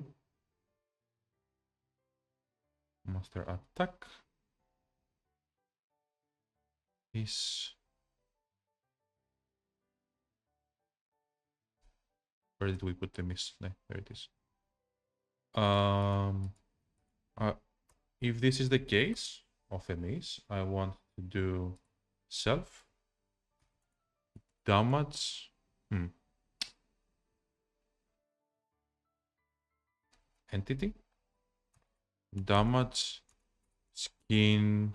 Master attack is... Where did we put the miss? There it is. Uh, if this is the case of a miss, I want to do self damage. Entity damage skin.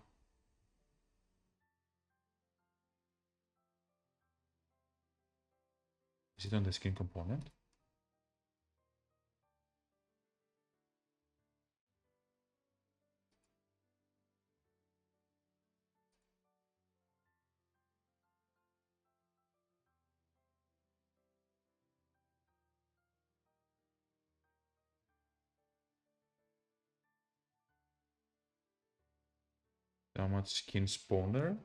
Is it on the skin component? Damage skin spawner,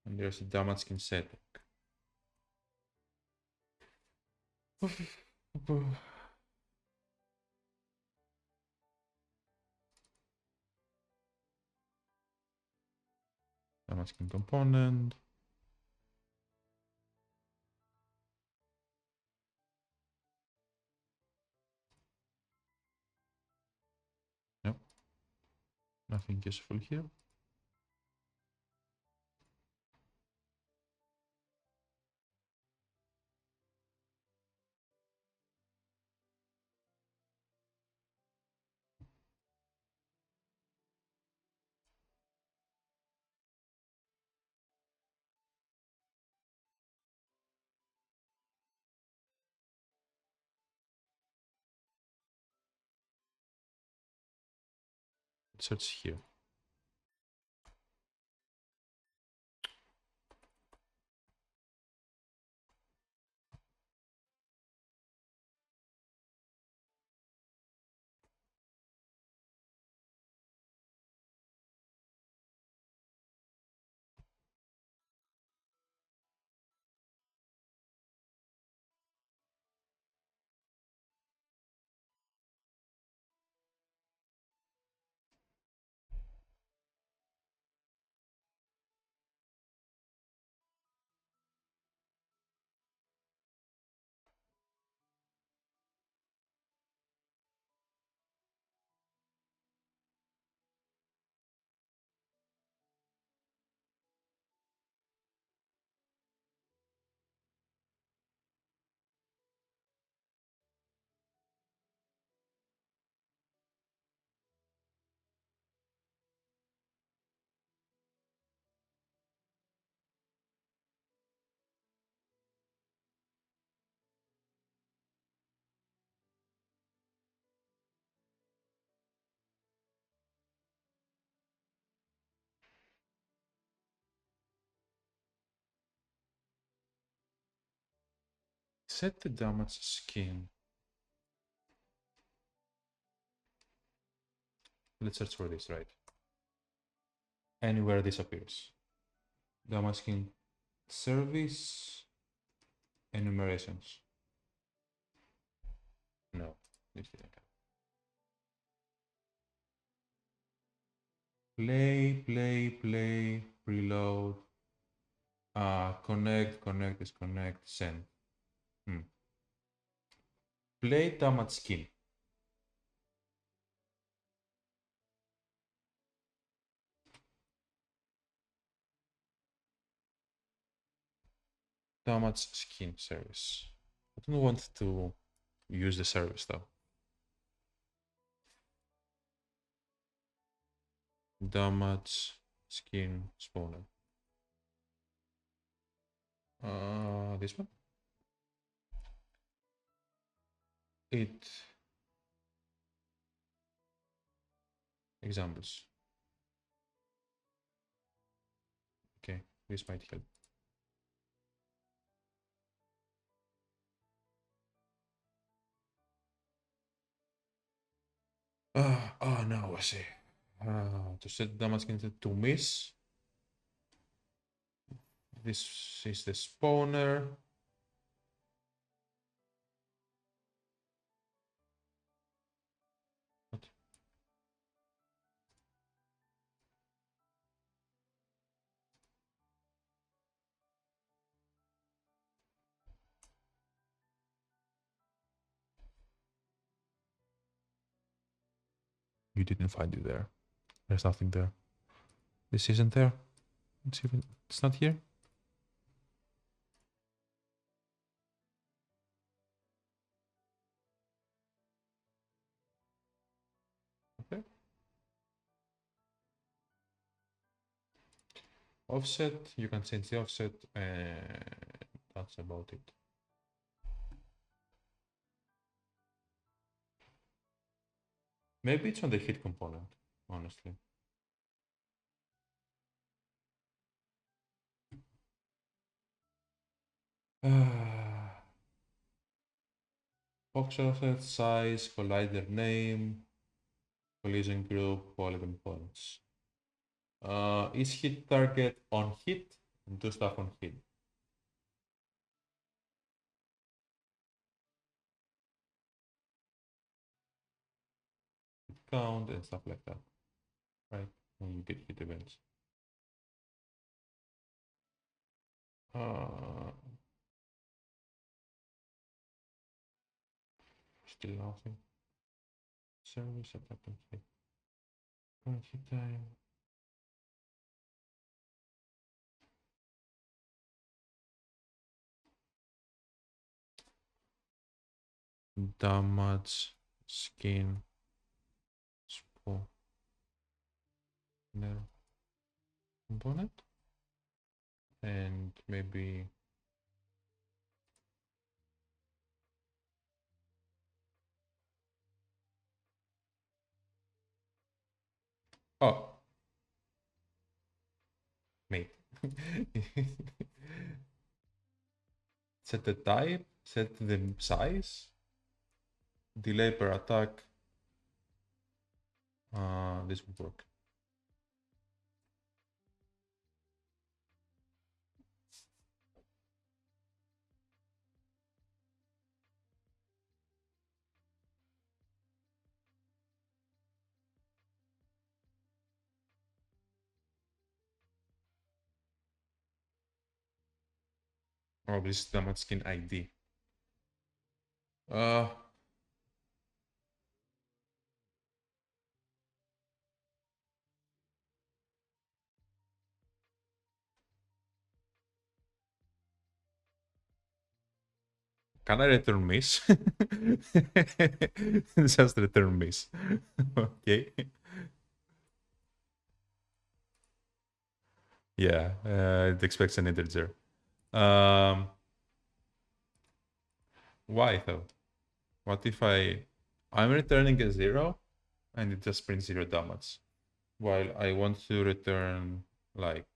and there's a damage skin setting. Damage skin component. Nope. Nothing useful here. Search here. Set the damage skin. Let's search for this, right? Anywhere this appears. Damage skin service enumerations. No, this didn't come. Play, preload. Connect, disconnect, send. Play damage skin. Damage skin service. I don't want to use the service though. Damage skin spawner. This one. It examples. Okay, this might help. Oh no, I see. To set damage skin to miss. This is the spawner. You didn't find it there. There's nothing there. This isn't there. Let's see if it's not here. Okay. Offset, you can change the offset, and that's about it. Maybe it's on the hit component, honestly. Box offset, size, collider name, collision group, polygon points. Is hit target on hit? Do stuff on hit. Count and stuff like that, right? When you get hit events. Still nothing. Service attack on hit. Current hit time. Damage, skin, spore, nerve component, and maybe oh, mate. Set the type, set the size, delay per attack. This would work. Oh, this is damage skin ID. Can I return miss? Just return miss. Okay. Yeah, it expects an integer. Why though? What if I'm returning a 0 and it just prints 0 damage, while I want to return like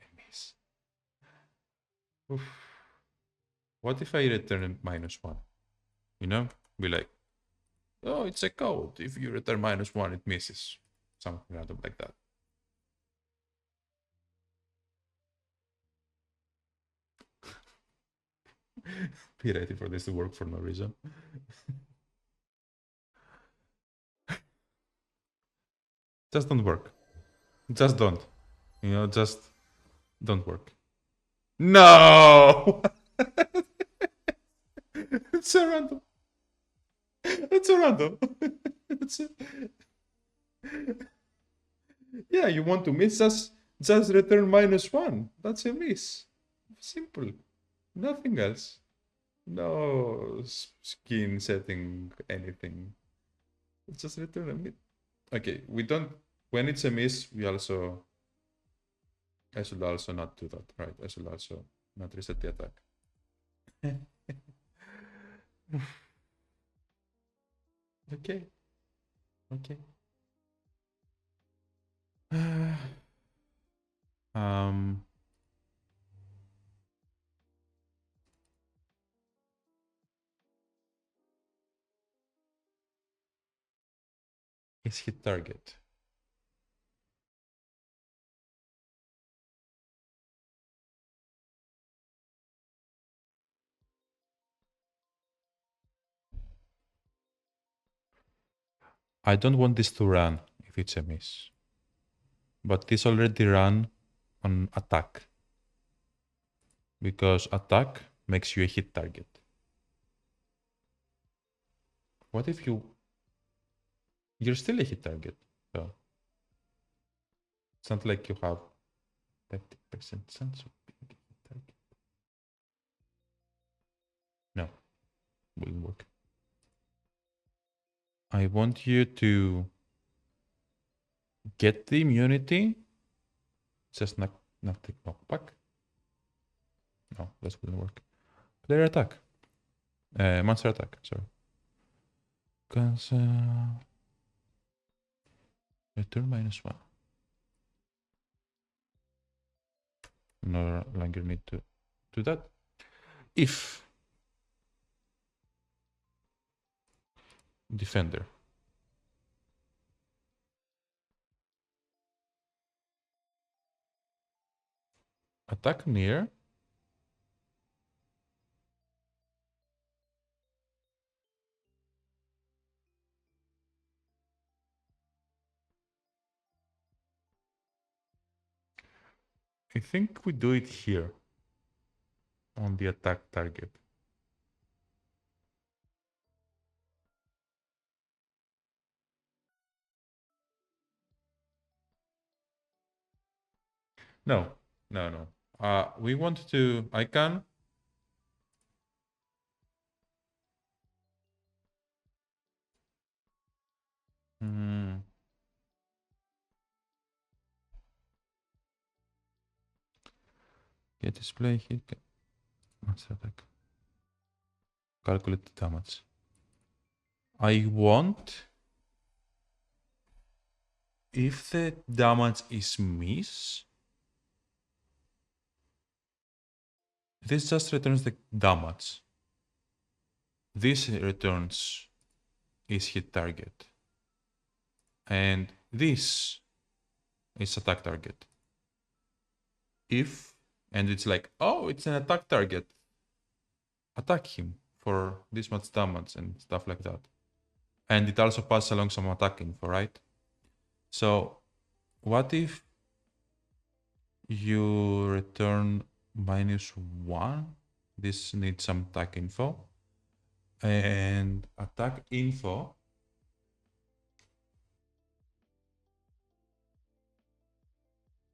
a miss? Oof. What if I return a -1? You know, be like, oh, it's a code. If you return -1, it misses. Something random like that. Be ready for this to work for no reason. Just don't work. Just don't. You know, just don't work. No! It's so random. It's so random. Yeah, you want to miss, just return -1. That's a miss. Simple. Nothing else. No skin setting, anything. Just return a miss. Okay, we don't. When it's a miss, I should also not do that, right? I should also not reset the attack. Okay. Okay. um. Is hit target. I don't want this to run if it's a miss. But this already ran on attack. Because attack makes you a hit target. What if you you're still a hit target. So it's not like you have 30% chance of being a hit target. No, wouldn't work. I want you to get the immunity. Just not the knockback. No, that wouldn't work. Player attack. Monster attack, sorry. Cancel. Return -1. No longer need to do that. If defender attack near I think we do it here on the attack target. No. We want to, I can get display here. Monster attack. Calculate the damage. I want if the damage is miss, this just returns the damage. This returns is hit target. And this is attack target. If, and it's like, oh, it's an attack target. Attack him for this much damage and stuff like that. And it also passes along some attack info, right? So what if you return -1? This needs some attack info. And attack info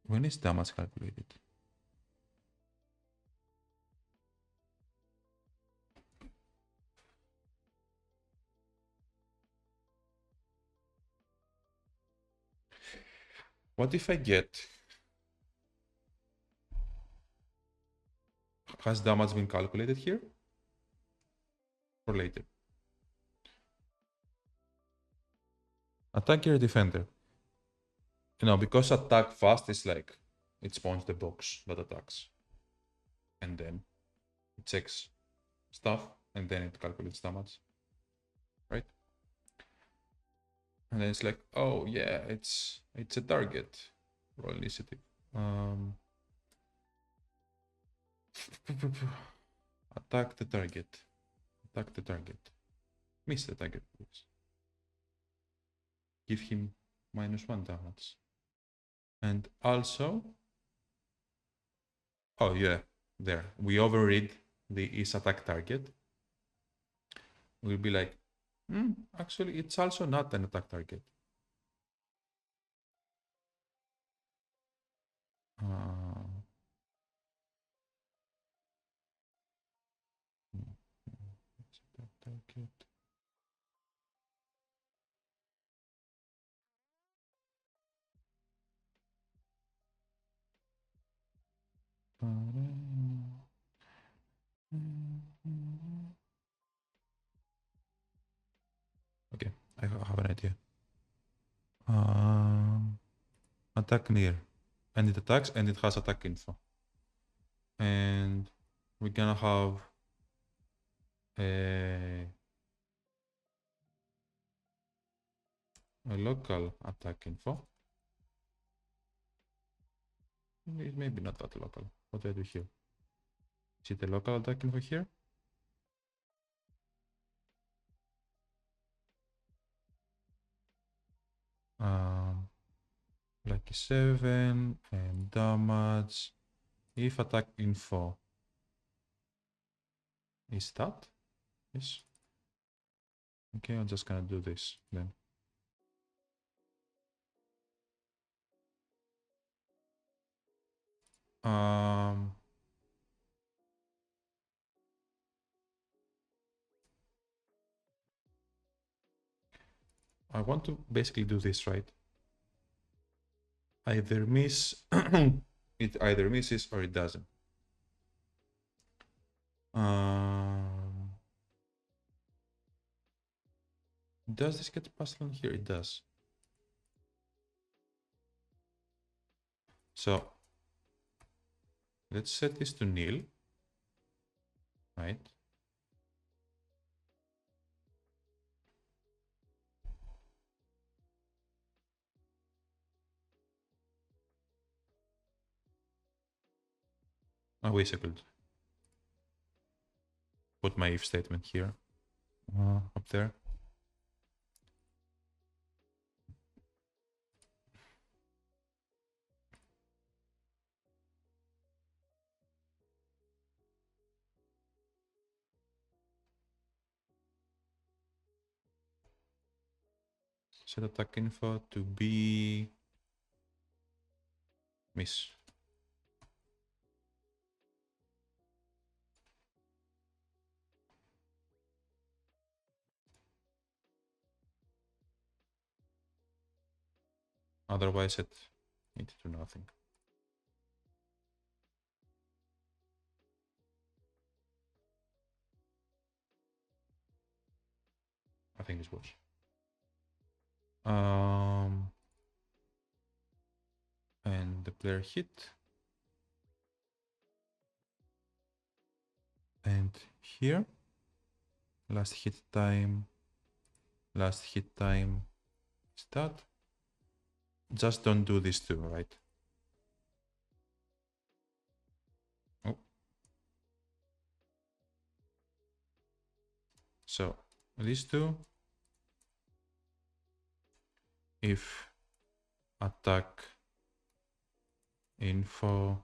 when is damage calculated? What if I get, has damage been calculated here? Or later? Attack your defender. You know, because attack fast is like, it spawns the box that attacks. And then it checks stuff, and then it calculates damage. Right? And then it's like, oh yeah, it's a target. Roll initiative. Attack the target. Attack the target. Miss the target, please. Give him -1 damage. And also, oh yeah, there. We overread the is attack target. We'll be like, actually, it's also not an attack target. Target. Okay, I have an idea. Attack near. And it attacks and it has attack info. And we're gonna have a local attack info. Maybe not that local. What do I do here? Is it a local attack info here? Like 7 and damage. If attack info is that? Yes. Okay, I'm just gonna do this then. Um, I want to basically do this, right? Either miss, it either misses or it doesn't. Does this get passed on here? It does. So let's set this to nil, right? Oh, wait a second. Put my if statement here, up there. Set attack info to be miss. Otherwise, it needs to do nothing. I think this works. And the player hit. And here, last hit time start. Just don't do this too, right? Oh. So these two, if attack info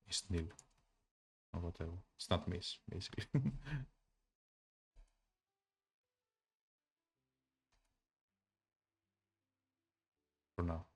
is nil or whatever. It's not miss, basically. For now.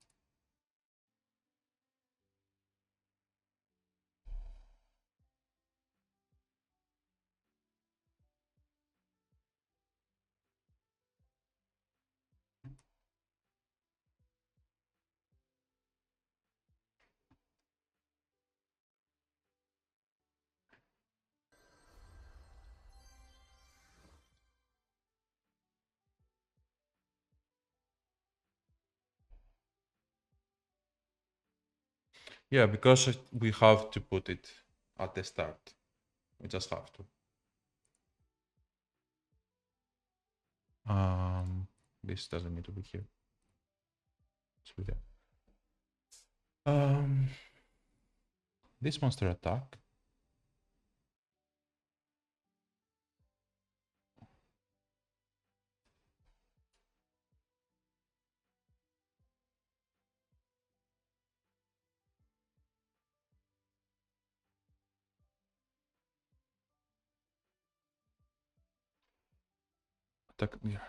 Yeah, because we have to put it at the start. We just have to. This doesn't need to be here. It's be there. This monster attack. Attack here.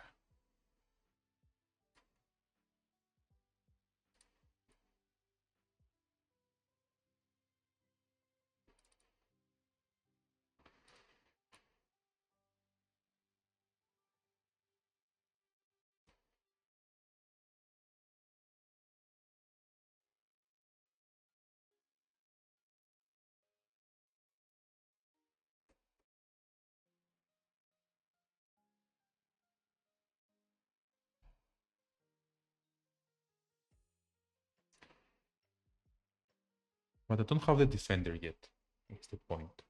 But I don't have the defender yet. That's the point.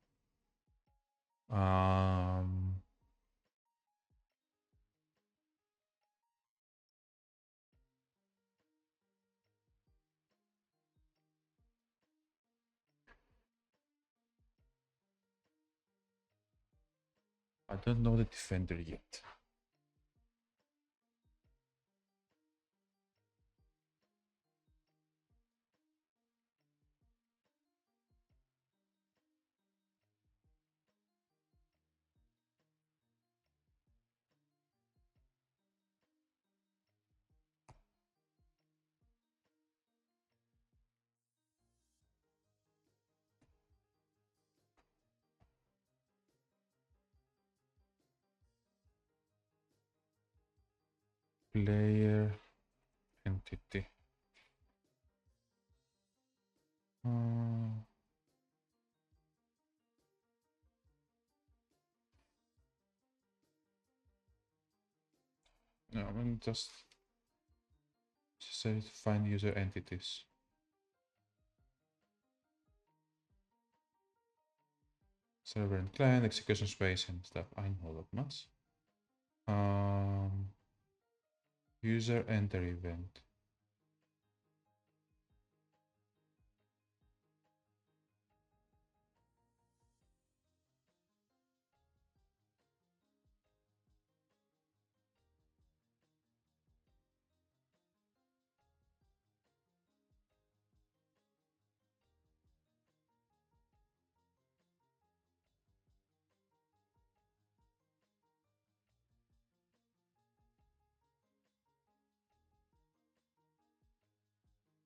I don't know the defender yet. player entity. No, I'm gonna just say find user entities. Server and client, execution space and stuff. I know that much. User enter event.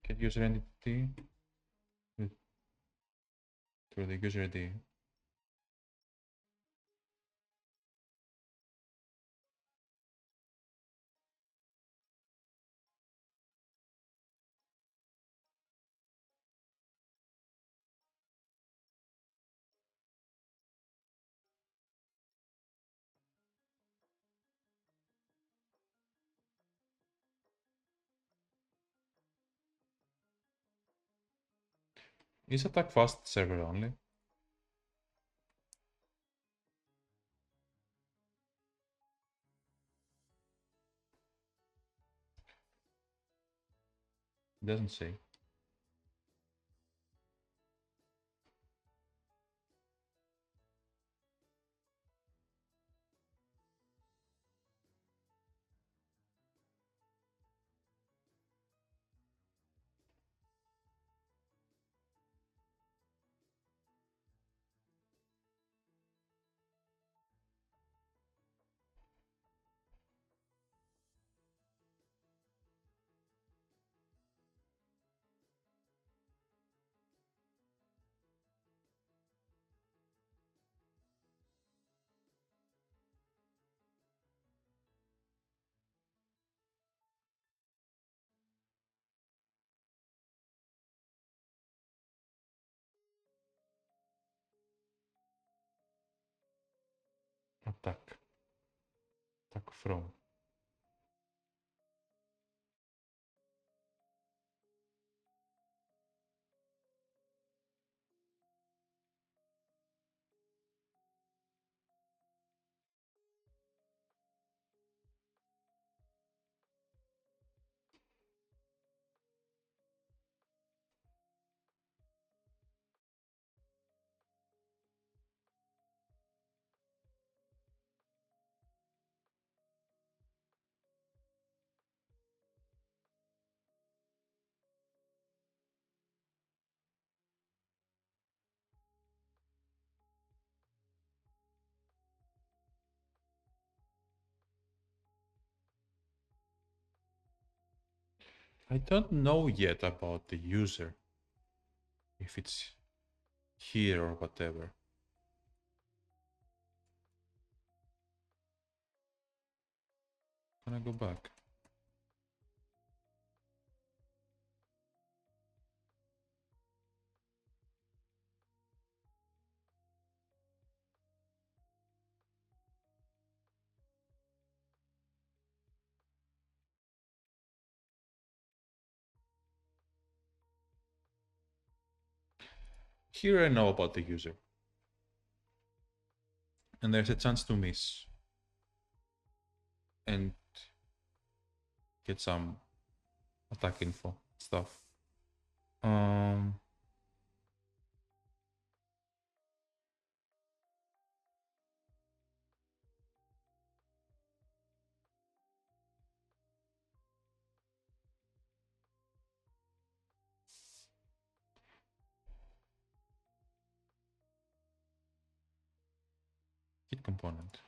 Get user entity to the user ID. Is attack fast server only? It doesn't say. Attack. Attack from. I don't know yet about the user. If it's here or whatever. Can I go back? Here I know about the user. And there's a chance to miss. And get some attack info stuff. Kit component.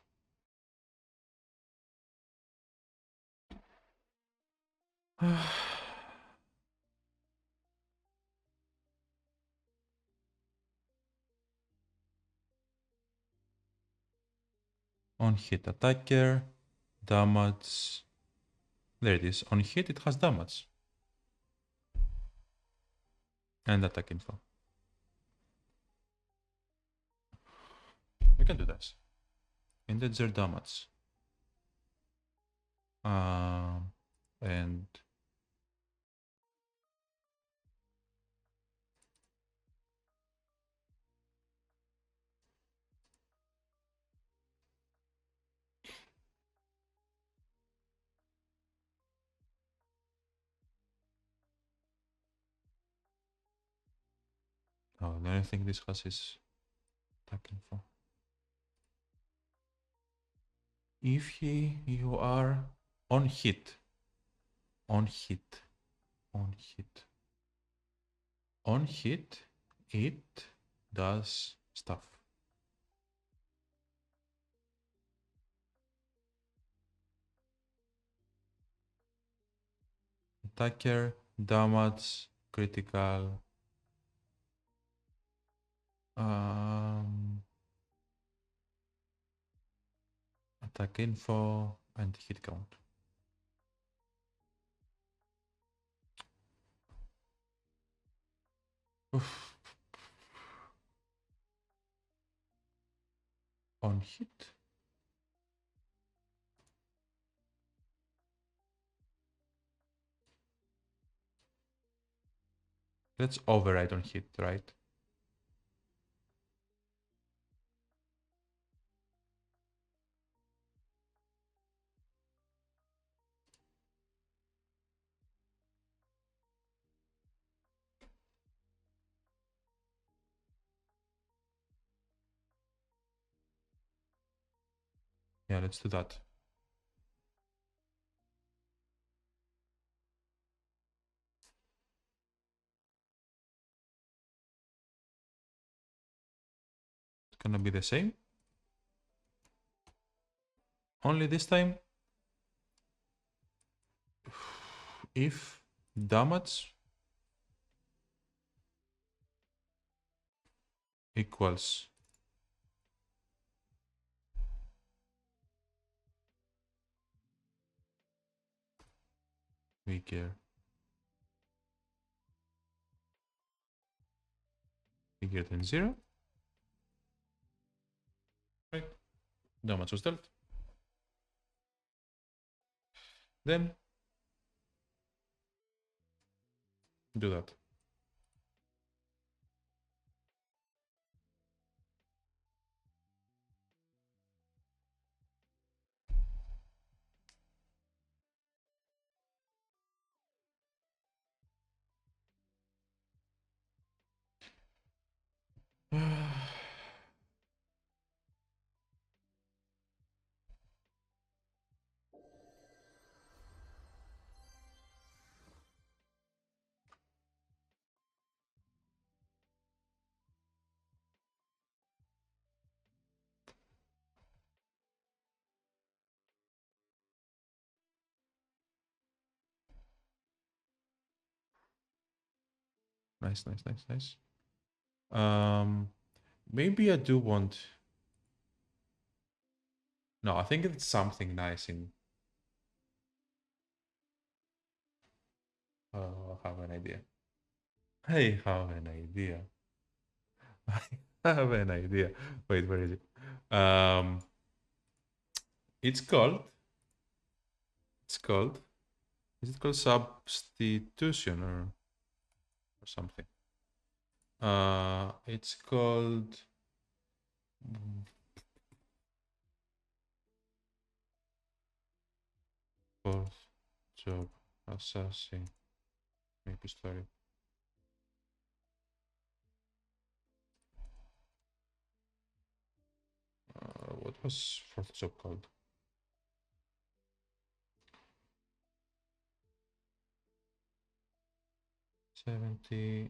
On hit attacker, damage, There it is. On hit, it has damage. And attack info. We can do this. Integer damage. And oh, the only thing this has is attack info. If you are on hit, on hit, on hit, on hit, it does stuff. Attacker, damage, critical. Attack info and hit count. Oof. On hit. Let's override on hit, right? Yeah, let's do that. It's gonna be the same. Only this time, if damage equals bigger than 0, right? Damage was dealt. Then do that. Nice, nice, nice, nice. Maybe I do want. No, I think it's something nice in. I have an idea. I have an idea. I have an idea. Wait, where is it? It's called. It's called. Is it called substitution or something? It's called. Fourth job assassin. MapleStory. What was fourth job called? $70.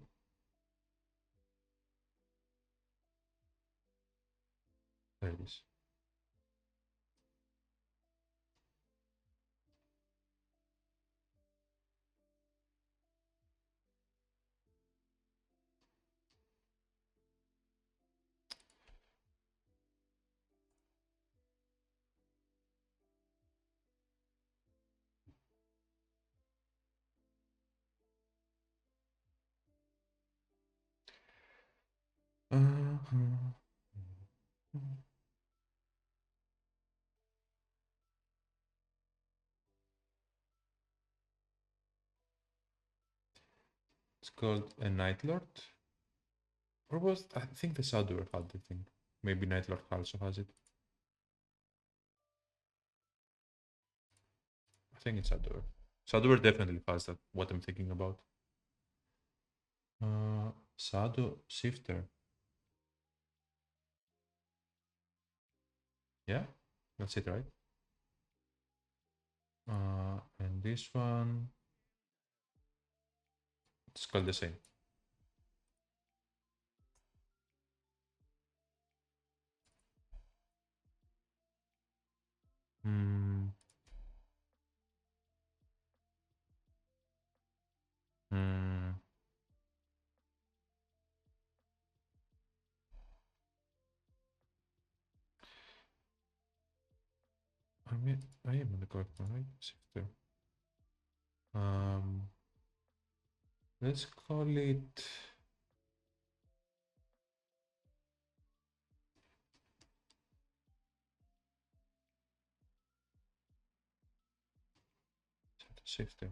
There it is. It's called a Night Lord. Or was I think the Shadower had the thing. Maybe Night Lord also has it. I think it's Shadower. Shadower definitely has that, what I'm thinking about. Shadow Shifter. Yeah, that's it, right? And this one, it's called the same. Hmm. Hmm. I mean, I am on the correct one, right? Shifter. Um, let's call it. Shifter.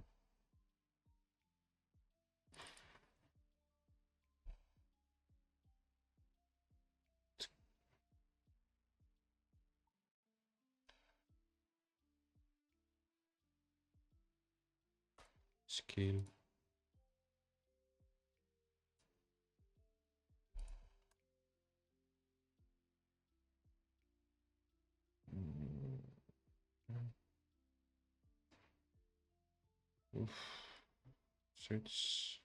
Skill. Mm, Oof. Search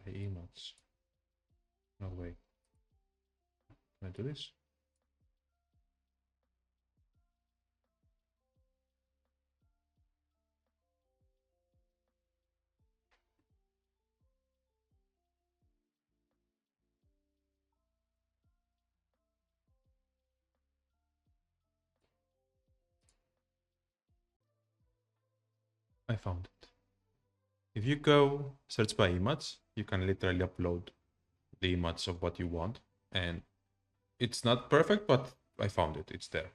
by emails. No way. Can I do this? I found it. If you go search by image, you can literally upload the image of what you want. And it's not perfect, but I found it. It's there.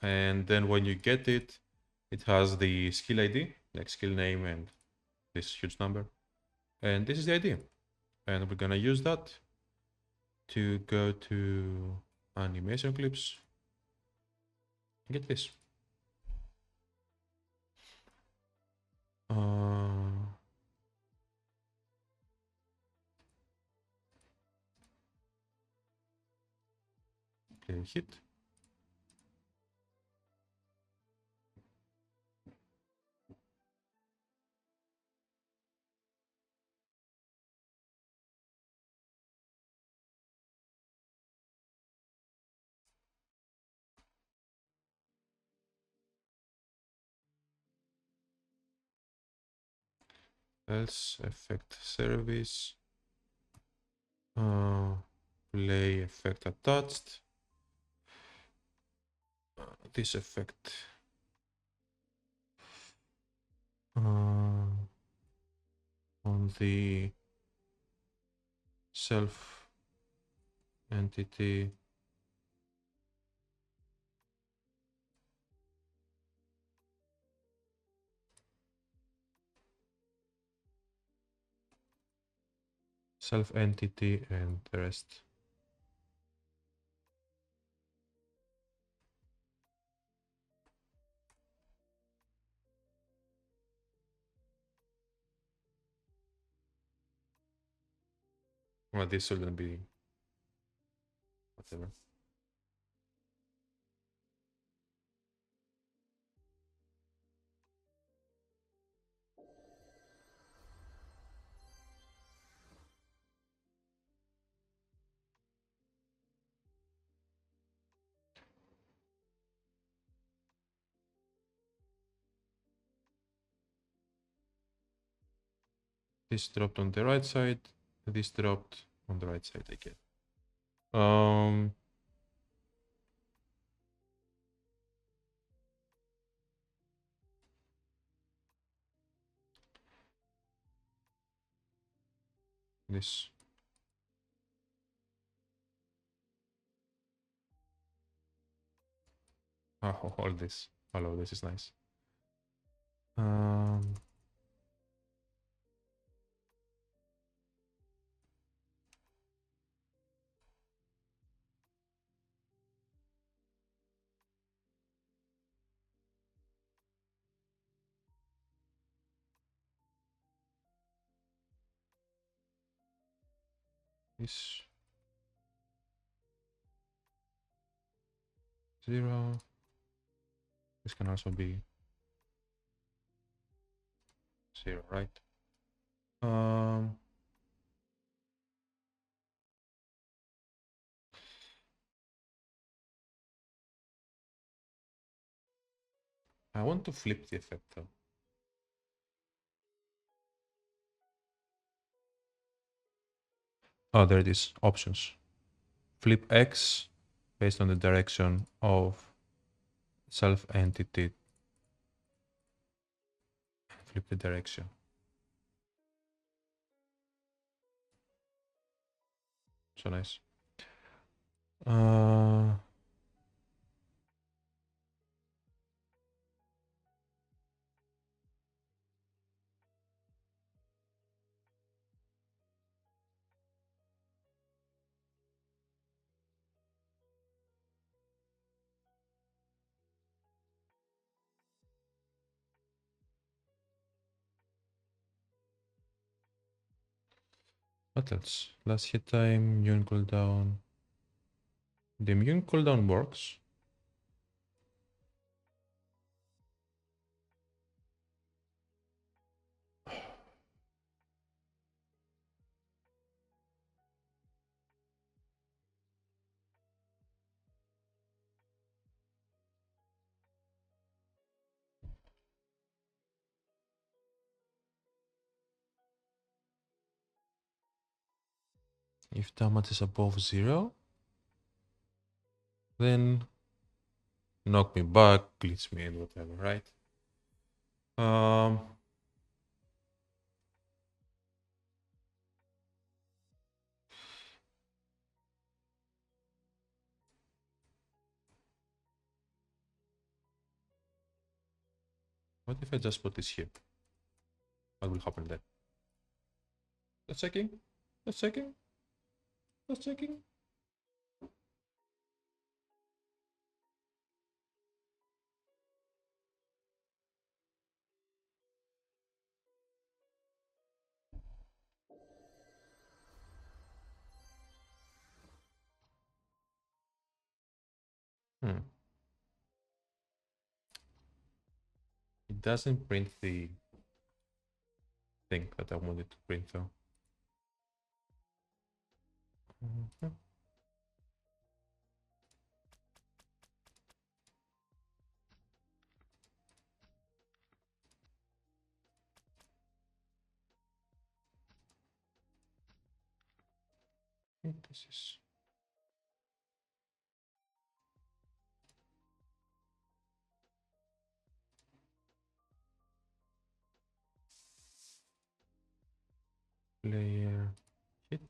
And then when you get it, it has the skill ID, like skill name and this huge number. And this is the ID. And we're gonna use that to go to animation clips. Get this. Okay, hit. Else effect service. Play effect attached. This effect. On the self entity self entity and the rest. Well, this shouldn't be whatever. This dropped on the right side. This dropped on the right side again. this. Oh, all this. Hello, this is nice. This 0. This can also be 0, right? I want to flip the effect though. Oh, there it is. Options. Flip X based on the direction of self-entity. Flip the direction. So nice. What else? Last hit time, immune cooldown. The immune cooldown works. If damage is above 0, then knock me back, glitch me, and whatever, right? What if I just put this here? What will happen then? Just checking. Just checking. Just checking. It doesn't print the thing that I wanted to print though. I think this is layer hit.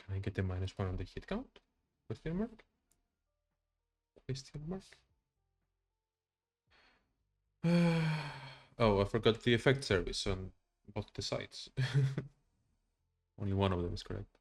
Can I get a -1 on the hit count? Question mark? Question mark? Oh, I forgot the effect service on both the sides. Only one of them is correct.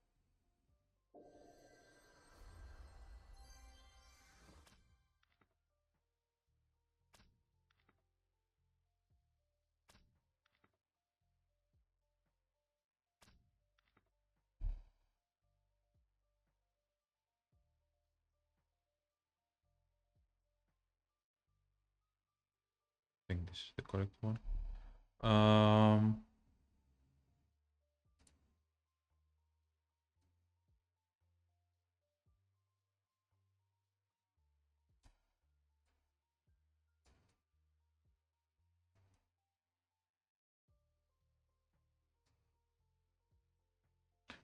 I think this is the correct one.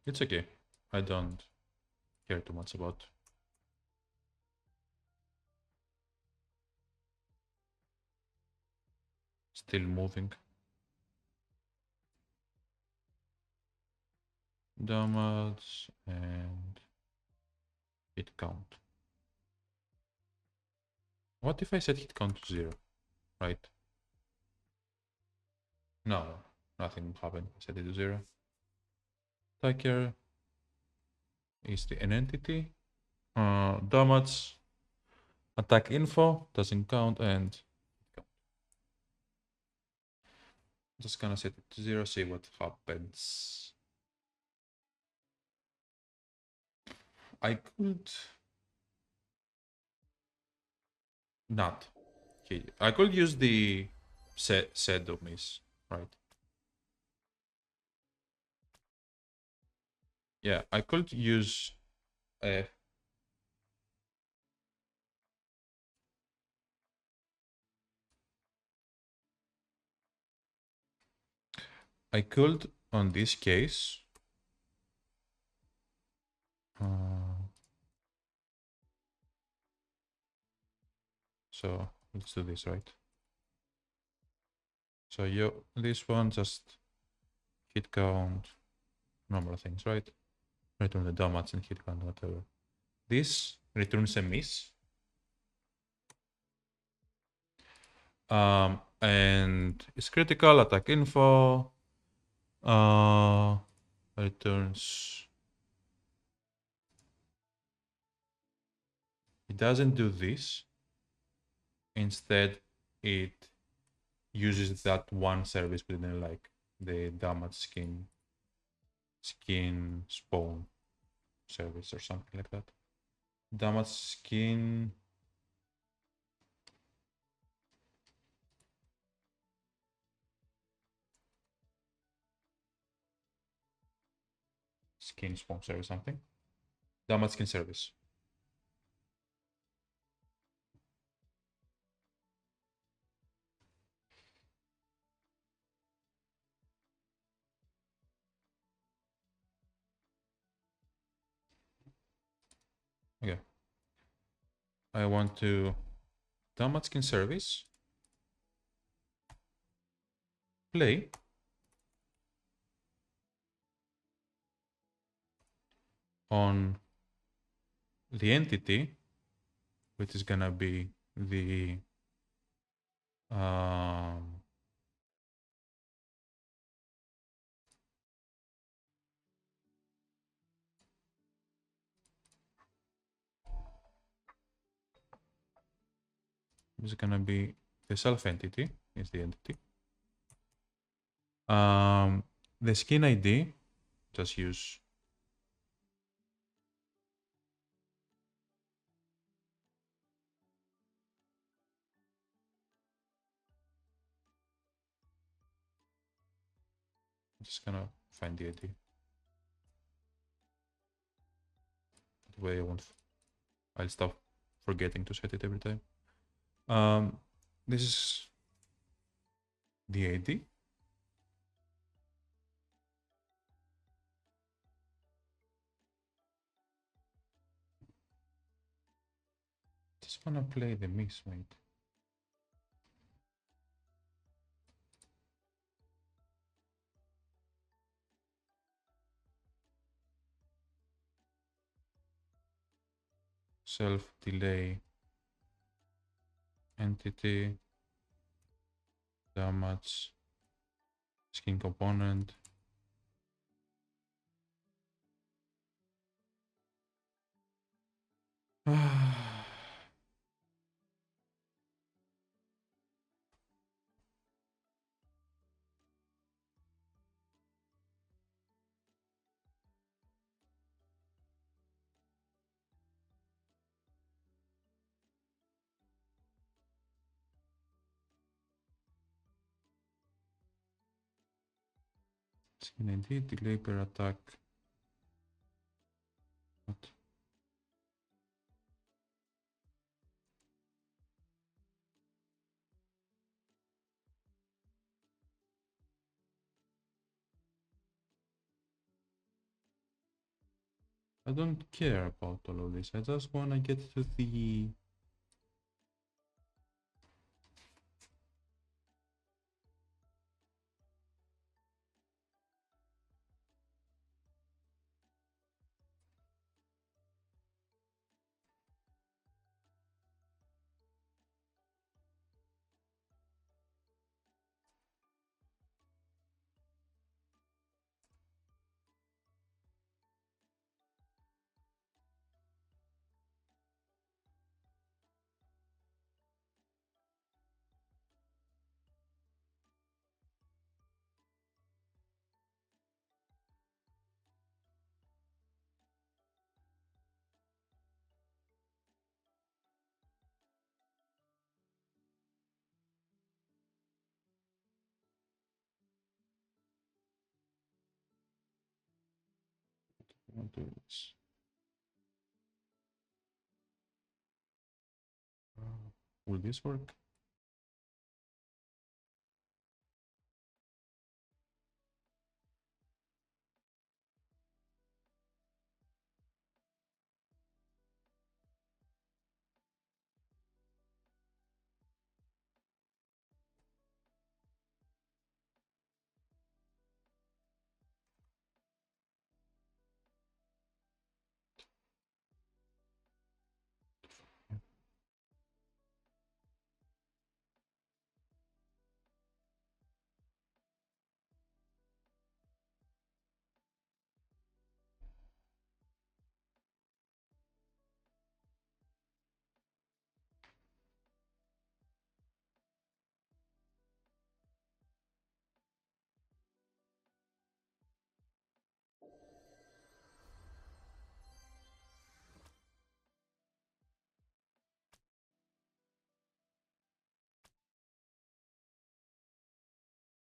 It's okay. I don't care too much about. Still moving. Damage and hit count. What if I set hit count to 0? Right? No, nothing happened. Set it to 0. Attacker is an entity. Damage, attack info doesn't count, and just gonna set it to 0, see what happens. I could not. Okay, I could use the set of miss, right? Yeah, I could use I could, on this case, so let's do this, right? So this one just hit count, normal things, right? Return the damage and hit count, whatever. This returns a miss. And it's critical, attack info, returns. It doesn't do this. Instead, it uses that one service within like the damage skin spawn service or something like that. Damage skin. Skin sponsor or something. Damage skin service. Okay. I want to damage skin service. Play. On the entity, which is gonna be the is gonna be the self entity is the entity. The skin ID, just use just gonna find the ID. The way I'll stop forgetting to set it every time. This is the ID. Just wanna play the miss, mate. self delay entity damage skin component. Skin ID delay per attack. What? I don't care about all of this. I just want to get to the I'll do this. Will this work?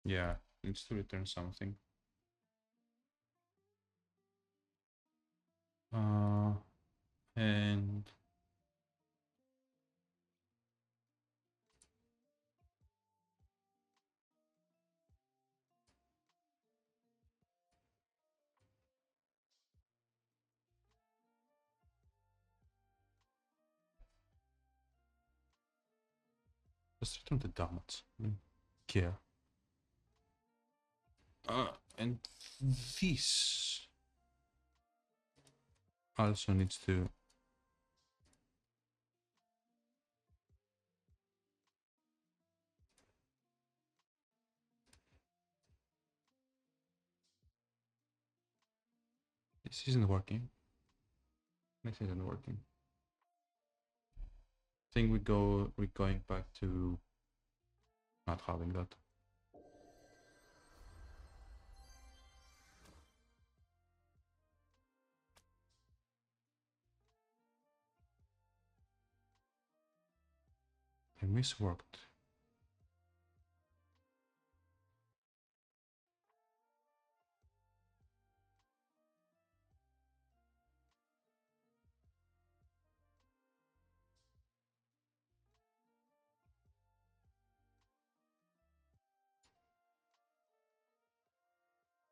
Yeah, it needs to return something. And just return the damage. Yeah. And this also needs to this isn't working. This isn't working. I think we're going back to not having that. I misworked.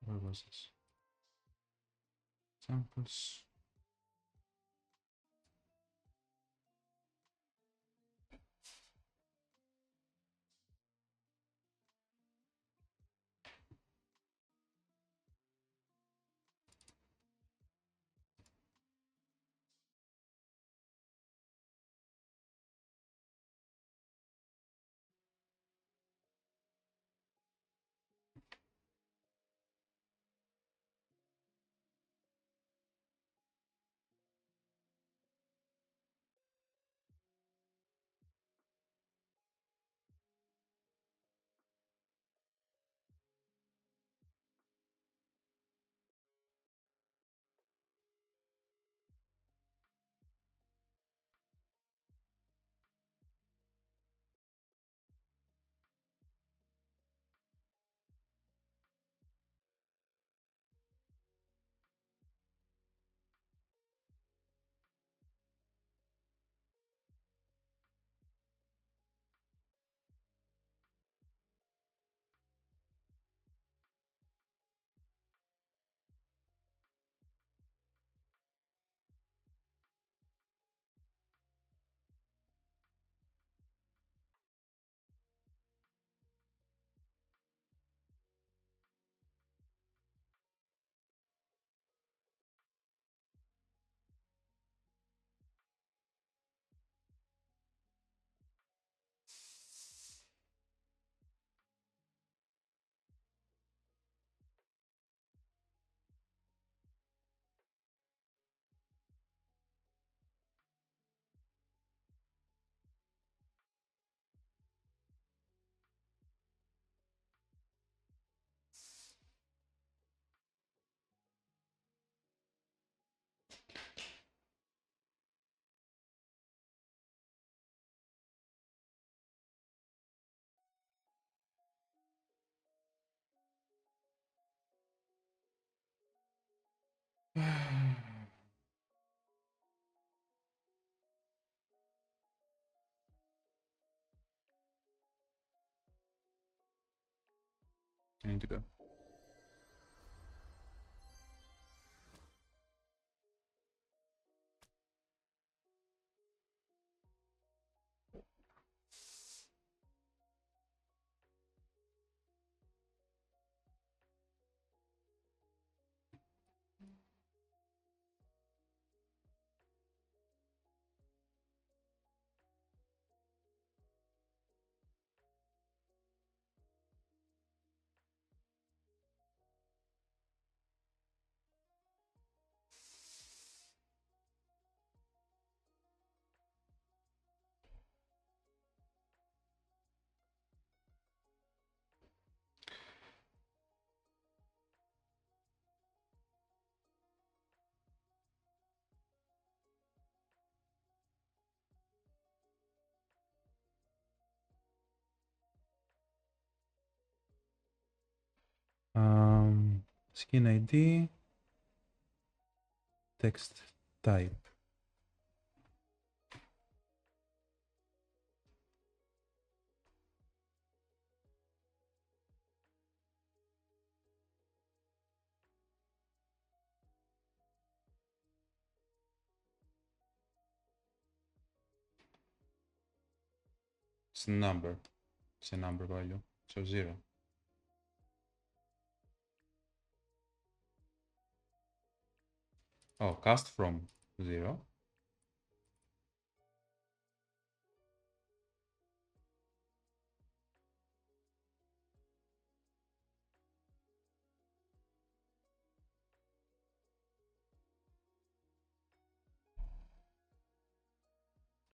Where was this? Samples. I need to go. Skin ID, text type. It's a number. It's a number value. So 0. Oh, cast from 0.